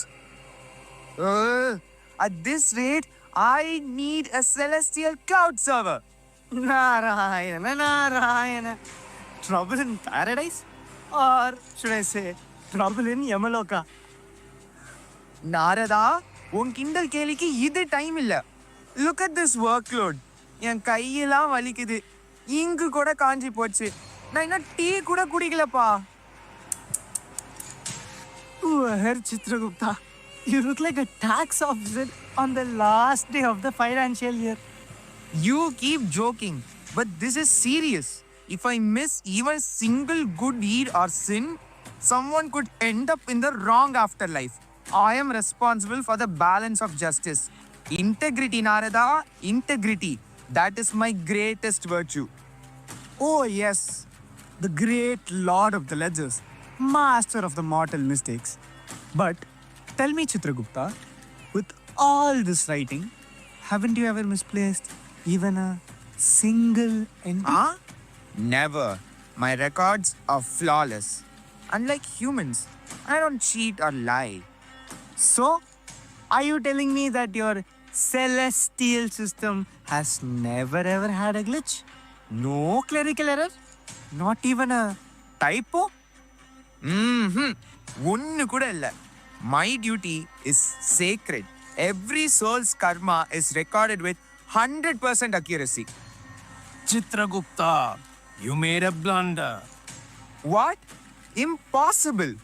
At this rate, I need a celestial cloud server. Narayana, Narayana. Trouble in paradise? Or should I say, trouble in Yamaloka? Narada, உன் கிண்டல் கேலிக்கு இது time இல்ல. Look at this workload. என் கையெல்லாம் வலிக்குது. இங்கு கூட காஞ்சி போச்சு. நான் இன்னும் டீ கூட குடிக்கலப்பா. Where Chitragupta? You look like a tax officer on the last day of the financial year. You keep joking, but this is serious. If I miss even single good deed or sin, someone could end up in the wrong afterlife. I am responsible for the balance of justice. Integrity, Narada, integrity. That is my greatest virtue. Oh yes, the great lord of the ledgers, master of the mortal mistakes. But tell me, Chitragupta, with all this writing, haven't you ever misplaced even a single entry? Never. My records are flawless. Unlike humans, I don't cheat or lie. So, are you telling me that your celestial system has never ever had a glitch? No clerical error? Not even a typo? ஒன்னு கூட இல்ல. My duty is sacred. Every soul's karma is recorded with 100% accuracy. Chitragupta, you made a blunder. What? Impossible.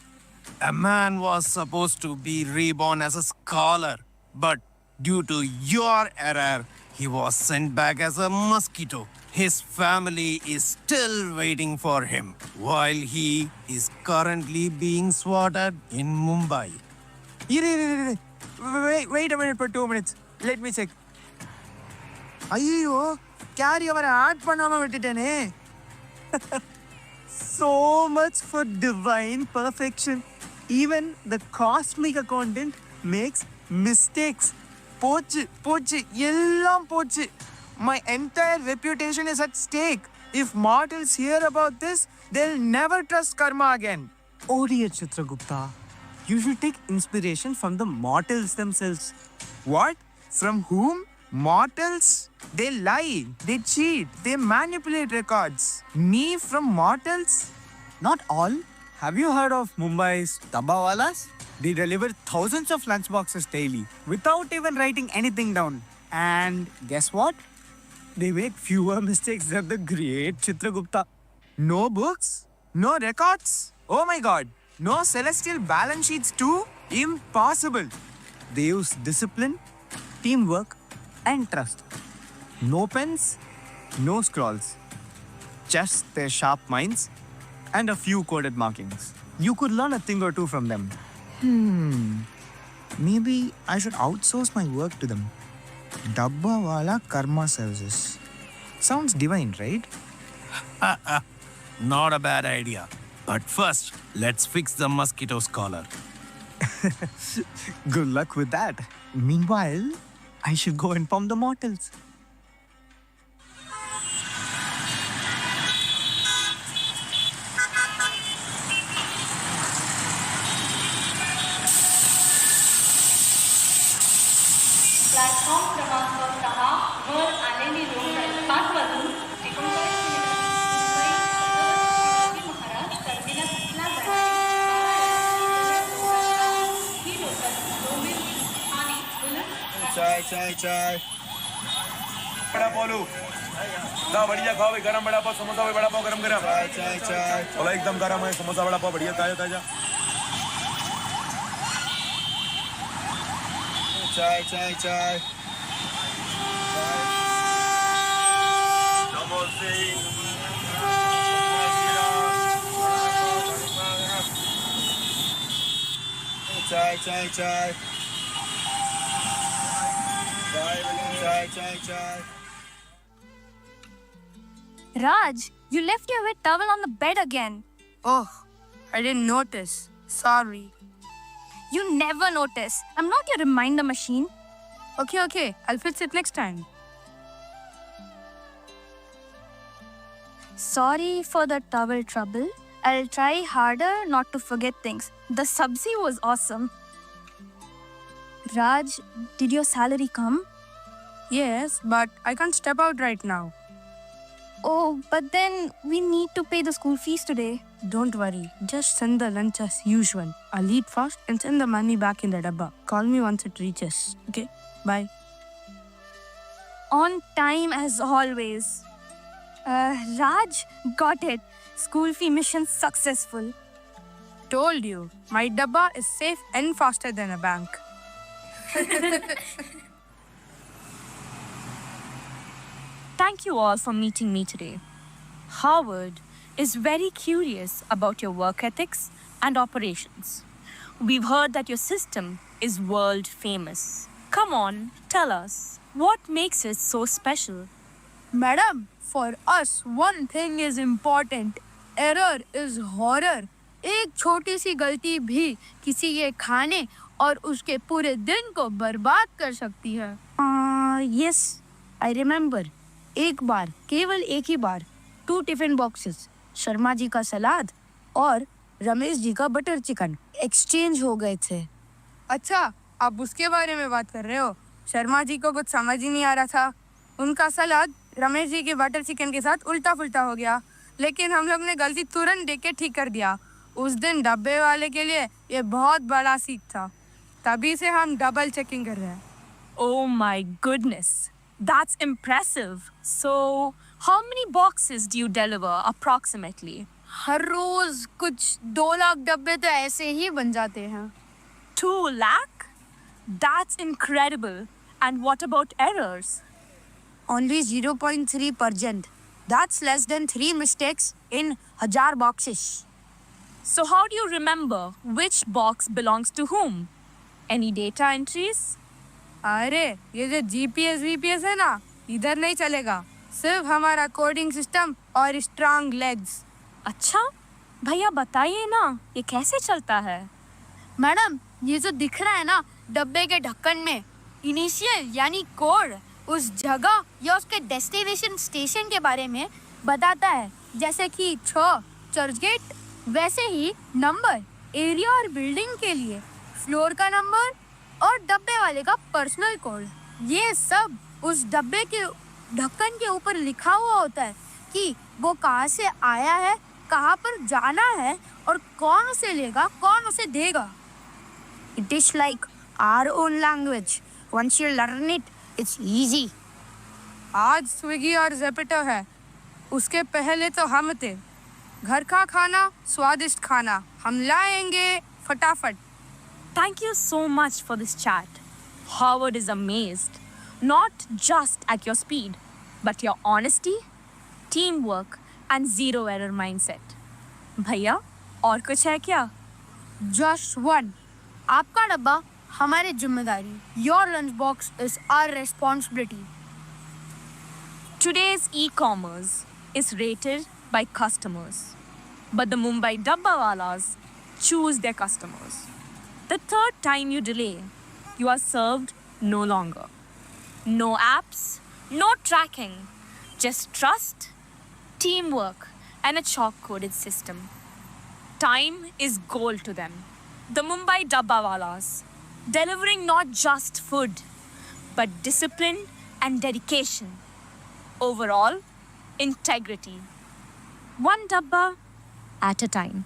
A man was supposed to be reborn as a scholar, but due to your error, he was sent back as a mosquito. His family is still waiting for him, while he is currently being swatted in Mumbai. Wait a minute for 2 minutes. Let me check. ஐயோ carry அவரை add பண்ணாம விட்டுட்டேனே. So much for divine perfection. Even the cosmic accountant makes mistakes. போச்சு எல்லாம் போச்சு. My entire reputation is at stake. If mortals hear about this, they'll never trust karma again. Oh dear Chitragupta, you should take inspiration from the mortals themselves. What? From whom? Mortals? They lie, they cheat, they manipulate records. Me from mortals? Not all. Have you heard of Mumbai's Dabbawalas? They deliver thousands of lunchboxes daily without even writing anything down. And guess what? They make fewer mistakes than the great Chitragupta. No books? No records? Oh my god. No celestial balance sheets too? Impossible. They use discipline, teamwork, and trust. No pens, no scrolls. Just their sharp minds and a few coded markings. You could learn a thing or two from them. Maybe I should outsource my work to them. Dabbawala Karma Services. Sounds divine, right? Not a bad idea. But first, let's fix the mosquito's collar. Good luck with that. Meanwhile, I should go inform the mortals. Platform क्रमांक 6 वर आलेली local 5 वाजून 39 मिनिटांची मुंबई महाराज चाय बड़ा बोलू ना बढ़िया खाओ गरम बड़ा पाव समोसा बड़ा पाव गरम गरम चाय चाय बोला एकदम गरम है समोसा बड़ा पाव बढ़िया ताजा ताजा चाय चाय चाय समोसे चाय चाय चाय चाय चाय चाय Raj, you left your wet towel on the bed again. Oh, I didn't notice. Sorry. You never notice. I'm not your reminder machine. Okay, I'll fix it next time. Sorry for the towel trouble. I'll try harder not to forget things. The sabzi was awesome. Raj, did your salary come? Yes, but I can't step out right now. Oh, but then we need to pay the school fees today. Don't worry. Just send the lunch as usual. I'll eat fast and send the money back in the dabba. Call me once it reaches. Okay? Bye. On time as always. Raj, got it. School fee mission successful. Told you. My dabba is safe and faster than a bank. Thank you all for meeting me today. Harvard is very curious about your work ethics and operations. We've heard that your system is world famous. Come on, tell us, what makes it so special? Madam, for us, one thing is important. Error is horror. एक छोटी सी गलती भी किसी के खाने और उसके पूरे दिन को बर्बाद कर सकती है. Yes, I remember. एक बार, केवल एक ही बार, 2 टिफिन बॉक्सेस, शर्मा जी का सलाद और रमेश जी का बटर चिकन एक्सचेंज हो गए थे. अच्छा, आप उसके बारे में बात कर रहे हो. शर्मा जी को कुछ समझ ही नहीं आ रहा था. उनका सलाद रमेश जी के बटर चिकन के साथ उल्टा फुल्टा हो गया, लेकिन हम लोग ने गलती तुरंत देख के ठीक कर दिया. उस दिन डब्बे वाले के लिए ये बहुत बड़ा सीख था. तभी से हम डबल चेकिंग कर रहे हैं. Oh my goodness, that's impressive. So, how many boxes do you deliver approximately? हर रोज कुछ 2 लाख डब्बे तो ऐसे ही बन जाते हैं. 2 lakh? That's incredible. And what about errors? Only 0.3%. That's less than 3 mistakes in 1000 boxes. So how do you remember which box belongs to whom? Any data entries? अरे ये जो GPS है ना, इधर नहीं चलेगा. सिर्फ हमारा कोडिंग सिस्टम और स्ट्रांग लेग्स. अच्छा, भैया बताइए ना, ये कैसे चलता है? मैडम, ये जो दिख रहा है ना डब्बे के ढक्कन में, इनिशियल यानी कोड उस जगह या उसके डेस्टिनेशन स्टेशन के बारे में बताता है. जैसे कि 6 चर्च गेट, वैसे ही नंबर एरिया और बिल्डिंग के लिए, फ्लोर का नंबर और डब्बे वाले का पर्सनल कोड. ये सब उस डब्बे के ढक्कन के ऊपर लिखा हुआ होता है कि वो कहाँ से आया है, कहाँ पर जाना है और कौन उसे लेगा, कौन उसे देगा. It is like our own language. Once you learn it, it's easy. आज स्विगी और ज़ेपिटो है, उसके पहले तो हम थे. घर का खाना, स्वादिष्ट खाना, हम लाएंगे फटाफट. Thank you so much for this chat. Harvard is amazed, not just at your speed, but your honesty, teamwork, and zero error mindset. भैया, और कुछ है क्या? Just one. आपका डब्बा हमारी जिम्मेदारी. Your lunchbox is our responsibility. Today's e-commerce is rated by customers, but the Mumbai Dabbawalas choose their customers. The third time you delay, you are served no longer. No apps, no tracking, just trust, teamwork, and a chalk-coded system. Time is gold to them. The Mumbai Dabbawalas, delivering not just food, but discipline and dedication. Overall, integrity. One dabba at a time.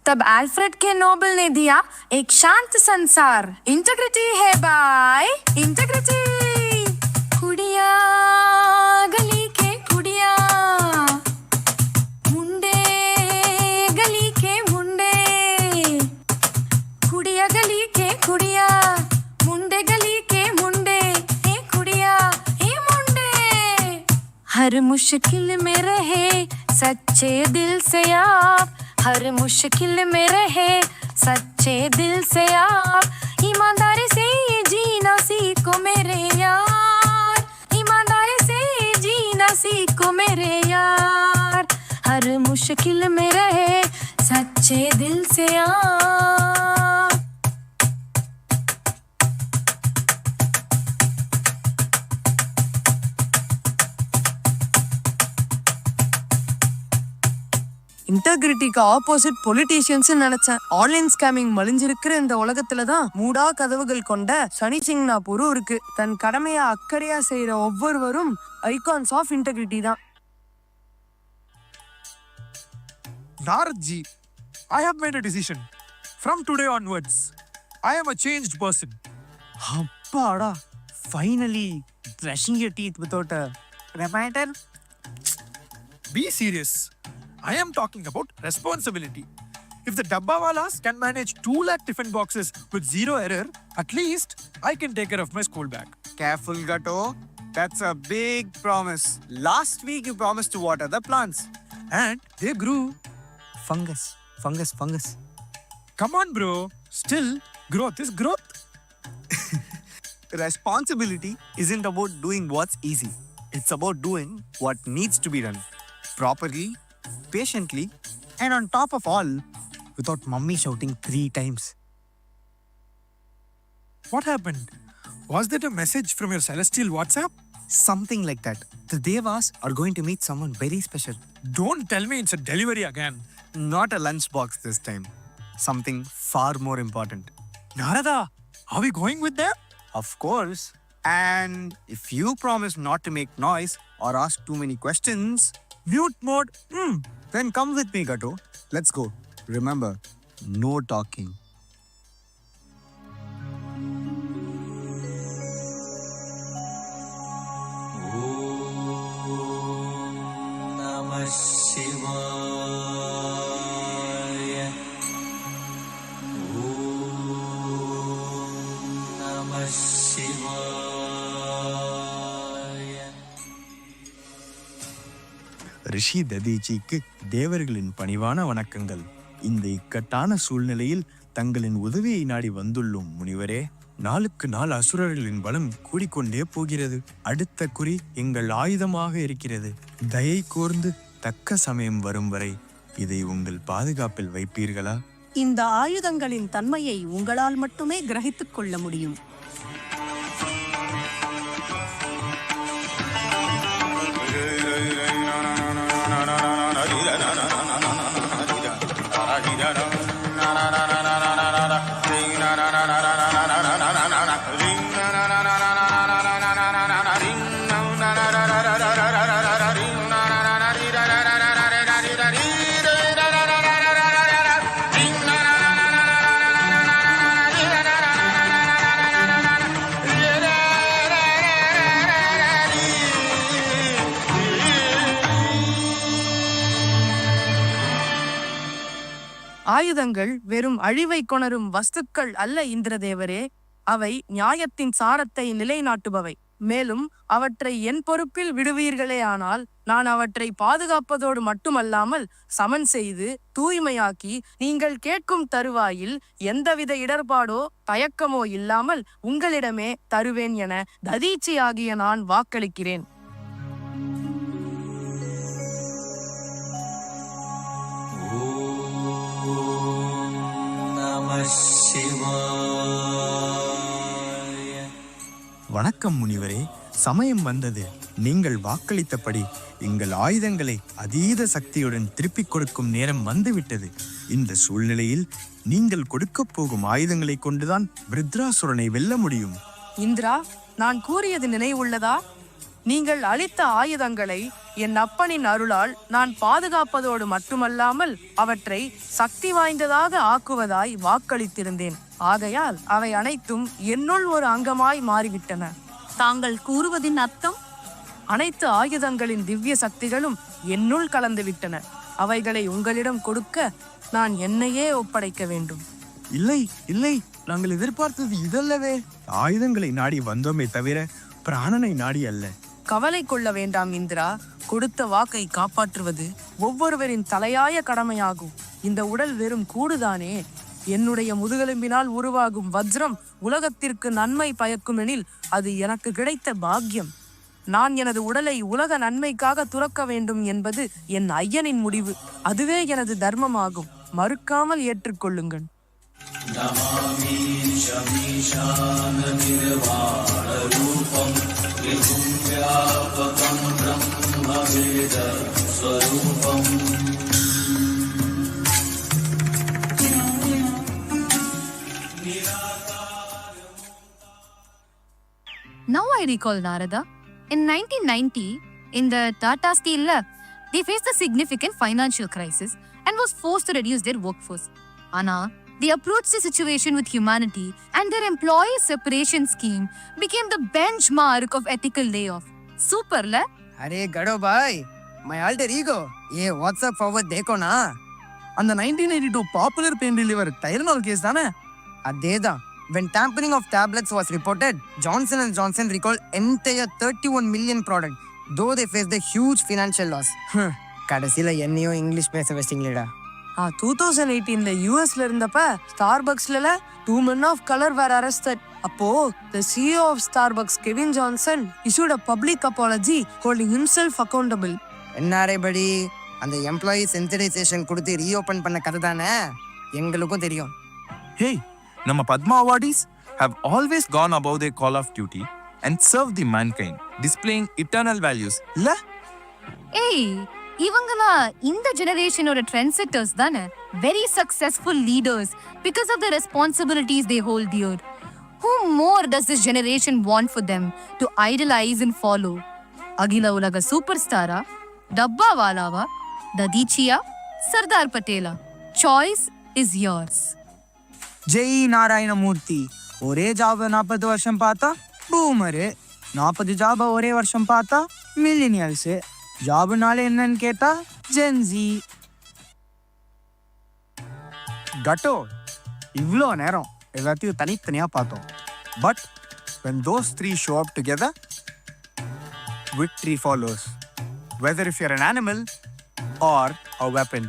तब Alfred के Nobel ने दिया एक शांत संसार। Integrity है bye integrity. कुड़िया गली के कुड़िया, मुंडे गली के मुंडे, कुड़िया गली के कुड़िया, मुंडे गली के मुंडे, ए कुड़िया ए मुंडे। हर मुश्किल में रहे सच्चे दिल से आप, हर मुश्किल में रहे सच्चे दिल से आप, ईमानदारी से जीना सीखो मेरे यार, ईमानदारी से जीना सीखो मेरे यार, हर मुश्किल में रहे सच्चे दिल से आप। இன்டெகிரிட்டிக்கு ஆப்போசிட் பொலிட்டீஷியன்ஸ் நினைச்சேன். ஆன்லைன் ஸ்கேமிங் மலிஞ்சிருக்கிற இந்த உலகத்துல தான் மூடா கதவுகள் கொண்ட சனி சிங்னாபூரும் இருக்கு. தன் கடமையை அக்கறையா செய்யற ஒவ்வொருவரும் ஐகான்ஸ் ஆஃப் இன்டெகிரிட்டி தான். Naradji, I have made a decision. From today onwards, I am a changed person. அப்பாடா, finally brushing your teeth without a reminder. Be serious. I am talking about responsibility. If the Dabbawalas can manage 2 lakh tiffin boxes with zero error, at least I can take care of my school bag. Careful, Gato. That's a big promise. Last week you promised to water the plants. And they grew. Fungus. Come on, bro. Still, growth is growth. Responsibility isn't about doing what's easy. It's about doing what needs to be done. Properly, patiently, and on top of all, without mummy shouting 3 times. What happened? Was that a message from your celestial WhatsApp? Something like that. The Devas are going to meet someone very special. Don't tell me it's a delivery again. Not a lunchbox this time. Something far more important. Narada, are we going with them? Of course. And if you promise not to make noise or ask too many questions, mute mode. Then come with me, Gato. Let's go. Remember, no talking. Namah Shivaya. Namah Shivaya. ரிஷி ததீஜிக்கு தேவர்களின் பணிவான வணக்கங்கள். இந்த இக்கட்டான சூழ்நிலையில் தங்களின் உதவியை நாடி வந்துள்ளோம் முனிவரே. நாளுக்கு நாள் அசுரர்களின் பலம் கூடிக்கொண்டே போகிறது. அடுத்த குறி எங்கள் ஆயுதமாக இருக்கிறது. தயை கூர்ந்து தக்க சமயம் வரும் வரை இதை உங்கள் பாதுகாப்பில் வைப்பீர்களா? இந்த ஆயுதங்களின் தன்மையை உங்களால் மட்டுமே கிரகித்துக் கொள்ள முடியும். ஆயுதங்கள் வெறும் அழிவை கொணரும் வஸ்துக்கள் அல்ல இந்திரதேவரே. அவை நியாயத்தின் சாரத்தை நிலைநாட்டுபவை. மேலும் அவற்றை என் பொறுப்பில் விடுவீர்களே ஆனால் நான் அவற்றை பாதுகாப்பதோடு மட்டுமல்லாமல் சமன் செய்து தூய்மையாக்கி நீங்கள் கேட்கும் தருவாயில் எந்தவித இடர்பாடோ தயக்கமோ இல்லாமல் உங்களிடமே தருவேன் என ததீச்சியாகிய நான் வாக்களிக்கிறேன். வணக்கம் முனிவரே. சமயம் வந்தது. நீங்கள் வாக்களித்தபடி எங்கள் ஆயுதங்களை அதீத சக்தியுடன் திருப்பிக் கொடுக்கும் நேரம் வந்துவிட்டது. இந்த சூழ்நிலையில் நீங்கள் கொடுக்கப் போகும் ஆயுதங்களை கொண்டுதான் விருத்ராசுரனை வெல்ல முடியும். இந்திரா, நான் கூறியது நினைவுள்ளதா? நீங்கள் அளித்த ஆயுதங்களை என் அப்பனின் அருளால் நான் பாதுகாப்பதோடு மட்டுமல்லாமல் அவற்றை சக்தி வாய்ந்ததாக ஆக்குவதாய் வாக்களித்திருந்தேன். ஆகையால் அவை அனைத்தும் என்னுள் ஒரு அங்கமாய் மாறிவிட்டன. தாங்கள் கூறுவதின் அர்த்தம்? அனைத்து ஆயுதங்களின் திவ்ய சக்திகளும் என்னுள் கலந்து விட்டன. அவைகளை உங்களிடம் கொடுக்க நான் என்னையே ஒப்படைக்க வேண்டும். இல்லை இல்லை, நாங்கள் எதிர்பார்த்தது இதல்லவே. ஆயுதங்களை நாடி வந்தோமே தவிர பிராணனை நாடி அல்ல. கவலை கொள்ள வேண்டாம் இந்திரா. கொடுத்த வாக்கை காப்பாற்றுவது ஒவ்வொருவரின் தலையாய கடமையாகும். இந்த உடல் வெறும் கூடுதானே. என்னுடைய முதுகெலும்பினால் உருவாகும் வஜ்ரம் உலகத்திற்கு நன்மை பயக்குமெனில் அது எனக்கு கிடைத்த பாக்கியம். நான் எனது உடலை உலக நன்மைக்காக துறக்க வேண்டும் என்பது என் ஐயனின் முடிவு. அதுவே எனது தர்மமாகும். மறுக்காமல் ஏற்றுக்கொள்ளுங்கள். Now I recall, Narada, in 1990, in the Tata Steel, they faced a significant financial crisis and was forced to reduce their workforce. Anna, they approached the situation with humanity and their employee separation scheme became the benchmark of ethical layoff. Super, la? अरे गड़ो भाई, my alter ego. ये WhatsApp forward देखो ना. அந்த 1982 popular pain reliever Tylenol case தானே? அதேதான். When tampering of tablets was reported, Johnson & Johnson recalled entire 31 million product, though they faced a huge financial loss. கடைசில என்னையும் இங்கிலீஷ் பேச வச்சிட்டீங்களேடா. 2018 யூஎஸ்ல இருந்தப்ப ஸ்டார்பக்ஸ்ல 2 men of color were arrested. அப்போ the CEO of Starbucks, Kevin Johnson, issued a public apology holding himself accountable. NRI படி அந்த employee sensitisation கொடுத்து reopen பண்ண கதை தானே எங்களுக்கும் தெரியும். Hey, நம்ம Padma awardees have always gone above their call of duty and served the mankind, displaying eternal values. இல்ல? Hey, இவங்களா இந்த ஜெனரேஷனோட ட்ரெண்ட் செட்டர்ஸ் தானே. Very successful leaders because of the responsibilities they hold dear. Who more does this generation want for them to idolize and follow? அகில உலக super ஸ்டாரா, டப்பாவாலாவா, ததீச்சியா, சர்தார் பட்டேலா? Choice is yours. Jai Narayanamurthy. ஒரே ஜாப 40 வருஷம் பார்த்தா பூமரு, 40 ஜாப ஒரே வருஷம் பார்த்தா மில்லினியல்ஸ். ஜாபுனால என்னன்னு கேட்டா ஜென்சி. கட்டோ, இவ்வளோ நேரம் எல்லாத்தையும் தனித்தனியா பார்த்தோம். But when those three show up together, victory follows. Whether if you're an animal or a weapon.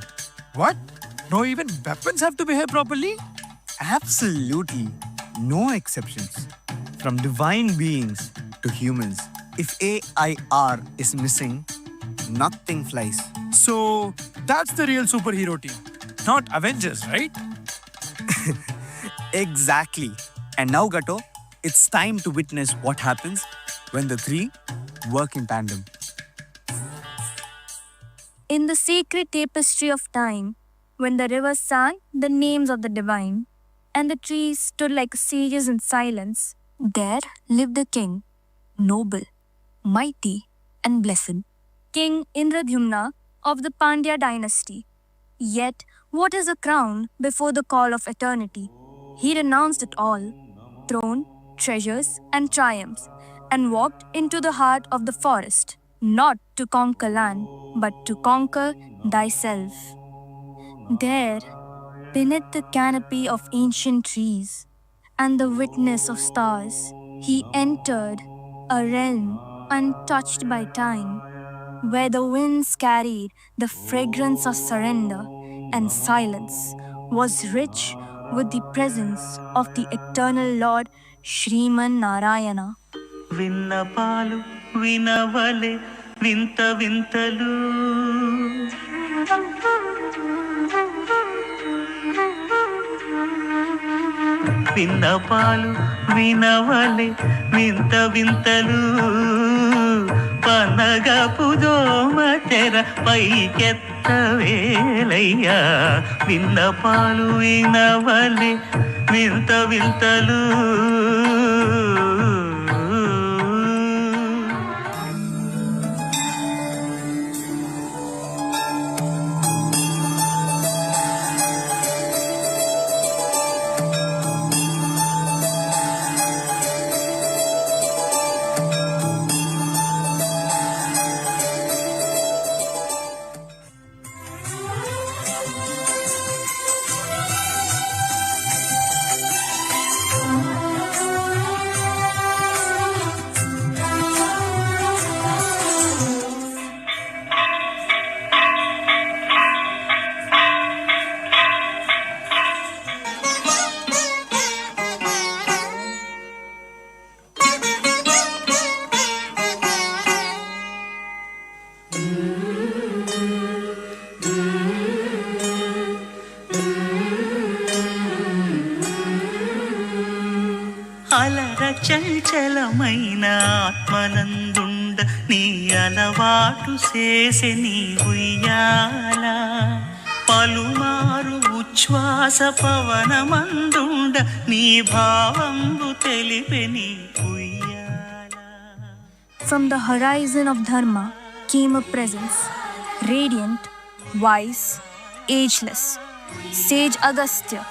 What? No, even weapons have to behave properly? Absolutely. No exceptions. From divine beings to humans. If AIR is missing, nothing flies. So, that's the real superhero team. Not Avengers, right? Exactly. And now, Gato, it's time to witness what happens when the three work in tandem. In the sacred tapestry of time, when the rivers sang the names of the divine, and the trees stood like sages in silence, there lived a king, noble, mighty, and blessed, King Indradyumna of the Pandya dynasty. Yet, what is a crown before the call of eternity? He renounced it all, throne, treasures, and triumphs, and walked into the heart of the forest, not to conquer land, but to conquer thyself. There, beneath the canopy of ancient trees and the witness of stars, he entered a realm untouched by time, where the winds carried the fragrance of surrender and silence was rich with the presence of the eternal Lord Shriman Narayana. విన్నపాలు వినవలే వింత వింతలు విన్నపాలు వినవలే వింత వింతలు పనగపు దోమ తెర పైకెత్త వేలయ్యా విన్నపాలు వినవలే వింత వింతలు చంచలమైన ఆత్మనందుండ నీ అలవాటు చేసే నీ ఉయ్యాల పలుమారు ఉచ్ఛ్వాస పవనమందుండ నీ భావంబు తెలిపే నీ ఉయ్యాల. From the horizon of Dharma came a presence, radiant, wise, ageless, sage Agastya,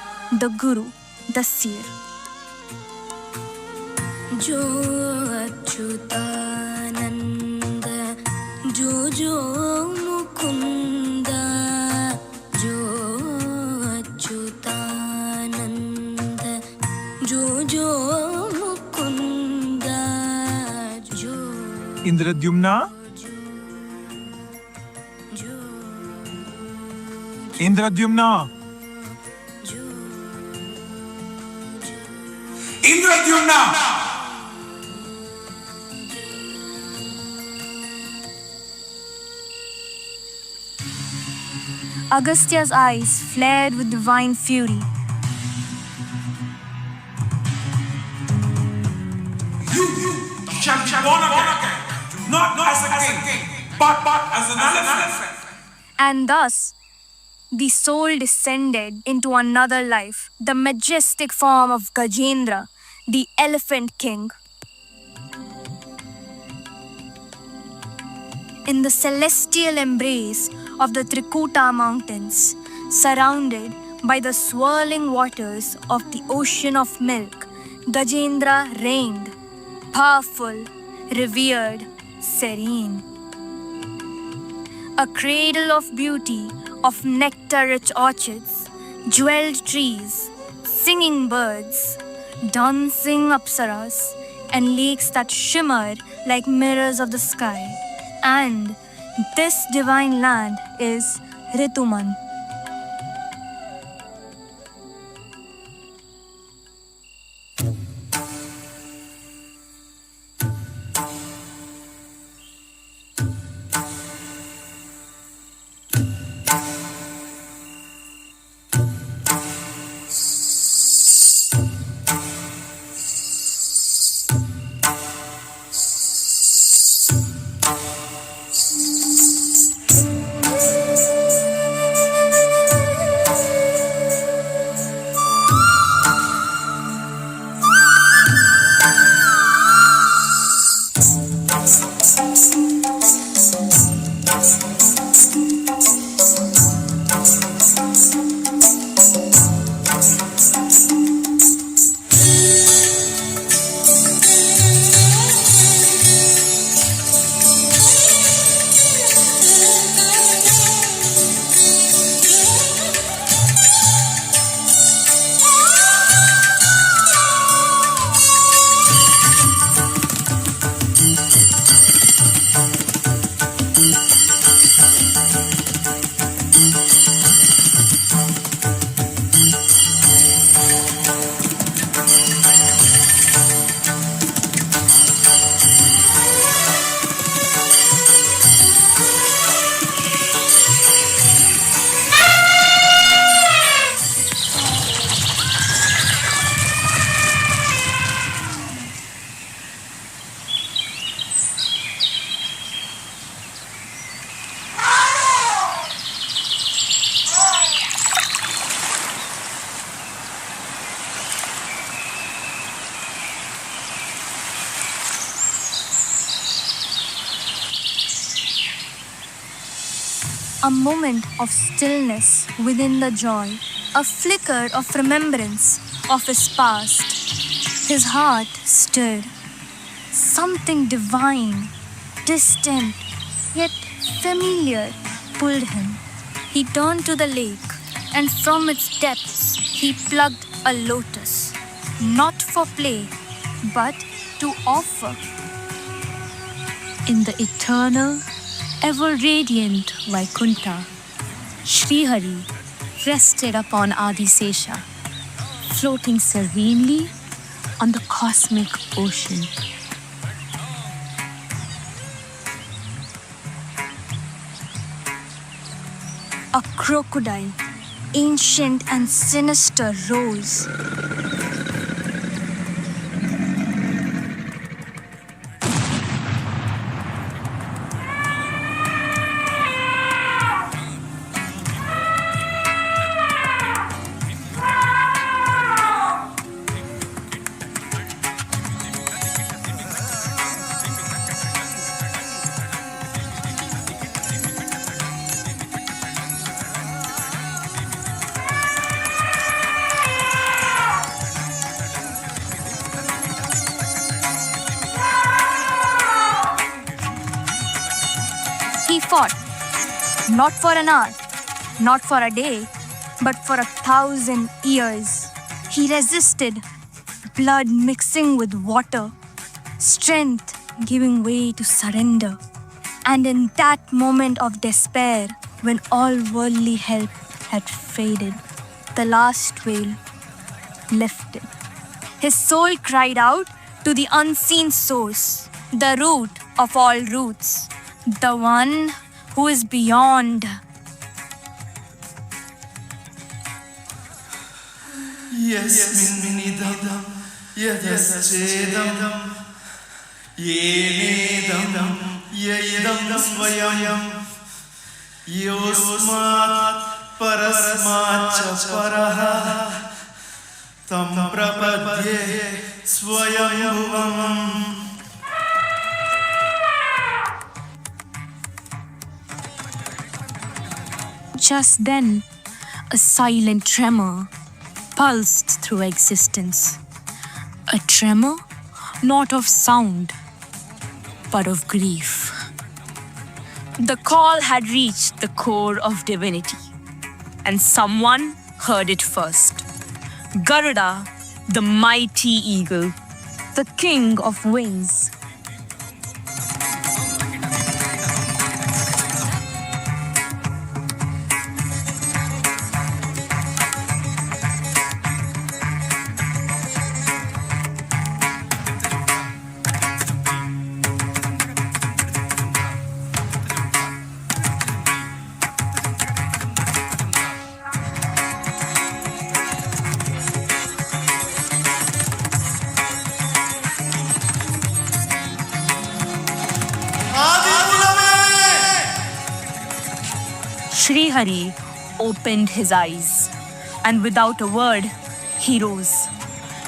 the Guru, the seer. जो अच्युतानंद जो जो मुकुंद जो अच्युतानंद जो जो मुकुंद जो Indradyumna? Indradyumna? Indradyumna! Agastya's eyes flared with divine fury. You shall be born again, not as a king, but as an elephant. And thus, the soul descended into another life, the majestic form of Gajendra, the elephant king. In the celestial embrace of the Trikuta mountains, surrounded by the swirling waters of the ocean of milk, Gajendra reigned, powerful, revered, serene. A cradle of beauty, of nectar-rich orchids, jeweled trees, singing birds, dancing apsaras, and lakes that shimmer like mirrors of the sky. And this divine land is Rituman. A moment of stillness within the joy, a flicker of remembrance of his past. His heart stirred. Something divine, distant, yet familiar pulled him. He turned to the lake, and from its depths he plucked a lotus, not for play, but to offer. In the eternal, ever-radiant Vaikunta, Srihari rested upon Adisesha, floating serenely on the cosmic ocean. A crocodile, ancient and sinister, rose. fought. Not for an hour, not for a day, but for 1,000 years. He resisted, blood mixing with water, strength giving way to surrender. And in that moment of despair, when all worldly help had faded, the last veil lifted. His soul cried out to the unseen source, the root of all roots, the one who is beyond. यस्मिन्निदं यदश्चेदं येनेदं यइदं स्वयं योऽस्मात् परस्माच्च परः तं प्रपद्ये स्वयंभुवम्. Just then, a silent tremor pulsed through existence. A tremor not of sound, but of grief. The call had reached the core of divinity, and someone heard it first. Garuda, the mighty eagle, the king of wings. Sri Hari opened his eyes, and without a word, he rose.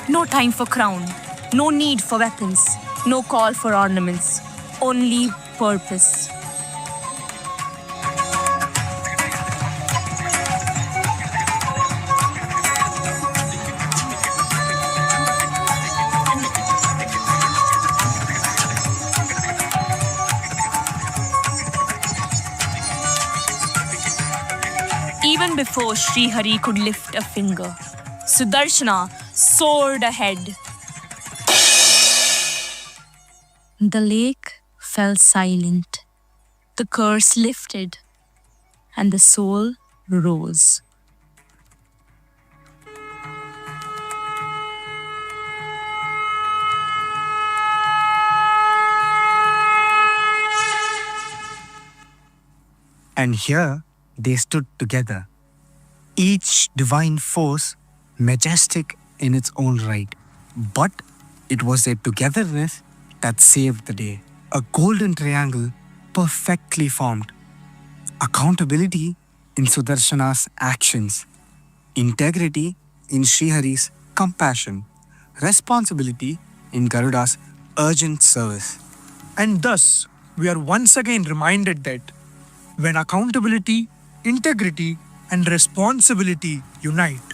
No time for crown, no need for weapons, no call for ornaments, only purpose. Even before Sri Hari could lift a finger, Sudarshana soared ahead. The lake fell silent, the curse lifted, and the soul rose. And here they stood together, each divine force majestic in its own right. But it was their togetherness that saved the day. A golden triangle perfectly formed. Accountability in Sudarshana's actions, integrity in Srihari's compassion, responsibility in Garuda's urgent service. And thus, we are once again reminded that when accountability, integrity, and responsibility unite,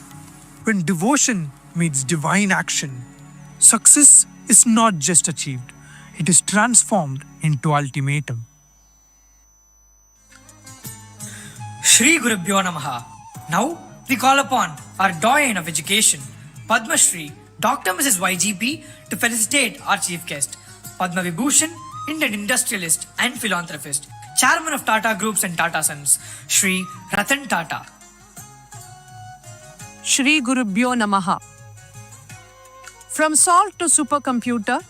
when devotion meets divine action, success is not just achieved, it is transformed into ultimatum. Shri Gurubhyo Namaha. Now we call upon our doyen of education, Padma Shri, Dr. Mrs. YGP, to felicitate our chief guest, Padma Vibhushan, Indian industrialist and philanthropist, Chairman of Tata Groups and Tata Sons, Shri Ratan Tata. Shri Gurubhyo Namaha. From salt to supercomputer,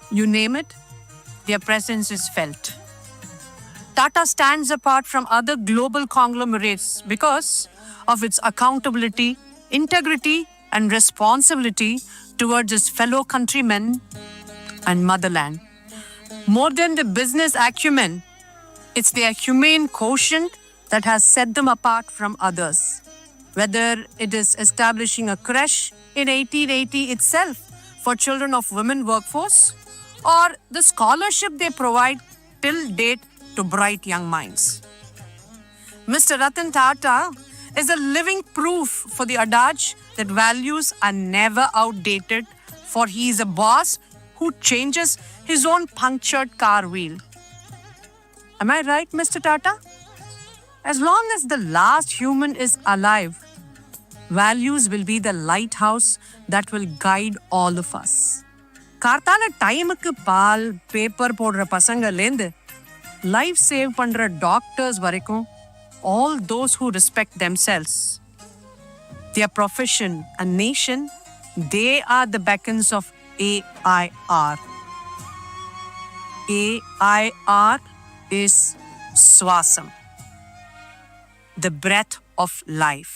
you name it, their presence is felt. Tata stands apart from other global conglomerates because of its accountability, integrity, and responsibility towards its fellow countrymen and motherland. More than the business acumen, it's their humane quotient that has set them apart from others. Whether it is establishing a creche in 1880 itself for children of women workforce, or the scholarship they provide till date to bright young minds. Mr. Ratan Tata is a living proof for the adage that values are never outdated, for he is a boss who changes his own punctured car wheel. Am I right, Mr. Tata? As long as the last human is alive, values will be the lighthouse that will guide all of us. கார்த்தால டைமுக்கு பால் paper போடுற பசங்கள்லேருந்து life save பண்ற doctors வரைக்கும் all those who respect themselves, their profession and nation, they are the beacons of AIR. AIR is SVASAM, the breath of life.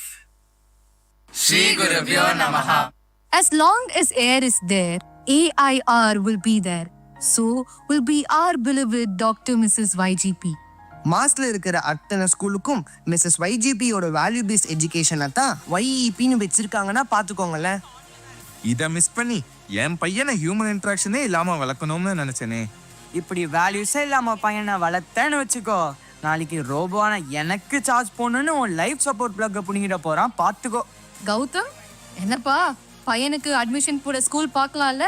Shri Gurubhyo Namaha. As long as air is there, AIR will be there. So will be our beloved Dr. Mrs. YGP. மாஸ்ல இருக்கிற அத்தனை ஸ்கூலுக்கும் Mrs YGPயோட value paste எஜுகேஷனை தான் YEPன்னு வச்சிருக்காங்கன்னா பார்த்துக்கோங்களேன். இதை miss பண்ணி என் பையனை human இன்ட்ராக்ஷனே இல்லாம வளர்க்கணும்னு நினைச்சேனே. இப்படி வேல்யூஸே இல்லாம பையனை வளர்த்தேன்னு வச்சுக்கோ, நாளைக்கு ரோபோவான எனக்கு சார்ஜ் போடணும்னு உன் லைஃப் சப்போர்ட் பிளக்க புடிங்கிட போறான், பார்த்துக்கோ. கௌதம், என்னப்பா பையனுக்கு அட்மிஷன் போட ஸ்கூல் பார்க்கலாம்ல?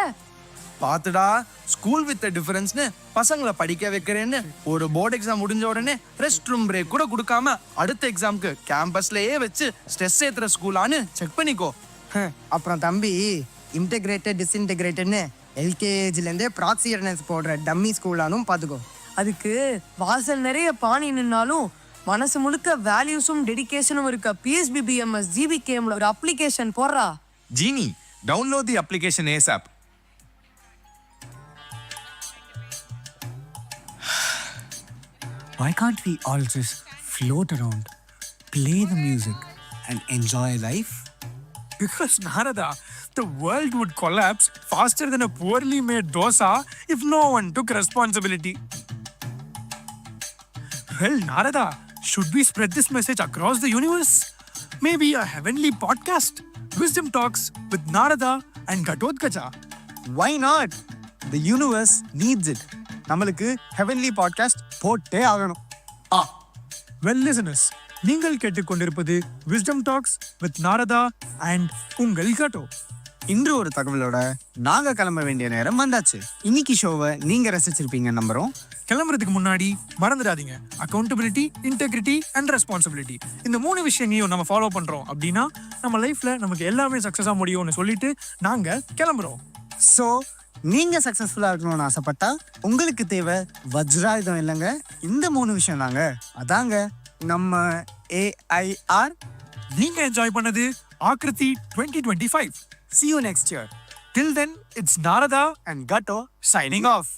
பார்த்துடா, ஸ்கூல் வித் டிஃபரன்ஸ்னு பசங்களை படிக்க வைக்கிறேன்னு ஒரு போர்டு எக்ஸாம் முடிஞ்ச உடனே ரெஸ்ட் ரூம் பிரேக் கூட கொடுக்காம அடுத்த எக்ஸாம்க்கு கேம்பஸ்லயே வச்சு ஸ்ட்ரெஸ் ஏத்துற ஸ்கூலான்னு செக் பண்ணிக்கோ. அப்புறம் தம்பி, இன்டெகிரேட்டட் டிஸ்இன்டெகிரேட்டட்னு எல்கேஜிலேருந்தே ப்ராக்ஸி அட்டெண்டன்ஸ் போடுற டம்மி ஸ்கூலானும் பார்த்துக்கோ. அதுக்கு வாசல் நிறைய பானி நின்னாலும் மனசு முழுக்க வேல்யூஸும் டெடிகேஷனும் இருக்க PSBBMS GBKM ஒரு அப்ளிகேஷன் போடுறா. Genie, download the application ASAP. Why can't we all just float around, play the music, and enjoy life? Because Narada, the world would collapse faster than a poorly made dosa if no one took responsibility. Well, Narada, should we spread this message across the universe? Maybe a heavenly podcast, Wisdom Talks with Narada and Gatotkacha. Why not? The universe needs it. நம்மளுக்கு heavenly podcast போட்டே ஆகணும். Well, listeners, நீங்கள் கேட்டுக்கொண்டிருப்பது Wisdom Talks with Narada and உங்கள் கட்டோ. இன்று ஒரு தகவலோட நாங்க கிளம்ப வேண்டிய நேரம் வந்தாச்சு. இன்னைக்கு ஷோவை நீங்க ரசிச்சிருப்பீங்க நம்புறோம். கிளம்புறதுக்கு முன்னாடி மறந்துடாதீங்க, அக்கௌண்டபிலிட்டி, இன்டெகிரிட்டி அண்ட் ரெஸ்பான்சிபிலிட்டி, இந்த 3 விஷயங்களையும் நம்ம ஃபாலோ பண்றோம் அப்படின்னா நம்ம லைஃப்ல நமக்கு எல்லாமே சக்சஸா முடியும்னு சொல்லிட்டு நாங்க கிளம்புறோம். ஸோ நீங்க சக்சஸ்ஃபுல்லா இருக்கணும்னு ஆசைப்பட்டா உங்களுக்கு தேவை வஜ்ராயுதம் இல்லைங்க, இந்த 3 விஷயம் தாங்க. அதாங்க நம்ம AIR. நீங்க என்ஜாய் பண்ணது ஆக்ரிதி 2025. See you next year. Till then, it's Narada and Gatto signing off.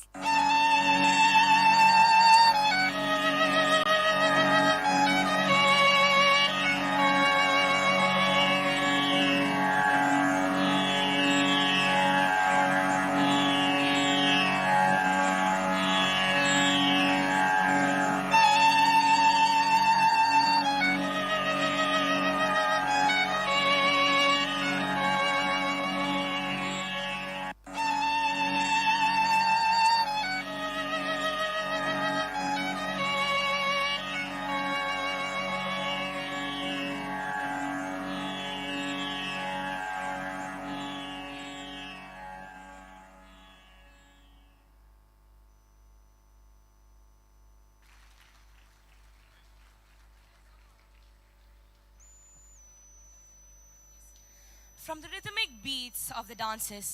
From the rhythmic beats of the dances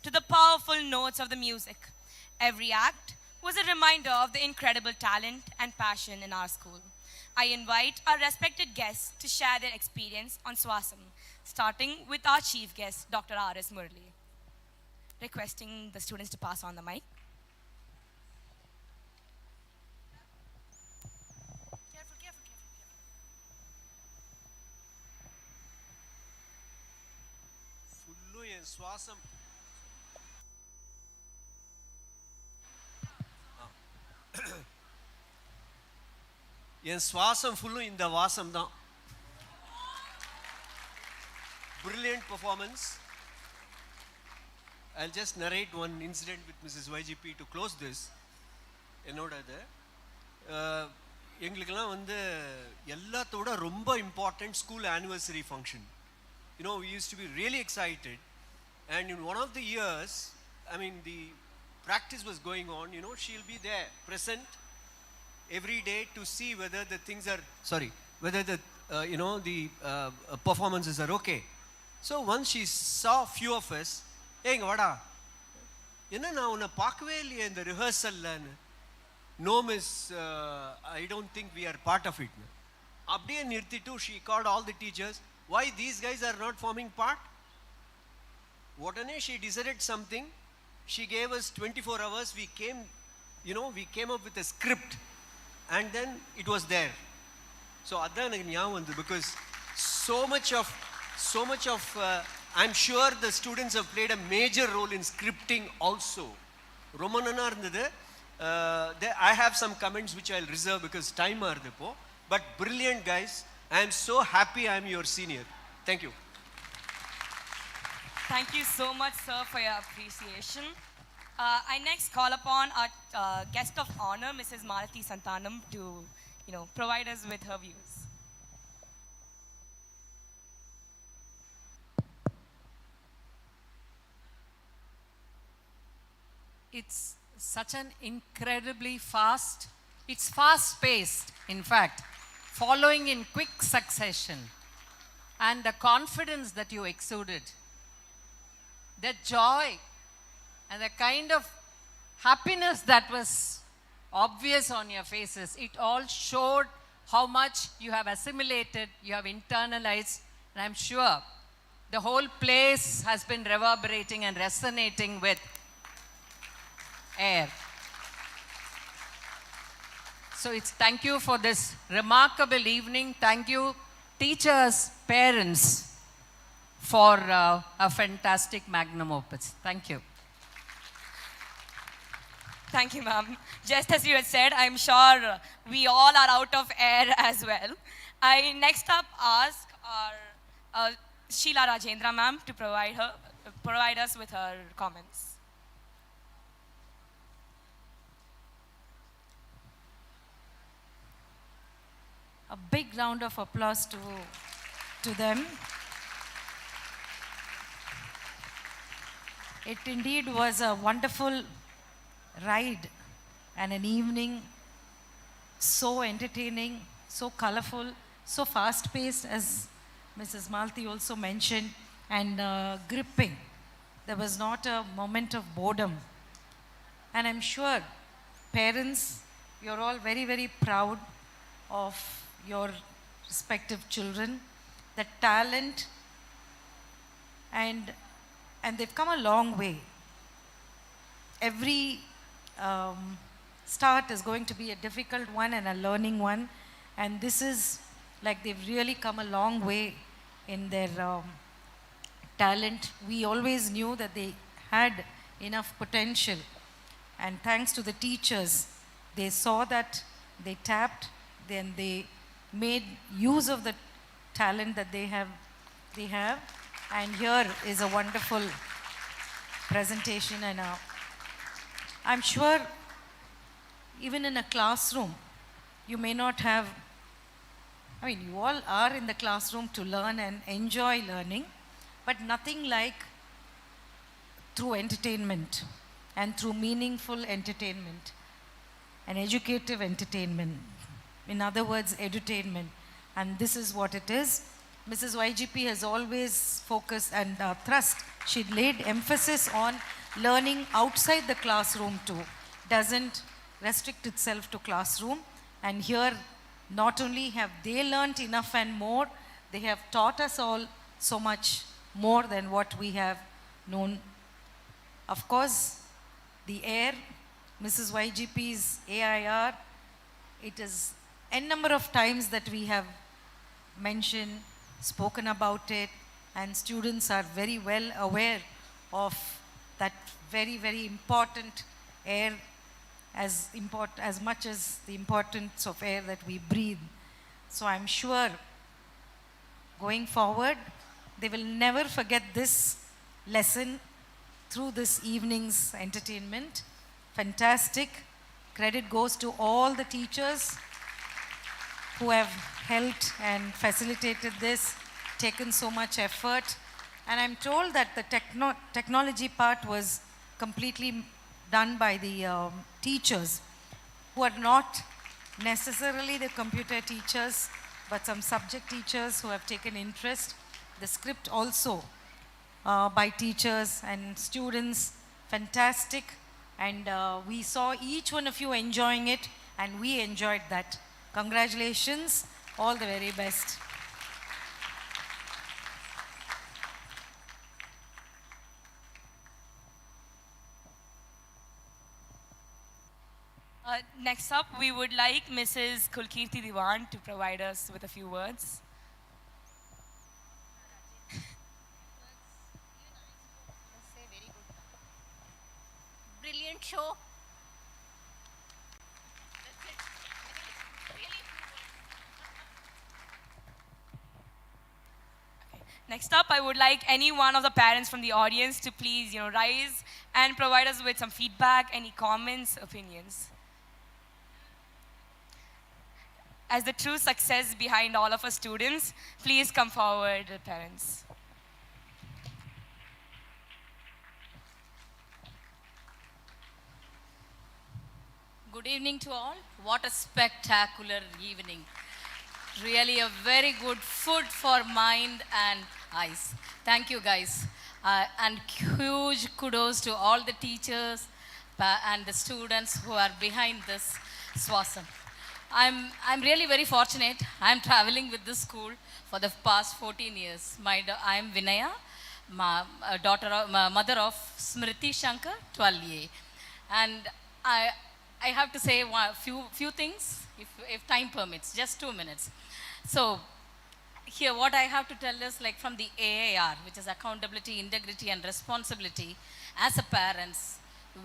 to the powerful notes of the music, every act was a reminder of the incredible talent and passion in our school. I invite our respected guests to share their experience on SVASAM, starting with our chief guest, Dr. R.S. Murli. Requesting the students to pass on the mic. சுவாசம் என் சுவாசம் ஃபுல்லும் இந்த வாசம் தான். Brilliant performance. I'll just narrate one incident with Mrs. YGP to close this. என்னோடது எங்களுக்கெல்லாம் வந்து எல்லாத்தோட ரொம்ப important school anniversary function. You know, we used to be really excited, and in one of the years, I mean, the practice was going on, you know, she'll be there, present, every day to see whether the things are, sorry, whether the, the performances are okay. So once she saw few of us, hey, vada, enna na unna paakave illeye in the rehearsal la. No miss, I don't think we are part of it. Abdiye nirtittu, she called all the teachers, why these guys are not forming part? Whatane she decided something, she gave us 24 hours, we came, we came up with a script, and then it was there. So adha enakku nyavam vandu, because so much of I'm sure the students have played a major role in scripting also. Romma nana irundhathu. I have some comments which I'll reserve because time arudhu. But brilliant guys. I am so happy I am your senior. Thank you. Thank you so much, sir, for your appreciation. I next call upon our guest of honor, Mrs. Malati Santanam, to provide us with her views. It's such an incredibly it's fast-paced, in fact, following in quick succession. And the confidence that you exuded, the joy and the kind of happiness that was obvious on your faces, it all showed how much you have assimilated, you have internalized, and I'm sure the whole place has been reverberating and resonating with air. So it's thank you for this remarkable evening. Thank you, teachers, parents, for a fantastic magnum opus. Thank you. Thank you, ma'am. Just as you had said, I'm sure we all are out of air as well. I next up ask our Sheila Rajendra ma'am to provide us with her comments. A big round of applause to them. It indeed was a wonderful ride and an evening, so entertaining, so colorful, so fast-paced, as Mrs. Malti also mentioned, and gripping. There was not a moment of boredom. And I'm sure parents, you're all very, very proud of your respective children, the talent, and they've come a long way. Every start is going to be a difficult one and a learning one, and this is like they've really come a long way in their talent. We always knew that they had enough potential, and thanks to the teachers, they saw that, they tapped, then they made use of the talent that they have, and here is a wonderful presentation. And I'm sure even in a classroom, you may not have, you all are in the classroom to learn and enjoy learning, but nothing like through entertainment and through meaningful entertainment and educative entertainment. In other words, edutainment. And this is what it is. Mrs. YGP has always focused and she'd laid emphasis on learning outside the classroom too. Doesn't restrict itself to classroom. And here, not only have they learnt enough and more, they have taught us all so much more than what we have known. Of course, the air, Mrs. YGP's AIR, it is n number of times that we have mentioned, spoken about it, and students are very well aware of that very, very important air, as much as the importance of air that we breathe. So I'm sure going forward, they will never forget this lesson through this evening's entertainment. Fantastic. Credit goes to all the teachers who have helped and facilitated this, taken so much effort. And I'm told that the technology part was completely done by the teachers who are not necessarily the computer teachers, but some subject teachers who have taken interest. The script also by teachers and students, fantastic. And we saw each one of you enjoying it, and we enjoyed that. Congratulations, all the very best. Next up, we would like Mrs. Kulkirti Diwan to provide us with a few words. Brilliant show. Next up, I would like any one of the parents from the audience to please, rise and provide us with some feedback, any comments, opinions. As the true success behind all of us students, please come forward, parents. Good evening to all. What a spectacular evening. Really a very good food for mind and eyes. Thank you guys. And huge kudos to all the teachers and the students who are behind this SVASAM. I'm really very fortunate. I'm traveling with this school for the past 14 years. I'm Vinaya, mother of Smriti Shankar, 12A. And I have to say a few things, if time permits, just 2 minutes. So here what I have to tell is, like, from the AAR, which is accountability, integrity and responsibility. As a parents,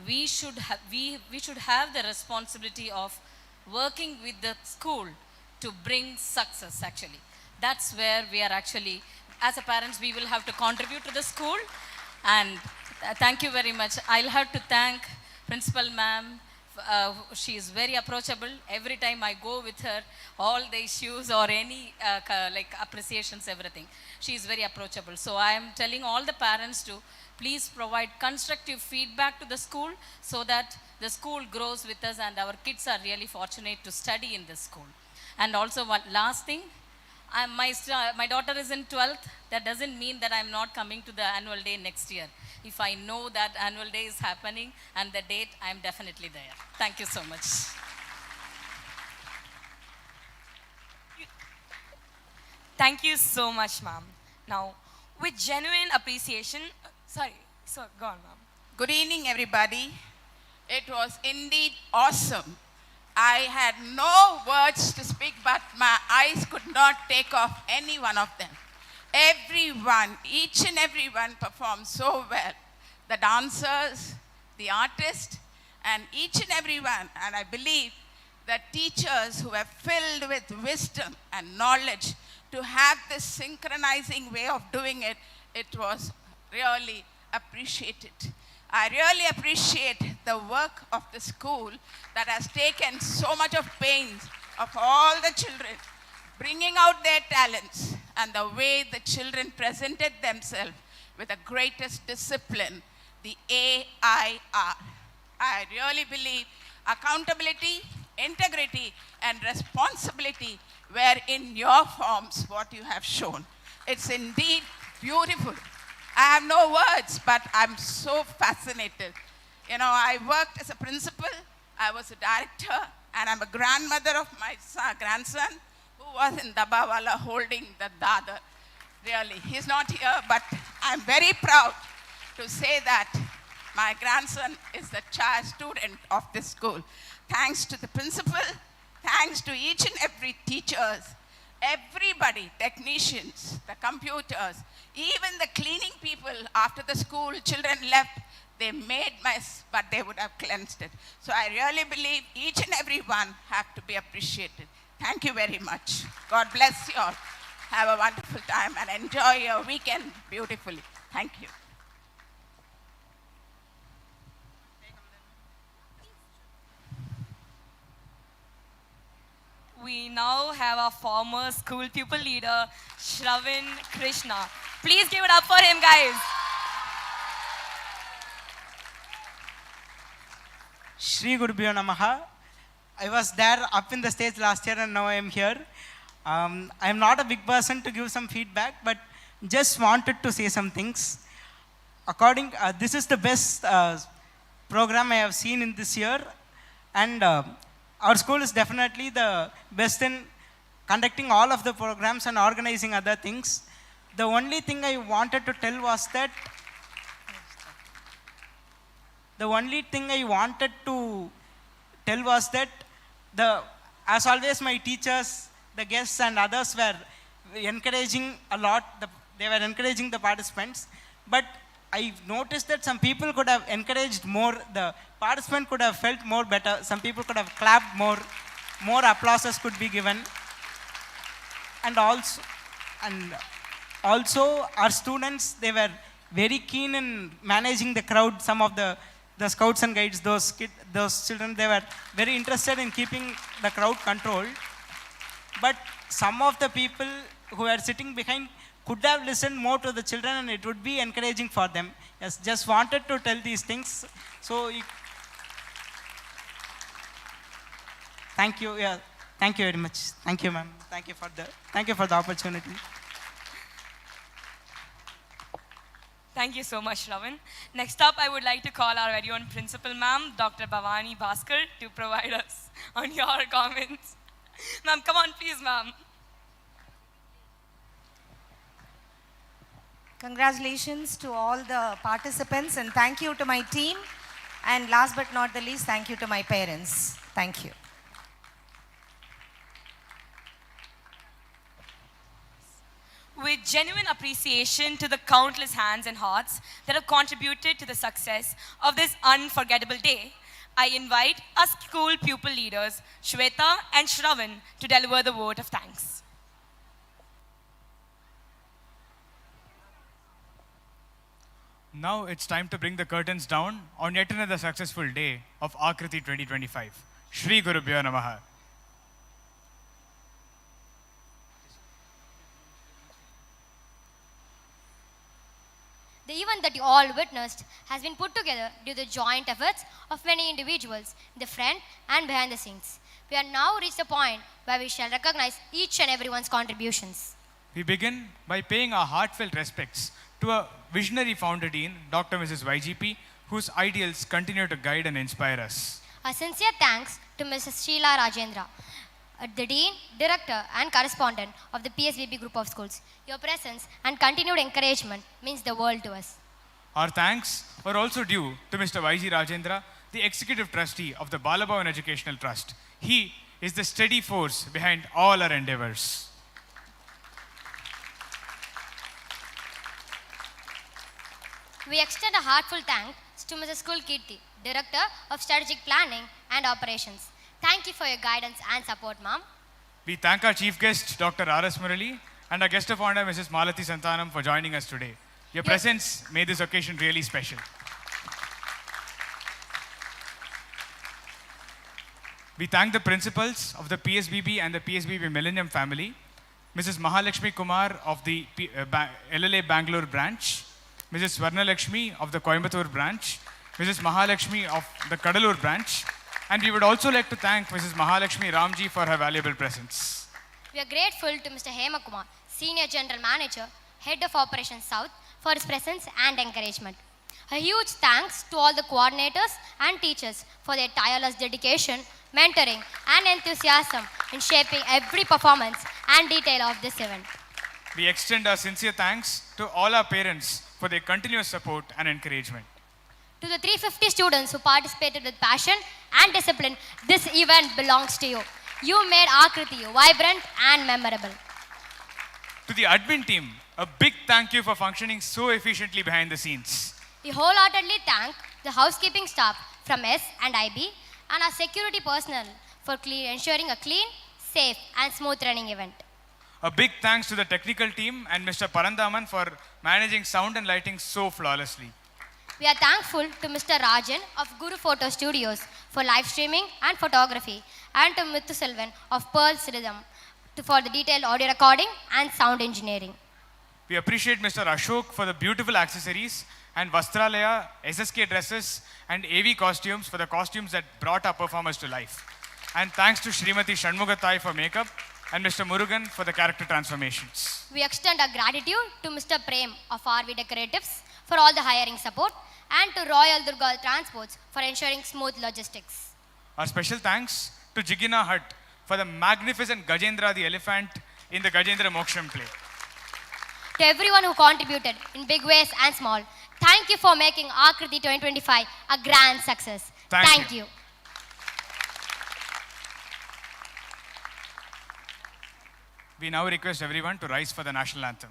we should have the responsibility of working with the school to bring success actually. That's where we are actually, as a parents, we will have to contribute to the school. And thank you very much. I'll have to thank Principal Ma'am. She is very approachable. Every time I go with her, all the issues or any like appreciations, everything, she is very approachable. So I am telling all the parents to please provide constructive feedback to the school so that the school grows with us and our kids are really fortunate to study in this school. And also one last thing, my daughter is in 12th. That doesn't mean that I'm not coming to the annual day next year. If I know that annual day is happening and the date, I'm definitely there. Thank you so much. Thank you so much, ma'am. Now, with genuine appreciation, go on, ma'am. Good evening, everybody. It was indeed awesome. I had no words to speak, but my eyes could not take off any one of them. Everyone, each and everyone performed so well. The dancers, the artists, and each and everyone. And I believe that teachers who are filled with wisdom and knowledge to have this synchronizing way of doing it, it was really appreciated. I really appreciate the work of the school that has taken so much of pains of all the children, bringing out their talents and the way the children presented themselves with the greatest discipline, the AIR. I really believe accountability, integrity, and responsibility were in your forms what you have shown. It's indeed beautiful. I have no words, but I'm so fascinated. You know, I worked as a principal, I was a director, and I'm a grandmother of my grandson who was in Dabawala holding the dadar. Really, he's not here, but I'm very proud to say that my grandson is the child student of this school. Thanks to the principal, thanks to each and every teachers, everybody, technicians, the computers, even the cleaning people after the school children left, they made mess, but they would have cleansed it. So I really believe each and every one have to be appreciated. Thank you very much. God bless you all. Have a wonderful time and enjoy your weekend beautifully. Thank you. We now have our former school pupil leader, Shravin Krishna. Please give it up for him, guys. Shri Gurubhyo Namaha. I was there up in the stage last year and now I am here. I am not a big person to give some feedback, but just wanted to say some things. This is the best program I have seen in this year, and our school is definitely the best in conducting all of the programs and organizing other things. The only thing I wanted to tell was that as always, my teachers, the guests and others were encouraging a lot. They were encouraging the participants, but I noticed that some people could have encouraged more. The participant could have felt more better. Some people could have clapped more. More applauses could be given. And also our students, they were very keen in managing the crowd. Some of the scouts and guides, those children, they were very interested in keeping the crowd controlled. But some of the people who were sitting behind could have listened more to the children, and it would be encouraging for them. Yes, just wanted to tell these things. So, thank you. Yeah, thank you very much. Thank you, ma'am. Thank you for the opportunity. Thank you so much, Ravan. Next up, I would like to call our very own principal, ma'am, Dr. Bhavani Bhaskar, to provide us on your comments. Ma'am, come on, please, ma'am. Congratulations to all the participants, and thank you to my team. And last but not the least, thank you to my parents. Thank you. With genuine appreciation to the countless hands and hearts that have contributed to the success of this unforgettable day, I invite our school pupil leaders, Shweta and Shravan, to deliver the vote of thanks. Now it's time to bring the curtains down on yet another successful day of Akriti 2025. Shri Gurubhyo Namaha. The event that you all witnessed has been put together due to the joint efforts of many individuals in the front and behind the scenes. We have now reached the point where we shall recognize each and everyone's contributions. We begin by paying our heartfelt respects to a visionary founder dean, Dr. Mrs. YGP, whose ideals continue to guide and inspire us. A sincere thanks to Mrs. Sheila Rajendra, the Dean, Director and Correspondent of the PSBB Group of Schools. Your presence and continued encouragement means the world to us. Our thanks are also due to Mr. YG Rajendra, the Executive Trustee of the Balabhavan Educational Trust. He is the steady force behind all our endeavors. We extend a heartfelt thanks to Mrs. Kulkirti, Director of Strategic Planning and Operations. Thank you for your guidance and support, ma'am. We thank our chief guest, Dr. R.S. Murali, and our guest of honor, Mrs. Malati Santanam, for joining us today. Your presence made this occasion really special. We thank the principals of the PSBB and the PSBB Millennium family, Mrs. Mahalakshmi Kumar of the LLA Bangalore branch, Mrs. Swarnalakshmi of the Coimbatore branch, Mrs. Mahalakshmi of the Kadalur branch, and we would also like to thank Mrs. Mahalakshmi Ramji for her valuable presence. We are grateful to Mr. Hema Kumar, Senior General Manager, Head of Operations South, for his presence and encouragement. A huge thanks to all the coordinators and teachers for their tireless dedication, mentoring, and enthusiasm in shaping every performance and detail of this event. We extend our sincere thanks to all our parents for their continuous support and encouragement. To the 350 students who participated with passion and discipline, this event belongs to you. You made Akriti vibrant and memorable. To the admin team, a big thank you for functioning so efficiently behind the scenes. We wholeheartedly thank the housekeeping staff from S and IB and our security personnel for ensuring a clean, safe and smooth running event. A big thanks to the technical team and Mr. Parandaman for managing sound and lighting so flawlessly. We are thankful to Mr. Rajan of Guru Photo Studios for live streaming and photography, and to Mithu Selvan of Pearl's Rhythm for the detailed audio recording and sound engineering. We appreciate Mr. Ashok for the beautiful accessories, and Vastralaya, SSK dresses and AV costumes for the costumes that brought our performers to life. And thanks to Srimati Shanmugatai for makeup and Mr. Murugan for the character transformations. We extend our gratitude to Mr. Prem of RV Decoratives for all the hiring support and to Royal Durga Transports for ensuring smooth logistics. Our special thanks to Jigina Hut for the magnificent Gajendra the elephant in the Gajendra Moksham play. To everyone who contributed in big ways and small, thank you for making Akriti 2025 a grand success. Thank you. We now request everyone to rise for the national anthem.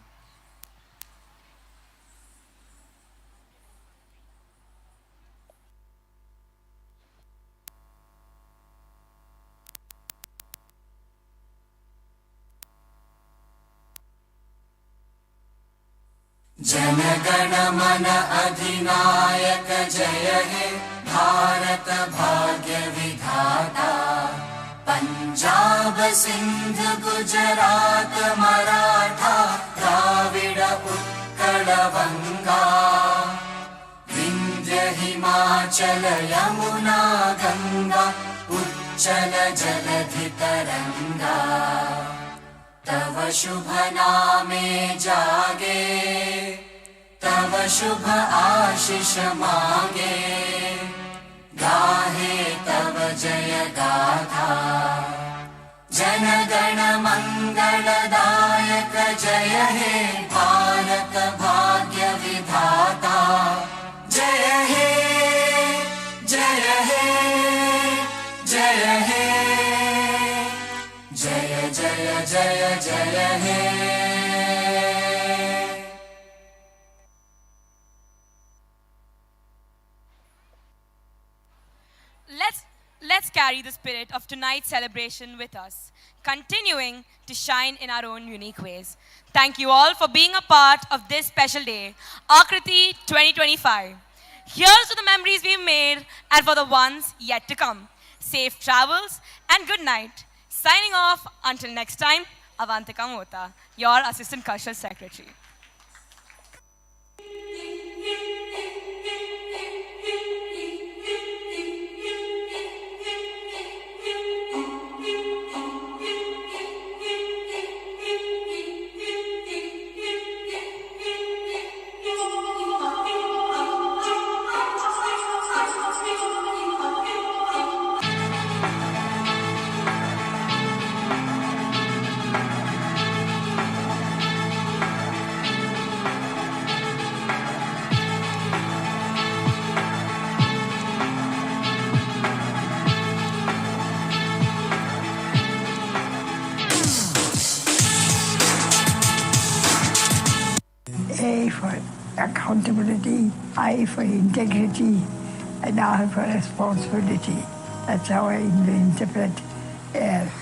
जनगण मन अधिनायक जय हे भारत भाग्य विधाता पंजाब सिंध गुजरात मराठा द्राविड उत्कल बंगा विंध्य हिमाचल यमुना गंगा उच्चल जलधि तरंगा तव शुभ नामे जागे तव शुभ आशीष मांगे गाहे तव जय गाथा जन गण मंगलदायक जय हे भारत भाग्य विधाता जय हे जय हे जय हे जय जय जय जय हे Let's carry the spirit of tonight's celebration with us, continuing to shine in our own unique ways. Thank you all for being a part of this special day, Akriti 2025. Here's to the memories we've made and for the ones yet to come. Safe travels and good night. Signing off until next time, Avantika Mota, your Assistant Cultural Secretary. A for accountability, I for integrity, and R for responsibility. That's how I interpret air.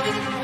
Thank you.